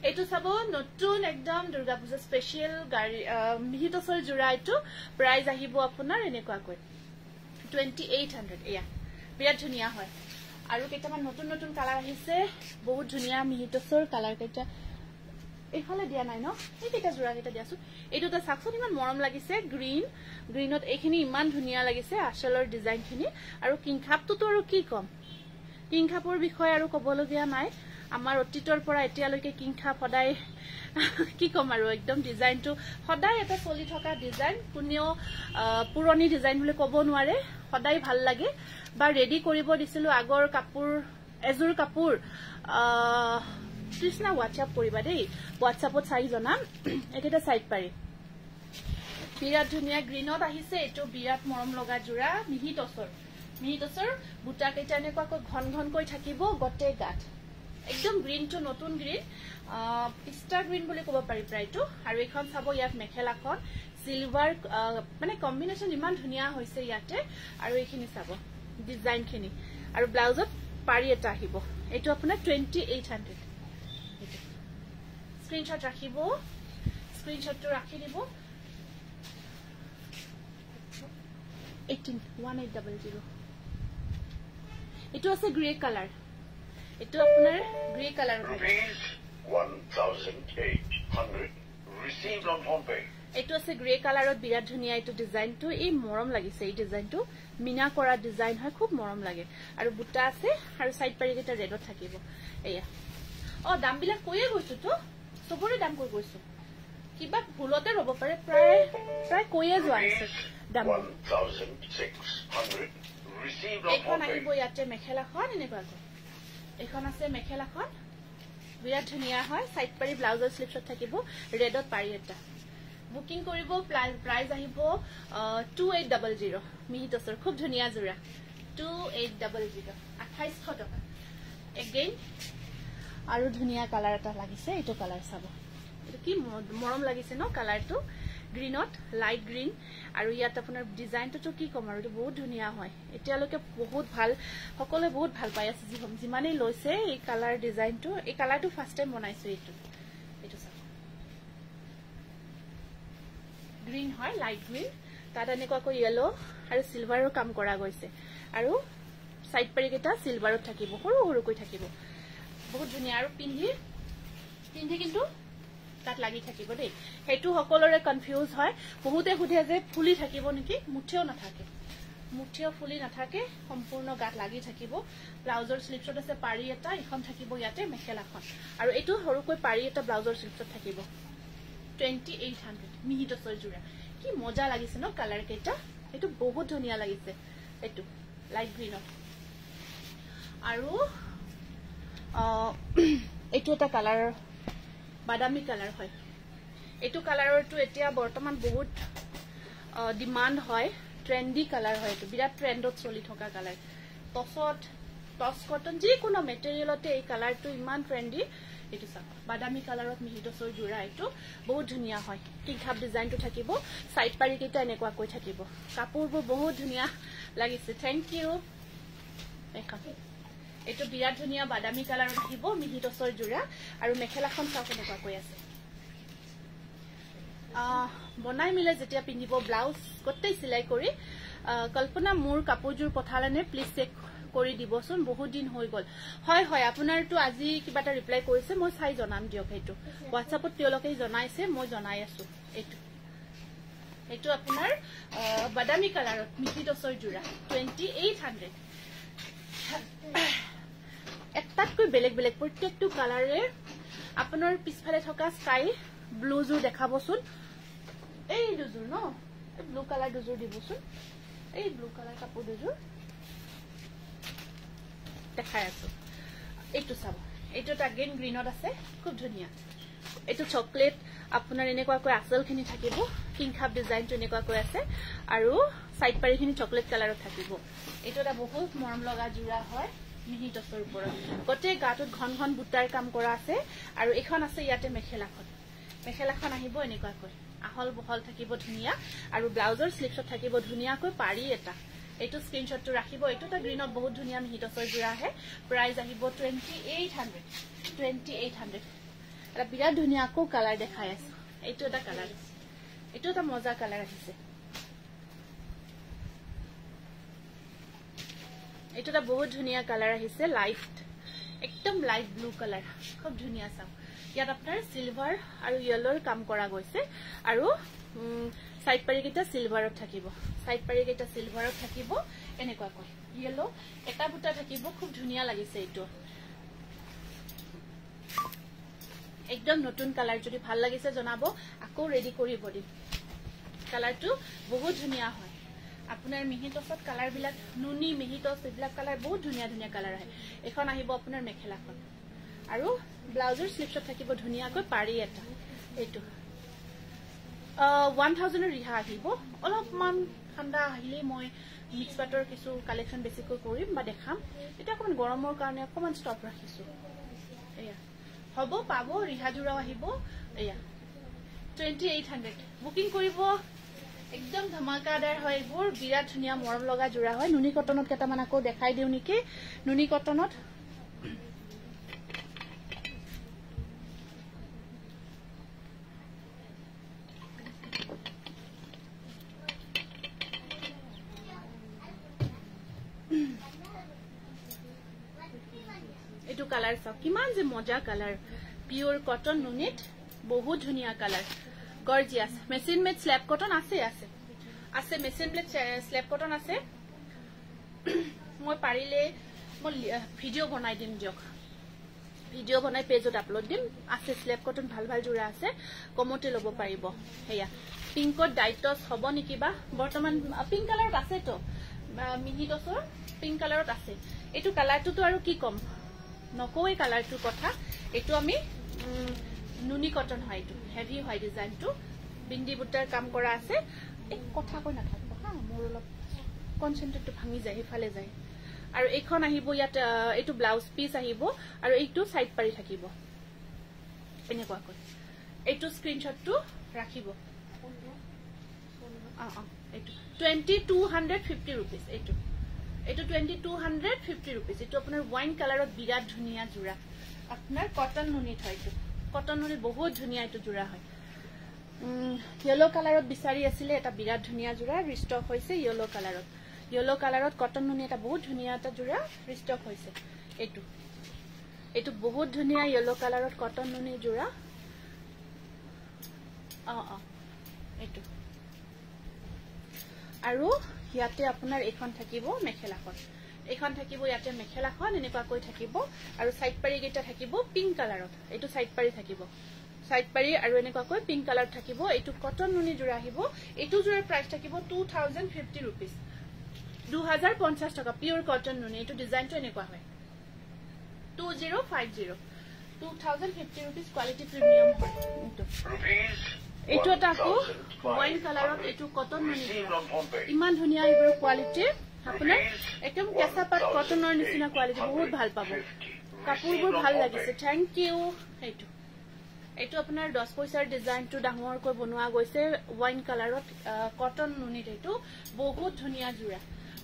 এইটো সব নতুন একদম দুৰ্গা পূজা স্পেশাল গাড়ী মিহিটছৰ জোৰা এইটো প্ৰাইস আহিব আপোনাৰ এনেকুৱা কৈ 2800 এয়া বিৰাট ধুনিয়া হয় আৰু কেইটামান নতুন কালাৰ আহিছে বহুত ধুনিয়া মিহিটছৰ কালাৰ কেইটা এইফালে দিয়া নাই ন এই কেইটা জোৰা কেইটা দিয়াছো এইটোটা সাকচন ইমান মৰম লাগিছে গ্ৰীনত এইখিনি ইমান ধুনিয়া লাগিছে আচলৰ ডিজাইনখিনি আৰু কিং খাপটো তো আৰু কি কম কিং খাপৰ বিষয় আৰু ক'বলগীয়া নাই আমাৰ অতীতৰ পৰা এতিয়ালৈকে কিংখাপ সদায় কি কম আৰু একদম ডিজাইনটো সদায় এটা চলি থকা ডিজাইন কোনেও পুৰণি ডিজাইন বুলি ক'ব নোৱাৰে সদায় ভাল লাগে বা ৰেডি কৰিব দিছিলো আগৰ কাপোৰ এজোৰ কাপোৰ কৃষ্ণা হোৱাটছআপ কৰিবা দেই হোৱাটছআপত চাই জনাম এটা সাইড পাৰি বিৰাট ধুনীয়া গ্ৰীনত আহিছে এটো বিৰাট মৰম লগা জোৰা মিহি টছৰ বুটা কেইটা এনেকুৱাকৈ ঘন ঘনকৈ থাকিব গটে গাত একদম গ্ৰীনটো নতুন গ্ৰীন পিষ্টা গ্ৰীন বুলি ক'ব পাৰি প্ৰায়টো আৰু এখন চাব ইয়াত মেখেলাখন সিলভাৰ মানে কম্বিনেশন ইমান ধুনীয়া হৈছে ইয়াতে আৰু এইখিনি চাব ডিজাইনখিনি আৰু ব্লাউজত পাৰি এটা আহিব এটো আপোনাৰ 2800 স্ক্ৰিনশ্বট ৰাখিব স্ক্ৰিনশ্বটটো ৰাখি দিব 1800 এটো আছে গ্ৰে কালাৰ এটো আপোনাৰ grey colour Rupees 1,800 received on home pay. এটো আছে গ্ৰে কালাৰত বিৰাট ধুনীয়া এটো ডিজাইনটো এই মৰম লাগিছে এই ডিজাইনটো মিনা কৰা ডিজাইন হয় খুব মৰম লাগে আৰু বুটা আছে আৰু সাইড পাৰি কেটা ৰেডত থাকিব এয়া দাম বিলাক কইয়ে গৈছো তো সবৰে দাম কৈ গৈছো কিবা ভুলতে ৰব পাৰে প্ৰায় কইয়ে যোৱা আছে দাম 1,600 received on এখন home আহিব pay. ইয়াতে মেখেলাখন এনেকুৱাকৈ এখন আছে মেখেলাখন বিৰাট ধুনীয়া হয় সাইড পাৰি ব্লাউজৰ স্লিপছত থাকিব ৰেডত পাৰি এটা বুকিং কৰিব প্ৰাইস আহিব 2800 মিহি টছৰ খুব ধুনীয়া জোৰা 2800 2800 টকা এগেইন আৰু ধুনীয়া কালাৰ এটা লাগিছে এটো কালাৰ চাব এটো কি মৰম লাগিছে ন কালাৰটো গ্ৰীনত লাইট গ্ৰীন আৰু ইয়াত আপোনাৰ ডিজাইনটো কি কম আৰু এটো বহুত ধুনীয়া হয় এতিয়ালৈকে বহুত ভাল সকলে বহুত ভাল পাই আছে যিমানেই লৈছে এই কালাৰ ডিজাইনটো এই কালাৰটো ফাৰ্স্ট টাইম বনাইছো এটো চাব গ্ৰীন হয় লাইট গ্ৰীন তাত এনেকুৱাকৈ ইয়েলো আৰু সিলভাৰৰ কাম কৰা গৈছে আৰু সাইড পাৰি কেটা সিলভাৰত থাকিব সৰু সৰুকৈ থাকিব বহুত ধুনীয়া আৰু পিন্ধি কিন্তু তাত লাগি থাকিব দেই হেতু সকলৰে কনফিউজ হয় বহুতে খুধে যে ফুলি থাকিব নেকি মুঠিও ফুলি নাথাকে সম্পূৰ্ণ গাত লাগি থাকিব ব্লাউজৰ স্লিপছত আছে পাৰি এটা এখন থাকিব ইয়াতে মেখেলাখন আৰু এটো সৰুকৈ পাৰি এটা ব্লাউজৰ স্লিপছত থাকিব 2800 মিহি টছৰ জোৰা কি মজা লাগিছে ন কালাৰ কেটা এটো বহুত ধুনীয়া লাগিছে এটো লাইট গ্ৰীনত আৰু এটো এটা কালাৰ বাদামী কালাৰ হয় এটো কালাৰটো এতিয়া বৰ্তমান বহুত ডিমান্ড হয় ট্ৰেন্ডি কালাৰ হয় এটো বিৰাট ট্ৰেন্ডত চলি থকা কালাৰ টছ কটন যি কোনো মেটেৰিয়েলতে এই কালাৰটো ইমান ট্ৰেন্ডি এটো চাওক বাদামী কালাৰত মিহি টছৰ জোৰা এটো বহুত ধুনীয়া হয় কিংখাপ ডিজাইনটো থাকিব সাইড পাৰি কেটা এনেকুৱা কৈ থাকিব কাপোৰবোৰ বহুত ধুনীয়া লাগিছে থ্যাংক ইউ এখন এটো বিৰাট ধুনীয়া বাদামী কালাৰত আহিব মিহি টছৰ জোৰা আৰু মেখেলাখন চাওক এনেকুৱা কৈ আছে বনাই মিলে যেতিয়া পিন্ধিব ব্লাউজ গটেই সিলাই কৰি কল্পনা মোৰ কাপোৰজোৰ পঠালেনে প্লিজ চেক কৰি দিবচোন বহুত দিন হৈ গল হয় আপোনাৰটো আজি কিবা এটা ৰিপ্লাই কৰিছে মই চাই জনাম দিয়ক হেতু হোৱাটছআপত তেওঁলোকে জনাইছে মই জনাই আছো এটো আপোনাৰ বাদামী কালাৰত মিহি টছৰ জোৰা 2800 এটাকৈ বেলেগ প্ৰত্যেকটো কালাৰে আপোনাৰ পিছফালে থকা স্কাই ব্লু জোৰ দেখাবচোন এই দুজোৰ ন ব্লু কালাৰ দুজোৰ দিবচোন এই ব্লু কালাৰ কাপোৰ দুজোৰ দেখাই আছো এইটো চাব এইটো টাগেন গ্ৰীনত আছে খুব ধুনীয়া এইটো চকলেট আপোনাৰ এনেকুৱাকৈ আচলখিনি থাকিব কিংখাপ ডিজাইনটো এনেকুৱাকৈ আছে আৰু সাইড পাৰিখিনি চকলেট কালাৰত থাকিব এইটো এটা বহুত মৰম লগা জোৰা হয় মিহি টছৰ ওপৰত গটে গাটোত ঘন ঘন বুটাৰ কাম কৰা আছে আৰু এখন আছে ইয়াতে মেখেলাখন আহিব এনেকুৱাকৈ আহল বহল থাকিব ধুনীয়া আৰু ব্লাউজৰ স্লিপছত থাকিব ধুনীয়াকৈ পাৰি এটা এটো স্ক্ৰিনশ্বটটো ৰাখিব এটো এটা গ্ৰীনত বহুত ধুনীয়া মিহি টছৰ জোৰা আছে প্ৰাইস আহিব 2800 এটা বিৰাট ধুনীয়া আকৌ কালাৰ দেখাই আছে এটো এটা কালাৰ এটো এটা মজা কালাৰ আহিছে এটো এটা বহুত ধুনীয়া কালাৰ আহিছে লাইট একদম লাইট ব্লু কালাৰ খুব ধুনীয়া চাও ইয়াত আপোনাৰ সিলভাৰ আৰু ইয়েলোৰ কাম কৰা গৈছে আৰু সাইড পাৰি কেটা সিলভাৰত থাকিব এনেকুৱাকৈ ইয়েলো এটা বুটা থাকিব খুব ধুনীয়া লাগিছে এটো একদম নতুন কালাৰ যদি ভাল লাগিছে জনাব আকৌ ৰেডি কৰিব দিম কালাৰটো বহুত ধুনিয়া হয় আপোনাৰ মিহিটছত কালাৰ বিলাক নুনি মিহিটছ এইবিলাক কালাৰ বহুত ধুনিয়া ধুনিয়া কালাৰ হয় এখন আহিব আপোনাৰ মেখেলাখন আৰু ব্লাউজৰ স্লিপছত থাকিব ধুনিয়াকৈ পাৰি এটা এইটো 1000 এৰ ৰিহা আহিব অলপমান ঠাণ্ডা আহিলে মই মিক্স বাটৰ কিছু কালেকশন বেছিকৈ কৰিম বা দেখাম এটা অকমান গৰমৰ কাৰণে অকমান ষ্টপ ৰাখিছো এয়া হব পাব ৰিহা জোৰাও আহিব এয়া 2800 বুকিং কৰিব একদম ধমাকাদাৰ হয় এইবোৰ বিৰাট ধুনিয়া মৰম লগা জোৰা হয় নুনি কটনত কেটামান আকৌ দেখাই দিও নেকি নুনি কটনত এটো কালাৰ সব কিমান যে মজা কালাৰ পিওৰ কটন নুনিত বহুত ধুনিয়া colour gorgeous machine made slab cotton আছে আছে আছে মেশিন মেড স্ল্যাব কটন আছে মই পারিলে মই ভিডিও বনাই দিম দিয়ক ভিডিও বনাই পেজত আপলোড দিম আছে স্ল্যাব কটন ভাল ভাল জোৰা আছে কমতে লব পাৰিব হেয়া পিংকত ডাইটস হ'ব নেকি বা বৰ্তমান পিংক কালাৰত আছে তো মিহিটছৰ পিংক কালাৰত আছে এটো কালাৰটো তো আৰু কি কম নকই কালাৰটোৰ কথা এটো আমি নুনি কটন হয় এটো হেভি হয় ডিজাইনটো বিন্দি বুটাৰ কাম কৰা আছে এক কথা কৈ নাথাকিব হা মোৰ অলপ কনসেন্ট্ৰেটটো ভাঙি যায় হেফালে যায় আৰু এইখন আহিব ইয়াত এটো ব্লাউজ পিস আহিব আৰু এইটো সাইড পাৰি থাকিব এনেকুৱা কৈ এইটো স্ক্ৰিনশটটো ৰাখিব এইটো 2250 रुपीस এইটো 2250 रुपीस এটো আপোনাৰ ওয়াইন কালাৰত বিৰাট ধুনিয়া জোৰা আপোনাৰ কটন নুনি থয়টো কটন নুনি বহুত ধুনিয়া এটো জোৰা হয় ইয়েলো কালাৰত বিচাৰি আছিল এটা বিৰাট ধুনিয়া জোৰা ৰিস্টক হৈছে ইয়েলো কালাৰত কটন নুনি এটা বহুত ধুনিয়া এটা জোৰা ৰিস্টক হৈছে এটো বহুত ধুনিয়া ইয়েলো কালাৰত কটন নুনি জোৰা এটো আৰু ইয়াতে আপোনাৰ এখন থাকিব মেখেলাখন এখন থাকিব ইয়াতে মেখেলাখন এনেকুৱা কৈ থাকিব আৰু সাইড পাৰি গেটা থাকিব পিংক কালাৰত এটো সাইড পাৰি থাকিব সাইড পাৰি আৰু এনেকুৱা কৈ পিংক কালাৰ থাকিব এটো কটন নুনি জোৰা আহিব এটো জোৰাৰ প্ৰাইস থাকিব 2050 रुपीस 2050 টাকা পিওৰ কটন নুনি এটো ডিজাইনটো এনেকুৱা হয় 2050 2050 रुपीस কোয়ালিটি প্ৰিমিয়াম হয় এটো এটা আকৌ ওয়াইন কালাৰত এটো কটন নুনি ইমান ধুনিয়া এইবোৰ কোয়ালিটি আপোনাৰ একদম কেঁচা পাট কটনৰ নিচিনা কোয়ালিটি বহুত ভাল পাব কাপোৰবোৰ ভাল লাগিছে থ্যাংক ইউ এটো আপোনাৰ 10 পইচাৰ ডিজাইনটো ডাঙৰকৈ বনোৱা গৈছে ওয়াইন কালাৰত কটন নুনি এটো বহুত ধুনিয়া জোৰা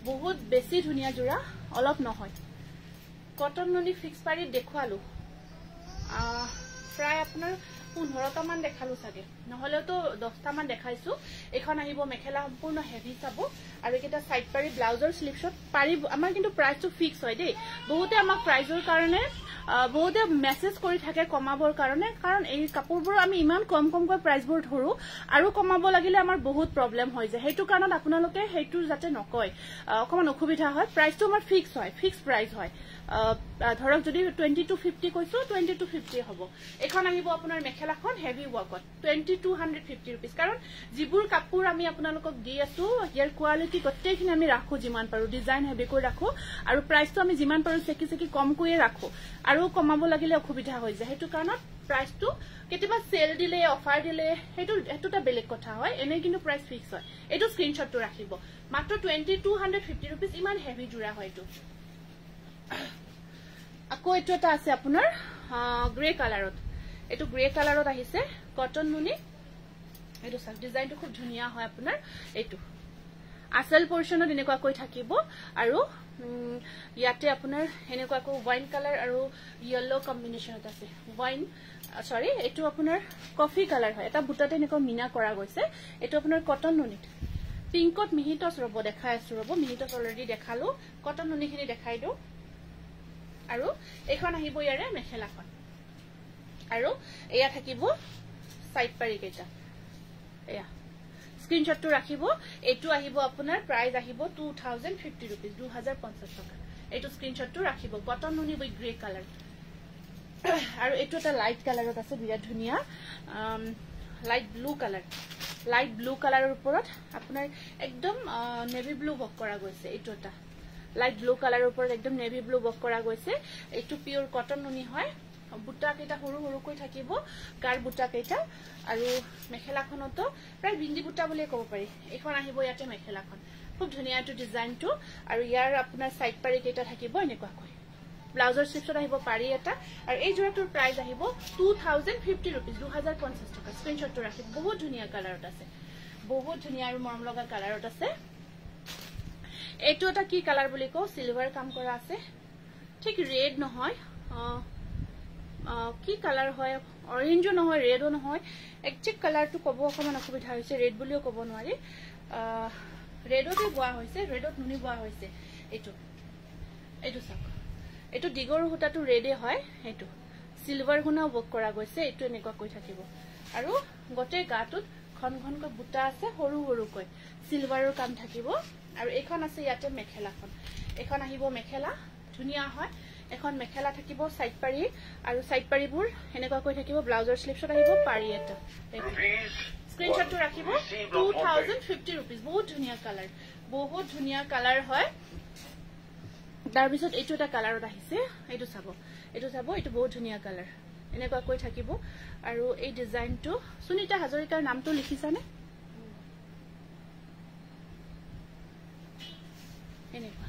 বহুত বেছি ধুনিয়া জোৰা অলপ নহয় কটন নুনি ফিক্স পাৰি দেখুৱালো প্ৰায় আপোনাৰ 15টা মান দেখালো সাগে নহলে তো 10টা মান দেখাইছো এখন আহিব মেখেলা সম্পূৰ্ণ হেভি চাবো আৰু এটা সাইড পাৰি ব্লাউজৰ স্লিপছত পাৰি আমাৰ কিন্তু প্ৰাইসটো ফিক্স হয় দেই বহুতে আমাক প্ৰাইজৰ কাৰণে বহুতে মেসেজ কৰি থাকে কমাবৰ কাৰণে কাৰণ এই কাপোৰবোৰ আমি ইমান কমকৈ প্ৰাইসবোৰ ধৰো আৰু কমাব লাগিলে আমাৰ বহুত প্ৰবলেম হৈ যায় হেতু কাৰণত আপোনালোকে হেতু যাতে নকয় অকমান অসুবিধা হয় প্ৰাইসটো আমাৰ ফিক্স হয় ফিক্স প্ৰাইস হয় ধৰক যদি 2250 কৈছো 2250 হ'ব এখন আহিব আপোনাৰ মেখেলাখন হেভি ওয়াৰ্কত 2250 रुपीस কাৰণ জিবুৰ কাপোৰ আমি আপোনালোকক দি আছো ইয়াৰ কোৱালিটি গটেখিনি আমি ৰাখো যিমান পাৰো ডিজাইন হেভি কৰি ৰাখো আৰু প্ৰাইসটো আমি যিমান পাৰো সেকি কম কৰি ৰাখো আৰু কমাব লাগিলে অসুবিধা হৈ যায় হেতু কাৰণত প্ৰাইসটো কেতিয়াবা সেল দিলে অফাৰ দিলে হেতুটা বেলেগ কথা হয় এনে কিন্তু প্ৰাইস ফিক্স হয় এটো স্ক্ৰিনশটটো ৰাখিব মাত্ৰ 2250 रुपीस ইমান হেভি জোৰা হয় এটো আকৌ এটো এটা আছে আপোনাৰ গ্ৰে কালাৰত এটো গ্ৰে কালাৰত আহিছে কটন নুনি এটো সাক ডিজাইনটো খুব ধুনিয়া হয় আপোনাৰ এটো আসল পোৰশনত এনেকুৱা কৈ থাকিব আৰু ইয়াতে আপোনাৰ এনেকুৱা কো ওয়াইন কালাৰ আৰু ইয়েলো কম্বিনেশনত আছে ওয়াইন সৰি এটো আপোনাৰ কফি কালাৰ হয় এটা বুটাতে এনেকুৱা মিনা কৰা গৈছে এটো আপোনাৰ কটন নুনিত পিংকত মিহিটছ ৰব দেখাই আছো ৰব মিহিটছ অলৰেডি দেখালো কটন নুনিখিনি দেখাই দিও আৰু এখন আহিব ইয়াৰে মেখেলাখন আৰু এয়া থাকিব সাইড পাৰি কেটা এয়া স্ক্ৰিনশটটো ৰাখিব এটো আহিব আপোনাৰ প্ৰাইস আহিব 2050 रुपीस 2050 টাকা এটো স্ক্ৰিনশটটো ৰাখিব কটন নুনি উইথ গ্ৰে কালাৰ আৰু এটো এটা লাইট কালাৰত আছে বিৰাট ধুনিয়া লাইট ব্লু কালাৰৰ ওপৰত আপোনাৰ একদম নেভি ব্লু বক কৰা গৈছে এটো এটা লাইট ব্লু কালাৰৰ ওপৰত একদম নেভি ব্লু বক কৰা গৈছে এটো পিওৰ কটন নুনি হয় বুটা কেটা হৰু হৰু কৈ থাকিব গাৰ বুটা কেটা আৰু মেখেলাখনতো প্ৰায় বিন্দি বুটা বুলি ক'ব পাৰি এখন আহিব ইয়াতে মেখেলাখন খুব ধুনিয়া এটো ডিজাইনটো আৰু ইয়াৰ আপোনাৰ সাইড পাৰি কেটা থাকিব এনেকুৱা কৈ ব্লাউজৰ স্লিপছত আহিব পাৰি এটা আৰু এই জোৰাটোৰ প্ৰাইস আহিব 2050 रुपीस 2050 টাকা স্ক্ৰিনশ্বটটো ৰাখি বহুত ধুনিয়া কালাৰত আছে বহুত ধুনিয়া আৰু মৰম লগা কালাৰত আছে এটো এটা কি কালাৰ বুলি কও সিলভাৰ কাম কৰা আছে ঠিক ৰেড নহয় কি কালাৰ হয় অৰেঞ্জও নহয় ৰেডও নহয় একজেক্ট কালাৰটো কব অকমান অসুবিধা হৈছে ৰেড বুলিও কব নোৱাৰি ৰেডতে বোৱা হৈছে ৰেডত নুনি বোৱা হৈছে এটো চাওক এটো দিগৰ হুটাটো ৰেডে হয় এটো সিলভাৰ গুনাও বক কৰা গৈছে এটো এনেকুৱা কৈ থাকিব আৰু গটে গাটোত ঘন ঘনকৈ বুটা আছে হৰু হৰু কৈ সিলভাৰৰ কাম থাকিব আৰু এখন আছে ইয়াতে মেখেলাখন এখন আহিব মেখেলা ধুনিয়া হয় এখন মেখেলা থাকিব সাইড পাৰি আৰু সাইড পাৰিবোৰ এনেকুৱা কৈ থাকিব ব্লাউজৰ স্লিপছত আহিব পাৰি এটা স্ক্ৰিনশ্বটটো ৰাখিব 2050 रुपीस বহুত ধুনিয়া কালাৰ হয় তাৰ পিছত এটো এটা কালাৰত আহিছে এটো চাব এটো বহুত ধুনিয়া কালাৰ এনেকুৱা কৈ থাকিব আৰু এই ডিজাইনটো সুনিতা হাজৰিকাৰ নামটো লিখিছানে এনেকুৱা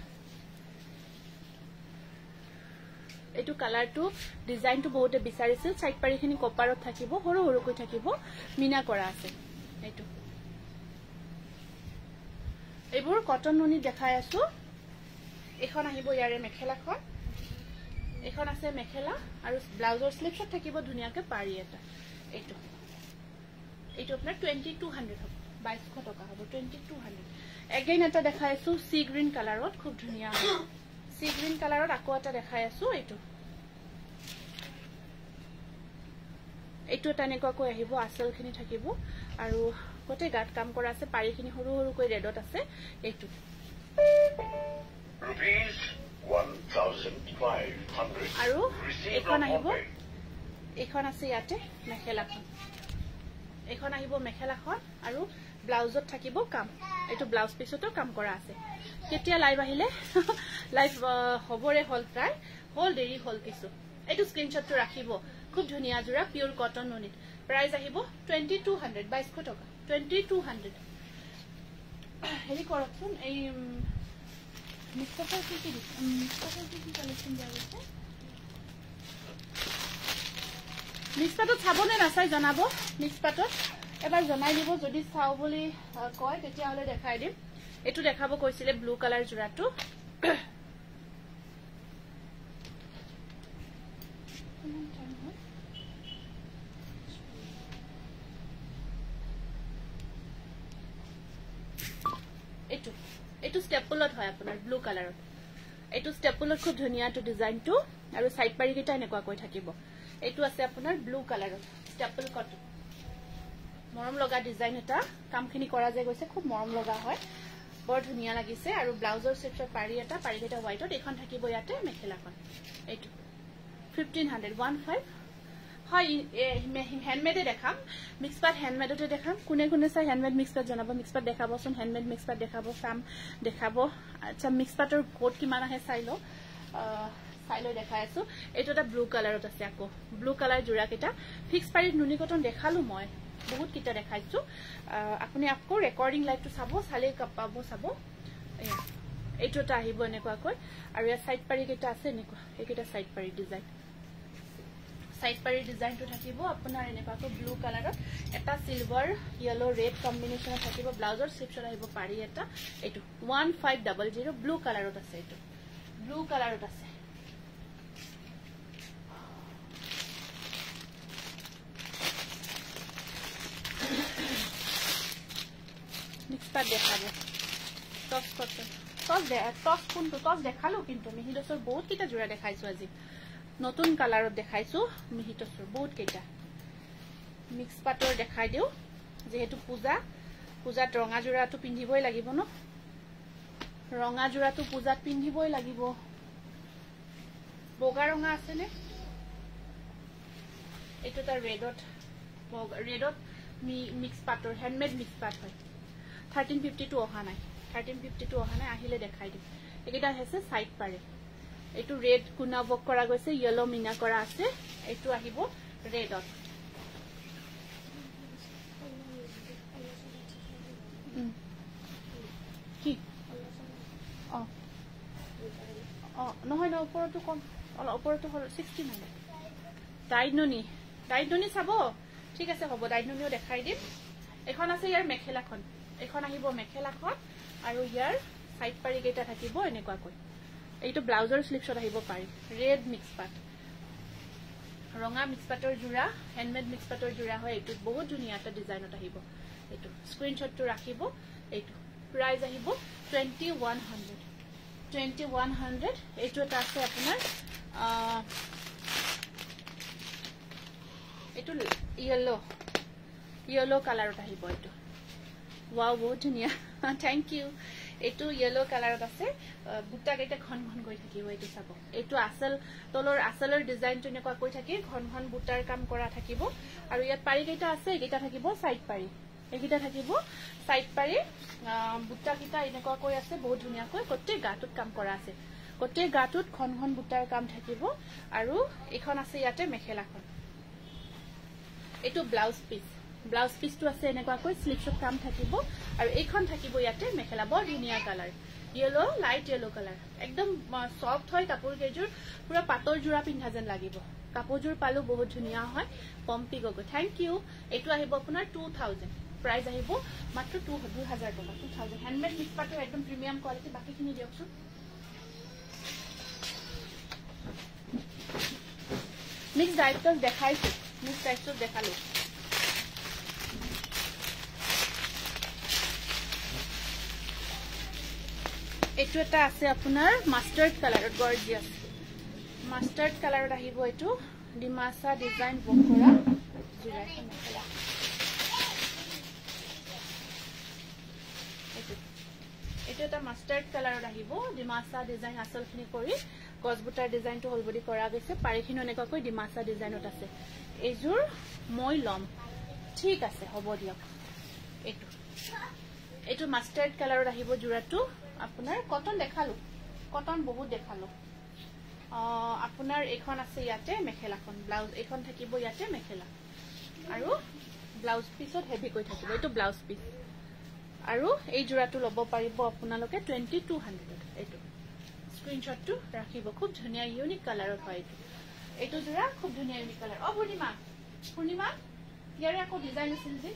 এটো কালাৰটো ডিজাইনটো বহুতে বিচাৰিছিল সাইড পাৰিখিনি কপাৰত থাকিব হৰু হৰু কৈ থাকিব মিনা কৰা আছে এটো এইবোৰ কটন নুনি দেখাই আছো এখন আহিব ইয়াৰে মেখেলাখন এখন আছে মেখেলা আৰু ব্লাউজৰ স্লিপছত থাকিব ধুনিয়াকে পাৰি এটা এটো আপোনাৰ 2200 হ'ব 2200 টকা হ'ব 2200 এগেইন এটা দেখাই আছো সি গ্ৰীন কালাৰত খুব ধুনিয়া সি গ্ৰীন কালাৰত আকৌ এটা দেখাই আছো এটো তেনেকুৱা কৈ আহিব আসলখিনি থাকিব আৰু গটে গাত কাম কৰা আছে পাৰিখিনি হৰু হৰু কৈ ৰেডত আছে এটো Rupees 1,500. আৰু Received এখন on আহিব Bombay. এখন আছে ইয়াতে মেখেলাখন এখন আহিব মেখেলাখন আৰু ব্লাউজত থাকিব কাম এটো ব্লাউজ পিছতো কাম কৰা আছে কেতিয়া লাইভ আহিলে লাইভ হবৰে হল প্ৰায় হল দেৰি হল কিছু এটো স্ক্ৰিনশ্বটটো ৰাখিব খুব ধুনিয়া জোৰা পিওৰ কটন নুনিত প্ৰাইস আহিব 2200 2200 টকা 2200 হেৰি কৰকচোন এই মিক্সপাটৰ কি কালেকশন দিয়া গৈছে মিক্সপাটত চাবনে নাচাই জনাব মিক্সপাটত এবাৰ জনাই দিব যদি চাও বুলি কয় তেতিয়া হলে দেখাই দিম এটো দেখাব কৈছিলে ব্লু কালাৰ জোৰাটো এটো স্টেপলত হয় আপোনাৰ ব্লু কালাৰত এটো স্টেপলত খুব ধুনিয়া তো ডিজাইনটো আৰু সাইড পাৰি কেটা এনেকুৱা কৈ থাকিব এটো আছে আপোনাৰ ব্লু কালাৰত স্টেপল কটন মৰম লগা ডিজাইন এটা কামখিনি কৰা যায় গৈছে খুব মৰম লগা হয় বৰ ধুনিয়া লাগিছে আৰু ব্লাউজৰ স্লিপছত পাৰি কেটা হোৱাইটত এখন থাকিব ইয়াতে মেখেলাখন এটো 1500 হয় হ্যান্ডমেডে দেখাম মিক্সপাট হ্যান্ডমেডতে দেখাম কোনে চাই হ্যান্ডমেড মিক্সপাট জনাব মিক্সপাট দেখাবচোন হ্যান্ডমেড মিক্সপাট দেখাব সাম দেখাব আচ্ছা মিক্সপাটৰ কোট কিমান আহে চাইলো দেখাই আছো এটো এটা ব্লু কালাৰত আছে আকৌ ব্লু কালাৰ জোৰা কেটা ফিক্স পাৰিত নুনি কটন দেখালো মই বহুত কিটা দেখাইছো আপুনি আকৌ ৰেকৰ্ডিং লাইভটো চাব চালে পাব চাব এটো এটা আহিব এনেকুৱা কৈ আৰু ইয়াৰ সাইড পাৰি কেটা আছে এনেকুৱা এইকেটা সাইড পাৰি ডিজাইন সাইড পাৰি ডিজাইনটো থাকিব আপোনাৰ এনেকুৱাকৈ ব্লু কালাৰত এটা সিলভাৰ ইয়েলো ৰেড কম্বিনেশনত থাকিব ব্লাউজৰ স্লিপছত আহিব পাৰি এটা এটো 1500 ব্লু কালাৰত আছে এটো ব্লু কালাৰত আছে মিক্স পাট দেখাব টস কটন টস কোনটো টস দেখালো কিন্তু মিহিদসৰ বহুত কিটা জোৰা দেখাইছো আজি নতুন কালাৰত দেখাইছো মিহিটসৰ বহুত কেটা মিক্স পাটৰ দেখাই দিও যেহেতু পূজাত ৰঙা জোৰাটো পিন্ধিবই লাগিব ন ৰঙা জোৰাটো পূজাত পিন্ধিবই লাগিব বগা ৰঙা আছে নে এইটো তাৰ ৰেডত মিক্স পাটৰ হ্যান্ডমেড মিক্স পাট হয় 1352 অহা নাই 1352 অহা নাই আহিলে দেখাই দিম এইটা আছে সাইড পারে এইটো রেড কুনা বক কৰা গৈছে ইয়েলো মিনা কৰা আছে এইটো আহিব ৰেডত কি নহয় না ওপৰটো কম ওপৰটো 60 নাই ডাইডনি চাব ঠিক আছে হ'ব ডাইডনিও দেখাই দিম এখন আছে ইয়াৰ মেখেলাখন এখন আহিব মেখেলাখন আৰু ইয়াৰ সাইড পাৰি কেইটা থাকিব এনেকুৱা কৈ এইটো ব্লাউজৰ স্লিপছত আহিব পাৰি ৰেড মিক্স পাট ৰঙা মিক্স পাটৰ জোৰা হ্যান্ডমেড মিক্স পাটৰ জোৰা হয় এইটো বহুত ধুনিয়া এটা ডিজাইনত আহিব এইটো স্ক্ৰিনশ্বটটো ৰাখিব এইটো প্ৰাইস আহিব 2100 এইটো এটা আছে আপোনাৰ এইটো yellow কালাৰত আহিব এইটো ওয়াও বহুত ধুনিয়া থ্যাংক ইউ এইটো yellow কালাৰত আছে বুটা কেইটা ঘন ঘন গৈ থাকিব এইটো চাব এইটো আসল তলৰ আসলৰ ডিজাইনটো এনেকুৱা কৈ থাকি ঘন ঘন বুটাৰ কাম কৰা থাকিব আৰু ইয়াত পাৰি কেইটা আছে এইটা থাকিব সাইড পাৰি এইটা থাকিব সাইড পাৰি বুটা কেইটা এনেকুৱা কৈ আছে বহুত ধুনিয়া কৈ কতে গাটুত কাম কৰা আছে কতে গাটুত ঘন ঘন বুটাৰ কাম থাকিব আৰু এখন আছে ইয়াতে মেখেলাখন এইটো ব্লাউজ পিসটো আছে এনেকুৱা কৈ স্লিপছত কাম থাকিব আৰু এইখন থাকিব ইয়াতে মেখেলা বৰ ধুনিয়া colour yellow light yellow colour একদম সফট হয় কাপোৰ কেজুৰ পুৰা পাতল জোৰা পিন্ধা যেন লাগিব কাপোৰজোৰ পালো বহুত ধুনিয়া হয় পম্পি গগৈ থ্যাংক ইউ এইটো আহিব আপোনাৰ 2000 প্ৰাইস আহিব মাত্ৰ 2000 টকা 2000 হ্যান্ডমেড মিক্স পাটৰ একদম প্ৰিমিয়াম কোৱালিটি বাকিখিনি দিয়কচোন মিক্স ডাইৰেক্টৰ দেখাইছো মিক্স ডাইৰেক্টৰ দেখালো এইটো এটা আছে আপোনাৰ মাস্টাৰ্ড কালাৰত গৰ্জিয়াস মাস্টাৰ্ড কালাৰত আহিব এইটো ডিমাসা ডিজাইন বক কৰা জোৰা মেখেলা এইটো এটা মাস্টাৰ্ড কালাৰত আহিব ডিমাসা ডিজাইন আসলখিনি কৰি গছবুটাৰ ডিজাইনটো অলৰেডি কৰা গৈছে পাৰিখিনি এনেকৈ ডিমাসা ডিজাইনত আছে এইজোৰ মই লম ঠিক আছে হ'ব দিয়ক এইটো মাস্টাৰ্ড কালাৰত আহিব জোৰাটো আপোনাৰ কটন দেখালো কটন বহুত দেখালো আপোনাৰ এখন আছে ইয়াতে মেখেলাখন ব্লাউজ এখন থাকিব ইয়াতে মেখেলা আৰু ব্লাউজ পিছত হেভি কৈ থাকিব এইটো ব্লাউজ পিস আৰু এই জোৰাটো ল'ব পাৰিব আপোনালোকে 2200 এইটো স্ক্ৰিনশ্বটটো ৰাখিব খুব ধুনিয়া ইউনিক কালাৰত হয় এইটো জোৰা খুব ধুনিয়া ইউনিক কালাৰ পূৰ্ণিমা ইয়াৰে আকৌ ডিজাইন আছিল যে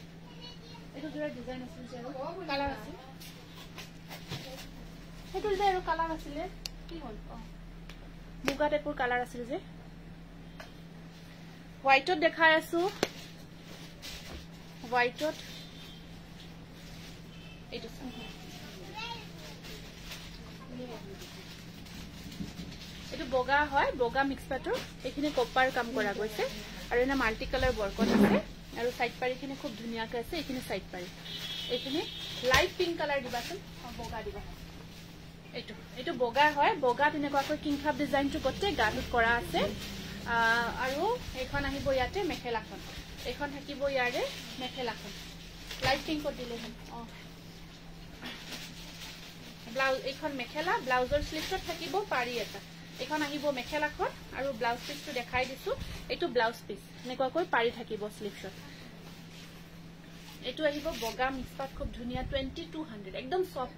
এইটো জোৰা ডিজাইন আছিল যে আৰু কালাৰ আছিল সেইটো যে আৰু কালাৰ আছিল কি হ'ল মুগা টাইপৰ কালাৰ আছিল যে হোৱাইটত দেখাই আছো হোৱাইটত এইটো এইটো বগা হয় বগা মিক্স পাটৰ এইখিনি কপাৰ কাম কৰা গৈছে আৰু এনে মাল্টি কালাৰ বৰকত আছে আৰু সাইড পাৰিখিনি খুব ধুনিয়াকৈ আছে এইখিনি সাইড পাৰি এইখিনি লাইট পিংক কালাৰ দিবাচোন বগা দিবা এইটো বগা হয় বগা তেনেকুৱাকৈ কিংখাপ ডিজাইনটো গতে গাটুত কৰা আছে আৰু এইখন আহিব ইয়াতে মেখেলাখন এইখন থাকিব ইয়াৰে মেখেলাখন লাইট পিংকত দিলে ব্লাউজ এইখন মেখেলা ব্লাউজৰ স্লিপছত থাকিব পাৰি এটা এইখন আহিব মেখেলাখন আৰু ব্লাউজ পিসটো দেখাই দিছো এইটো ব্লাউজ পিস এনেকুৱাকৈ পাৰি থাকিব স্লিপছত এইটো আহিব বগা মিক্স পাট খুব ধুনিয়া 2200 একদম সফট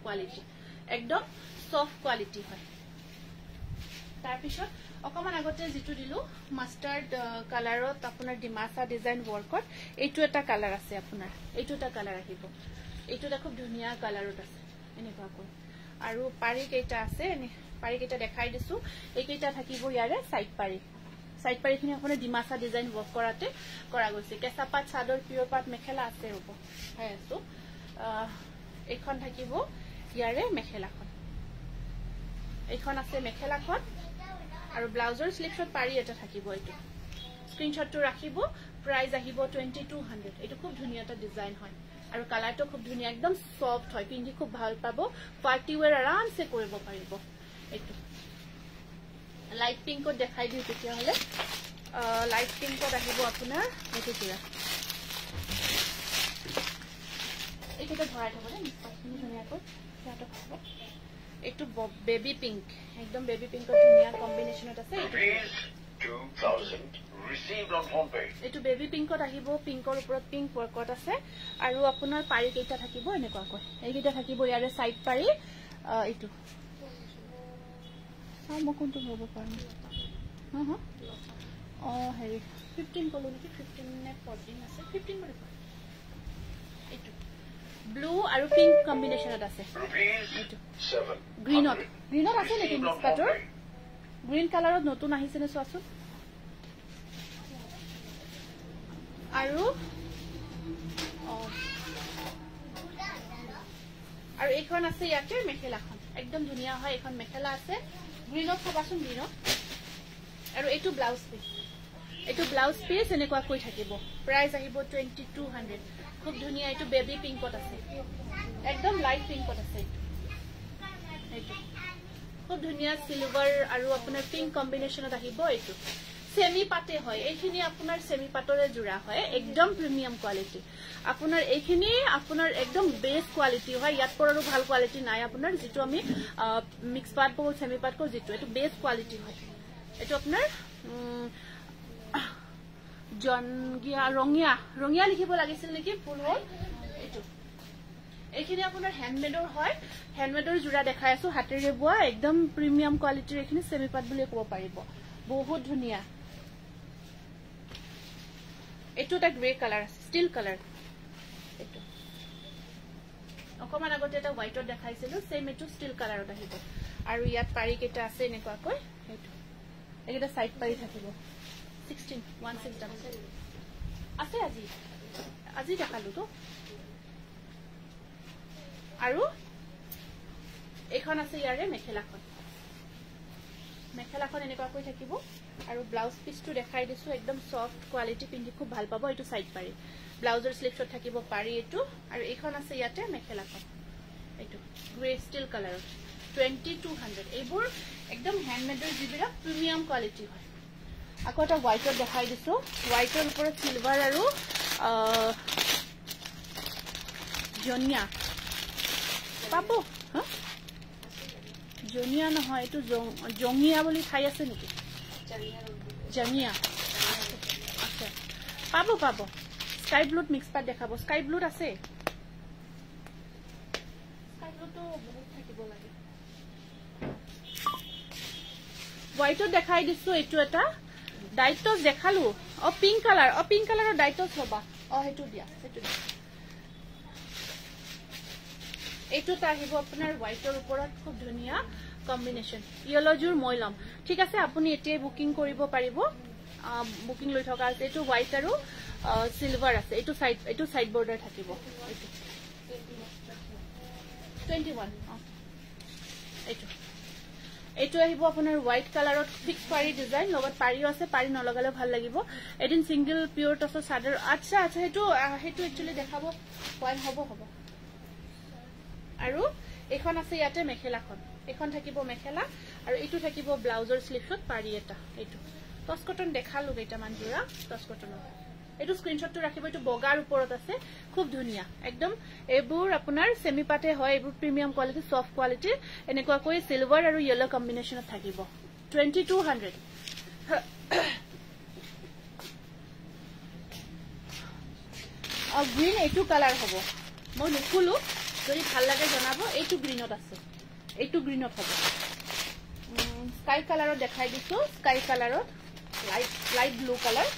কোৱালিটি হয় তাৰ পিছত অকমান আগতে যেটো দিলো মাস্টাৰ্ড কালাৰত আপোনাৰ ডিমাসা ডিজাইন ওয়াৰ্কত এইটো এটা কালাৰ আছে আপোনাৰ এইটো এটা কালাৰ আহিব এইটো এটা খুব ধুনিয়া কালাৰত আছে এনেকুৱাকৈ আৰু পাৰি কেইটা আছে পাৰি কেইটা দেখাই দিছো এইকেইটা থাকিব ইয়াৰে সাইড পাৰিখিনি আপোনাৰ ডিমাসা ডিজাইন ওয়াৰ্ক কৰাতে কৰা গৈছে কেঁচা পাট চাদৰ পিয়ৰ পাট মেখেলা আছে ৰব হয় আছো এইখন থাকিব ইয়াৰে মেখেলাখন এইখন আছে মেখেলাখন আৰু ব্লাউজৰ স্লিপছত পাৰি এটা থাকিব এইটো স্ক্ৰিনশ্বটটো ৰাখিব প্ৰাইস আহিব 2200 এইটো খুব ধুনিয়া এটা ডিজাইন হয় আৰু কালাৰটো খুব ধুনিয়া একদম সফট হয় পিন্ধি খুব ভাল পাব পাৰ্টি ওয়্যাৰ আৰামসে কৰিব পাৰিব এইটো লাইট পিংকত দেখাই দিও তেতিয়া হলে লাইট পিংকত আহিব আপোনাৰ এইটো যোৰা এইকেইটা ভৰাই থ'ব দেই ধুনীয়াকৈ সিহঁতক খাব এইটো বেবী পিংক একদম বেবী পিংকৰ ধুনীয়া কম্বিনেশ্যনত আছে এইটো বেবী পিংকত আহিব পিংকৰ ওপৰত পিংক ৱৰ্কত আছে আৰু আপোনাৰ পাৰি কেইটা থাকিব এনেকুৱাকৈ এইকেইটা থাকিব ইয়াৰে চাইড পাৰি এইটো মই কোনটো হ'ব পাৰোঁ হেৰি 15 ক'লো নেকি 15 নে 14 আছে 15 বুলি কয় এইটো ব্লু আৰু পিংক কম্বিনেশ্যনত আছে এইটো গ্ৰীণত আছে নেকি মিক্সপাটৰ গ্ৰীণ কালাৰত নতুন আহিছে নে চোৱাচোন আৰু এইখন আছে ইয়াতে মেখেলাখন একদম ধুনীয়া হয় এখন মেখেলা আছে গ্ৰীণত চাবাচোন গ্ৰীণত আৰু এইটো ব্লাউজ পিচ এনেকুৱাকৈ থাকিব প্ৰাইচ আহিব 2200 খুব ধুনীয়া এইটো বেবী পিংকত আছে একদম লাইট পিংকত আছে এইটো খুব ধুনীয়া সিলভাৰ আৰু আপোনাৰ পিংক কম্বিনেশ্যনত আহিব এইটো সেমি পাটে হয় এইখিনি আপোনাৰ সেমি পাটৰে জোৰা হয় একদম প্ৰিমিয়াম কোৱালিটি আপোনাৰ এইখিনি আপোনাৰ একদম বেষ্ট কোৱালিটি হয় ইয়াত পৰৰো ভাল কোৱালিটি নাই আপোনাৰ যেটো আমি মিক্স পাট কো সেমি পাট কো যেটো এটো বেষ্ট কোৱালিটি হয় এটো আপোনাৰ জনগিয়া ৰঙিয়া লিখিব লাগিছিল নেকি ফুল হল এটো এইখিনি আপোনাৰ হ্যান্ডমেডৰ হয় হ্যান্ডমেডৰ জোৰা দেখাই আছো হাতেৰে বোৱা একদম প্ৰিমিয়াম কোৱালিটিৰ এইখিনি সেমি পাট বুলি ক'ব পাৰিব বহুত ধুনীয়া এটো এটা গ্ৰে কালাৰ আছে ষ্টিল কালাৰ এটো অকমান আগতে এটা হোৱাইটত দেখাইছিলো সেম এটো ষ্টিল কালাৰত আহিব আৰু ইয়াত পাৰি কেটা আছে এনেকুৱাকৈ এটো এটা সাইড পাৰি থাকিব 16 আছে আজি দেখালো তো আৰু এখন আছে ইয়াৰে মেখেলাখন এনেকুৱাকৈ থাকিব আৰু ব্লাউজ পিচটো দেখাই দিছো একদম সফট কোৱালিটি পিন্ধি খুব ভাল পাব এটো সাইড পাৰি ব্লাউজৰ স্লিভছত থাকিব পাৰি এটো আৰু এইখন আছে ইয়াতে মেখেলাখন এটো গ্ৰে ষ্টিল কালাৰত 2200 এইবোৰ একদম হ্যান্ডমেডৰ জিবিৰা প্ৰিমিয়াম কোৱালিটি হয় আকৌ এটা হোৱাইটত দেখাই দিছো হোৱাইটৰ ওপৰত সিলভাৰ আৰু জনিয়া পাব জনিয়া নহয় এটো জঙিয়া বুলি ঠাই আছে নেকি জনিয়া আছে পাব স্কাই ব্লুত মিক্স পাট দেখাব স্কাই ব্লুত আছে স্কাই ব্লুটো বহুত থাকিব লাগে হোৱাইটত দেখাই দিছো এটো এটা ডাইটস দেখালো পিংক কালাৰৰ ডাইটস হবা হেতু দিয়া এইটো আহিব আপোনাৰ হোৱাইটৰ ওপৰত খুব ধুনীয়া কম্বিনেশ্যন ইয়েলো জুৰ মই লম ঠিক আছে আপুনি এতিয়াই বুকিং কৰিব পাৰিব বুকিং লৈ থকা আছে এইটো হোৱাইট আৰু সিলভাৰ আছে এইটো সাইড বৰ্ডাৰ থাকিব এইটো 21 এইটো আহিব আপোনাৰ হোৱাইট কালাৰত ফিক্স পাৰি ডিজাইন লগত পাৰিও আছে পাৰি নলগালে ভাল লাগিব এদিন সিঙ্গেল পিওৰ টছ সাদৰ আচ্ছা হেতু একচুয়ালি দেখাব পইণ্ট হ'ব আৰু এখন আছে ইয়াতে মেখেলাখন এখন থাকিব মেখেলা আৰু এইটো থাকিব ব্লাউজৰ স্লিভছত পাৰি এটা এইটো টছ কটন দেখালো কেইটামান জোৰা টছ কটনৰ এইটো স্ক্ৰিনশ্বটটো ৰাখিব এইটো বগাৰ ওপৰত আছে খুব ধুনীয়া একদম এইবোৰ আপোনাৰ সেমি পাটে হয় এইবোৰ প্ৰিমিয়াম কোৱালিটি সফট কোৱালিটি এনেকুৱাকৈ সিলভাৰ আৰু ইয়েলো কম্বিনেশ্যনত থাকিব 2200 গ্ৰীন এইটো কালাৰ হ'ব মই নুখুলো যদি ভাল লাগে জনাব এইটো গ্ৰীনত আছে এইটো গ্ৰীনত হ'ব স্কাই কালাৰত দেখাই দিছো স্কাই কালাৰত লাইট ব্লু কালাৰ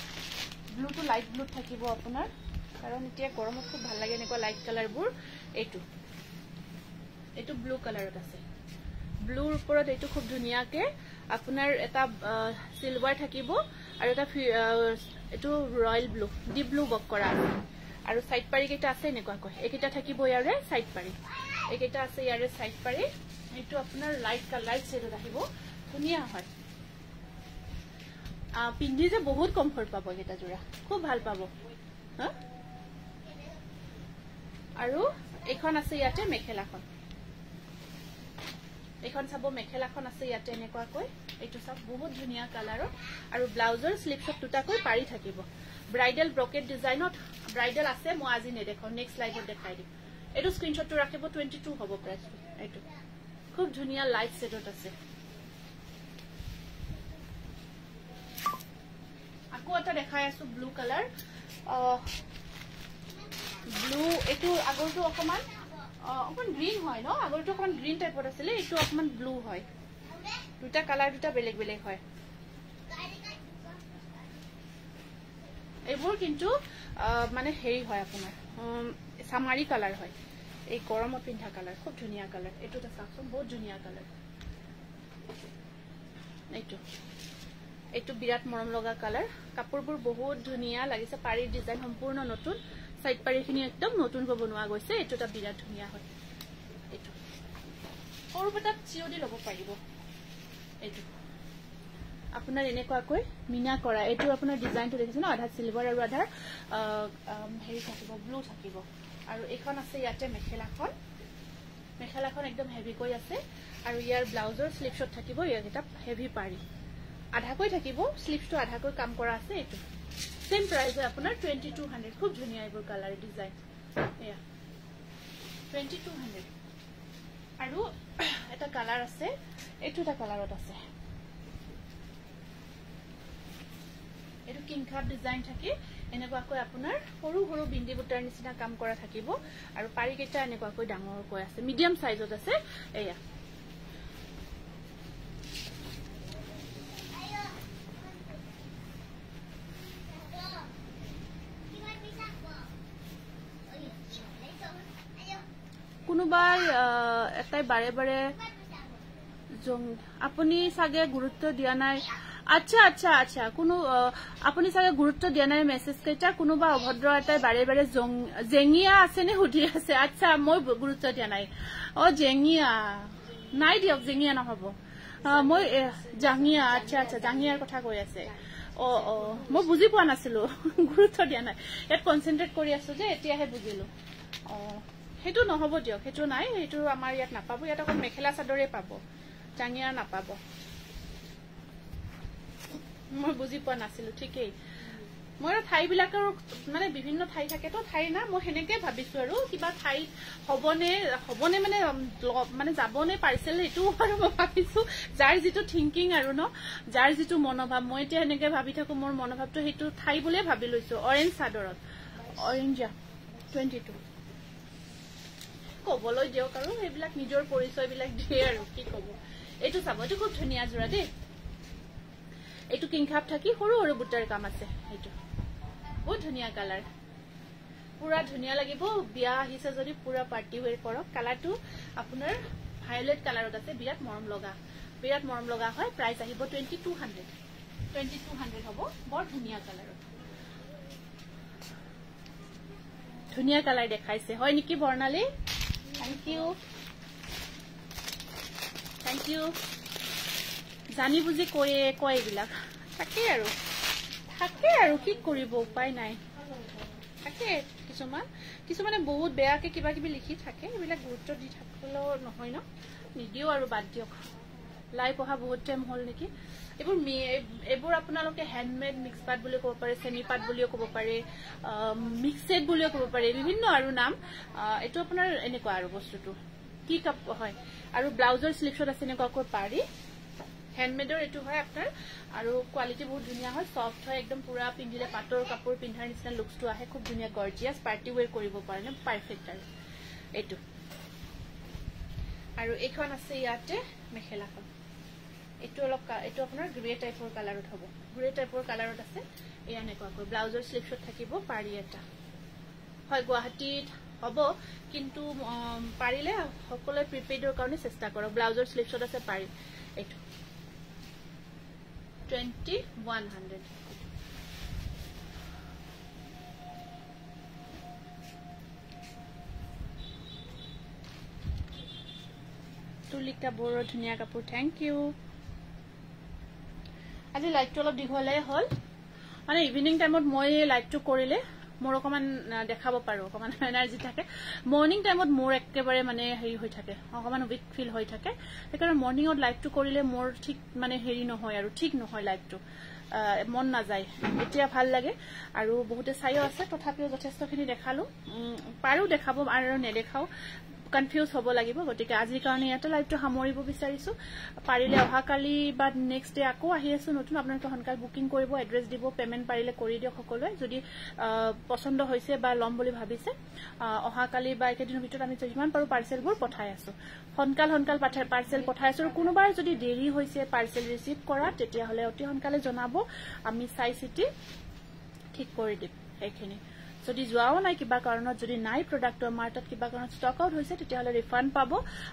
ব্লুটো লাইট ব্লুত থাকিব আপোনাৰ কাৰণ এতিয়া গৰমত খুব ভাল লাগে এনেকুৱা লাইট কালাৰবোৰ এইটো ব্লু কালাৰত আছে ব্লুৰ ওপৰত এইটো খুব ধুনীয়াকে আপোনাৰ এটা সিলভাৰ থাকিব আৰু এটা এইটো ৰয়েল ব্লু ডিপ ব্লু বক কৰা আছে আৰু সাইড পাৰি কেইটা আছে এনেকুৱাকৈ এইকেইটা থাকিব ইয়াৰে সাইড পাৰি এইকেইটা আছে ইয়াৰে সাইড পাৰি এইটো আপোনাৰ লাইট শেডত আহিব ধুনীয়া হয় পিন্ধি যে বহুত কমফৰ্ট পাব এটা জোৰা খুব ভাল পাব আৰু এখন আছে ইয়াতে মেখেলাখন এখন চাব মেখেলাখন আছে ইয়াতে এনেকুৱাকৈ এইটো সব বহুত ধুনিয়া কালাৰ আৰু ব্লাউজৰ স্লিপছত দুটাকৈ পাৰি থাকিব ব্ৰাইডাল ব্ৰকেট ডিজাইনত ব্ৰাইডাল আছে মই আজি নেদেখাও নেক্সট স্লাইডত দেখাই দিম এইটো স্ক্ৰিনশ্বটটো ৰাখিব 22 হ'ব প্ৰাইস এইটো খুব ধুনিয়া লাইট সেটত আছে আকো এটা দেখাই আছো ব্লু কালাৰ ব্লু এইটো আগৰটো অকমান গ্ৰীন হয় ন আগৰটো অকমান গ্ৰীন টাইপত আছিল এইটো অকমান ব্লু হয় দুটা কালাৰ দুটা বেলেগ বেলেগ হয় এইবোৰ কিন্তু মানে হেৰি হয় আপোনাৰ সামাৰী কালাৰ হয় এই গৰমত পিন্ধা কালাৰ খুব ধুনিয়া কালাৰ এইটো এটা চাকচোন বহুত ধুনিয়া কালাৰ এইটো বিৰাট মৰম লগা কালাৰ কাপোৰবোৰ বহুত ধুনিয়া লাগিছে পাৰীৰ ডিজাইন সম্পূৰ্ণ নতুন সাইড পাৰীখিনি একদম নতুন বনোৱা গৈছে এইটো এটা বিৰাট ধুনিয়া হয় এইটো সৰুপটাত চিঅডি ল'ব পাৰিব এইটো আপোনাৰ এনেকুৱাকৈ মিনা কৰা এইটো আপোনাৰ ডিজাইনটো দেখিছে ন আধা সিলভাৰ আৰু আধা হেৰি থাকিব ব্লু থাকিব আৰু এখন আছে ইয়াতে মেখেলাখন একদম হেভি কৈ আছে আৰু ইয়াৰ ব্লাউজৰ স্লিপছত থাকিব ইয়াত হেভি পাৰি আধাকৈ থাকিব স্লিপটো আধাকৈ কাম কৰা আছে এইটো সেম প্ৰাইস হয় আপোনাৰ 2200 খুব ধুনিয়া এইবোৰ কালাৰ ডিজাইন এয়া 2200 আৰু এটা কালাৰ আছে এইটো এটা কালাৰত আছে এইটো কিংখাপ ডিজাইন থাকে এনেকুৱাকৈ আপোনাৰ সৰু সৰু বিন্দি বুটাৰ নিচিনা কাম কৰা থাকিব আৰু পাৰি কেইটা এনেকুৱাকৈ ডাঙৰকৈ আছে মিডিয়াম সাইজত আছে এয়া কোনোবাই এটাই বাৰে বাৰে আপুনি সাগে গুৰুত্ব দিয়া নাই আচ্ছা আচ্ছা আচ্ছা কোনো আপুনি সাগে গুৰুত্ব দিয়া নাই মেসেজ কেইটা কোনোবা অভদ্ৰ এটাই বাৰে বাৰে জেঙিয়া আছে নে হুধি আছে আচ্ছা মই গুৰুত্ব দিয়া নাই জেঙিয়া নাই দিয়ক জেঙিয়া নহব মই জাঙিয়া আচ্ছা আচ্ছা জাঙিয়াৰ কথা কৈ আছে মই বুজি পোৱা নাছিলো গুৰুত্ব দিয়া নাই ইয়াত কনসেন্ট্ৰেট কৰি আছো যে এতিয়াহে বুজিলো হেতু নহব দিয়ক হেতু নাই হেতু আমাৰ ইয়াত নাপাব ইয়াত অকল মেখেলা চাদৰে পাব জাঙিয়া নাপাব মই বুজি পোৱা নাছিলো ঠিকই মই ঠাই বিলাকৰ মানে বিভিন্ন ঠাই থাকে তো ঠাই না মই হেনেকে ভাবিছো আৰু কিবা ঠাই হবনে মানে যাবনে পাৰ্সেল এটো আৰু মই ভাবিছো যাৰ যেটো থিংকিং আৰু ন যাৰ যেটো মনোভাৱ মই এতিয়া হেনেকে ভাবি থাকো মোৰ মনোভাৱটো হেতু ঠাই বুলিয়ে ভাবি লৈছো অৰেঞ্জ চাদৰত অৰেঞ্জা 22 কবলৈ দিয়ক আৰু এইবিলাক নিজৰ পৰিচয় বিলাক দিয়ে আৰু কি কব এইটো চাব এইটো খুব ধুনিয়া জোৰা দেই এইটো কিংখাপ থাকি সৰু সৰু বুটাৰ কাম আছে এইটো বহুত ধুনিয়া কালাৰ পুৰা ধুনিয়া লাগিব বিয়া আহিছে যদি পুৰা পাৰ্টি ওয়্যাৰ কৰক কালাৰটো আপোনাৰ ভায়োলেট কালাৰত আছে বিৰাট মৰম লগা হয় প্ৰাইস আহিব 2200 হ'ব বৰ ধুনিয়া কালাৰত ধুনিয়া কালাৰ দেখাইছে হয় নেকি বৰ্ণালী থ্যাংক ইউ জানি বুজি কয় এইবিলাক থাকে আৰু কি কৰিব উপায় নাই থাকে কিছুমানে বহুত বেয়াকে কিবা কিবি লিখি থাকে এইবিলাক গুৰুত্ব দি থাকিলেও নহয় ন নিদিও আৰু বাদ দিয়ক লাইভ অহা বহুত টাইম হল নেকি এইবোৰ আপোনালোকে হ্যান্ডমেড মিক্স পাট বুলি ক'ব পাৰে সেমি পাট বুলিও ক'ব পাৰে মিক্সড বুলিও ক'ব পাৰে বিভিন্ন আৰু নাম এটো আপোনাৰ এনেকুৱা আৰু বস্তুটো কি কাপ হয় আৰু ব্লাউজৰ স্লিপছত আছে এনেকুৱাকৈ পাৰি হ্যান্ডমেডৰ এটো হয় আপোনাৰ আৰু কোৱালিটি বহুত ধুনিয়া হয় সফট হয় একদম পুৰা পিন্ধিলে পাটৰ কাপোৰ পিন্ধাৰ নিচিনা লুকসটো আহে খুব ধুনিয়া গৰ্জিয়াস পাৰ্টি ওয়্যাৰ কৰিব পাৰে ন পাৰফেক্ট আৰু এটো আৰু এখন আছে ইয়াতে মেখেলাখন এটো আপোনাৰ গ্ৰে টাইপৰ কালাৰত হ'ব গ্ৰে টাইপৰ কালাৰত আছে এয়া নেকুৱাকৈ ব্লাউজৰ স্লিপছত থাকিব পাৰি এটা হয় গুৱাহাটীত হ'ব কিন্তু পাৰিলে সকলোৱে প্ৰিপেইডৰ কাৰণে চেষ্টা কৰক ব্লাউজৰ স্লিপছত আছে পাৰি এটো 2100 তুলিকা বৰ ধুনিয়া কাপোৰ থ্যাংক ইউ আজি লাইভটো অলপ দীঘলে হল মানে ইভিনিং টাইমত মই লাইভটো কৰিলে মোৰ অকমান দেখাব পাৰো অকমান এনাৰ্জি থাকে মৰ্নিং টাইমত মোৰ একেবাৰে মানে হেৰি হৈ থাকে অকমান উইক ফিল হৈ থাকে সেইকাৰণে মৰ্নিংত লাইভটো কৰিলে মোৰ ঠিক মানে হেৰি নহয় আৰু ঠিক নহয় লাইভটো মন না যায় এতিয়া ভাল লাগে আৰু বহুতে চাইও আছে তথাপিও যথেষ্টখিনি দেখালো পাৰো দেখাব আৰু নেদেখাও কনফিউজ হ'ব লাগিব গতিকে আজিৰ কাৰণে এটা লাইভটো সামৰিব বিচাৰিছো পাৰিলে অহা কালি বা নেক্সট ডে আকৌ আহি আছো নতুন আপোনালোকে সোনকালে বুকিং কৰিব এড্ৰেছ দিব পেমেন্ট পাৰিলে কৰি দিয়ক সকলোৱে যদি পছন্দ হৈছে বা লম বুলি ভাবিছে অহা কালি বা একেদিনৰ ভিতৰত আমি যিমান পাৰো পাৰ্সেলবোৰ পঠাই আছো সোনকাল পাৰ্সেল পঠাই আছো কোনোবাৰ যদি দেৰি হৈছে পাৰ্সেল ৰিসিভ কৰা তেতিয়া হলে অতি সোনকালে জনাব আমি চাই চিটি ঠিক কৰি দিম এইখিনি যদি যোৱাও নাই কিবা কাৰণত যদি নাই প্ৰডাক্ট আমাৰ তাত কিবা কাৰণত ষ্টক আউট হৈছে তেতিয়া হলে ৰিফান্ড পাব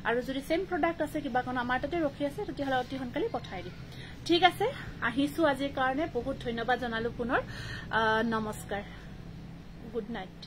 আৰু যদি সেম প্ৰডাক্ট আছে কিবা কাৰণ আমাৰ তাতে ৰখি আছে তেতিয়া হলে অতি সোনকালে পঠাই দিম ঠিক আছে আহিছো আজিৰ কাৰণে বহুত ধন্যবাদ জনালো পুনৰ নমস্কাৰ গুড নাইট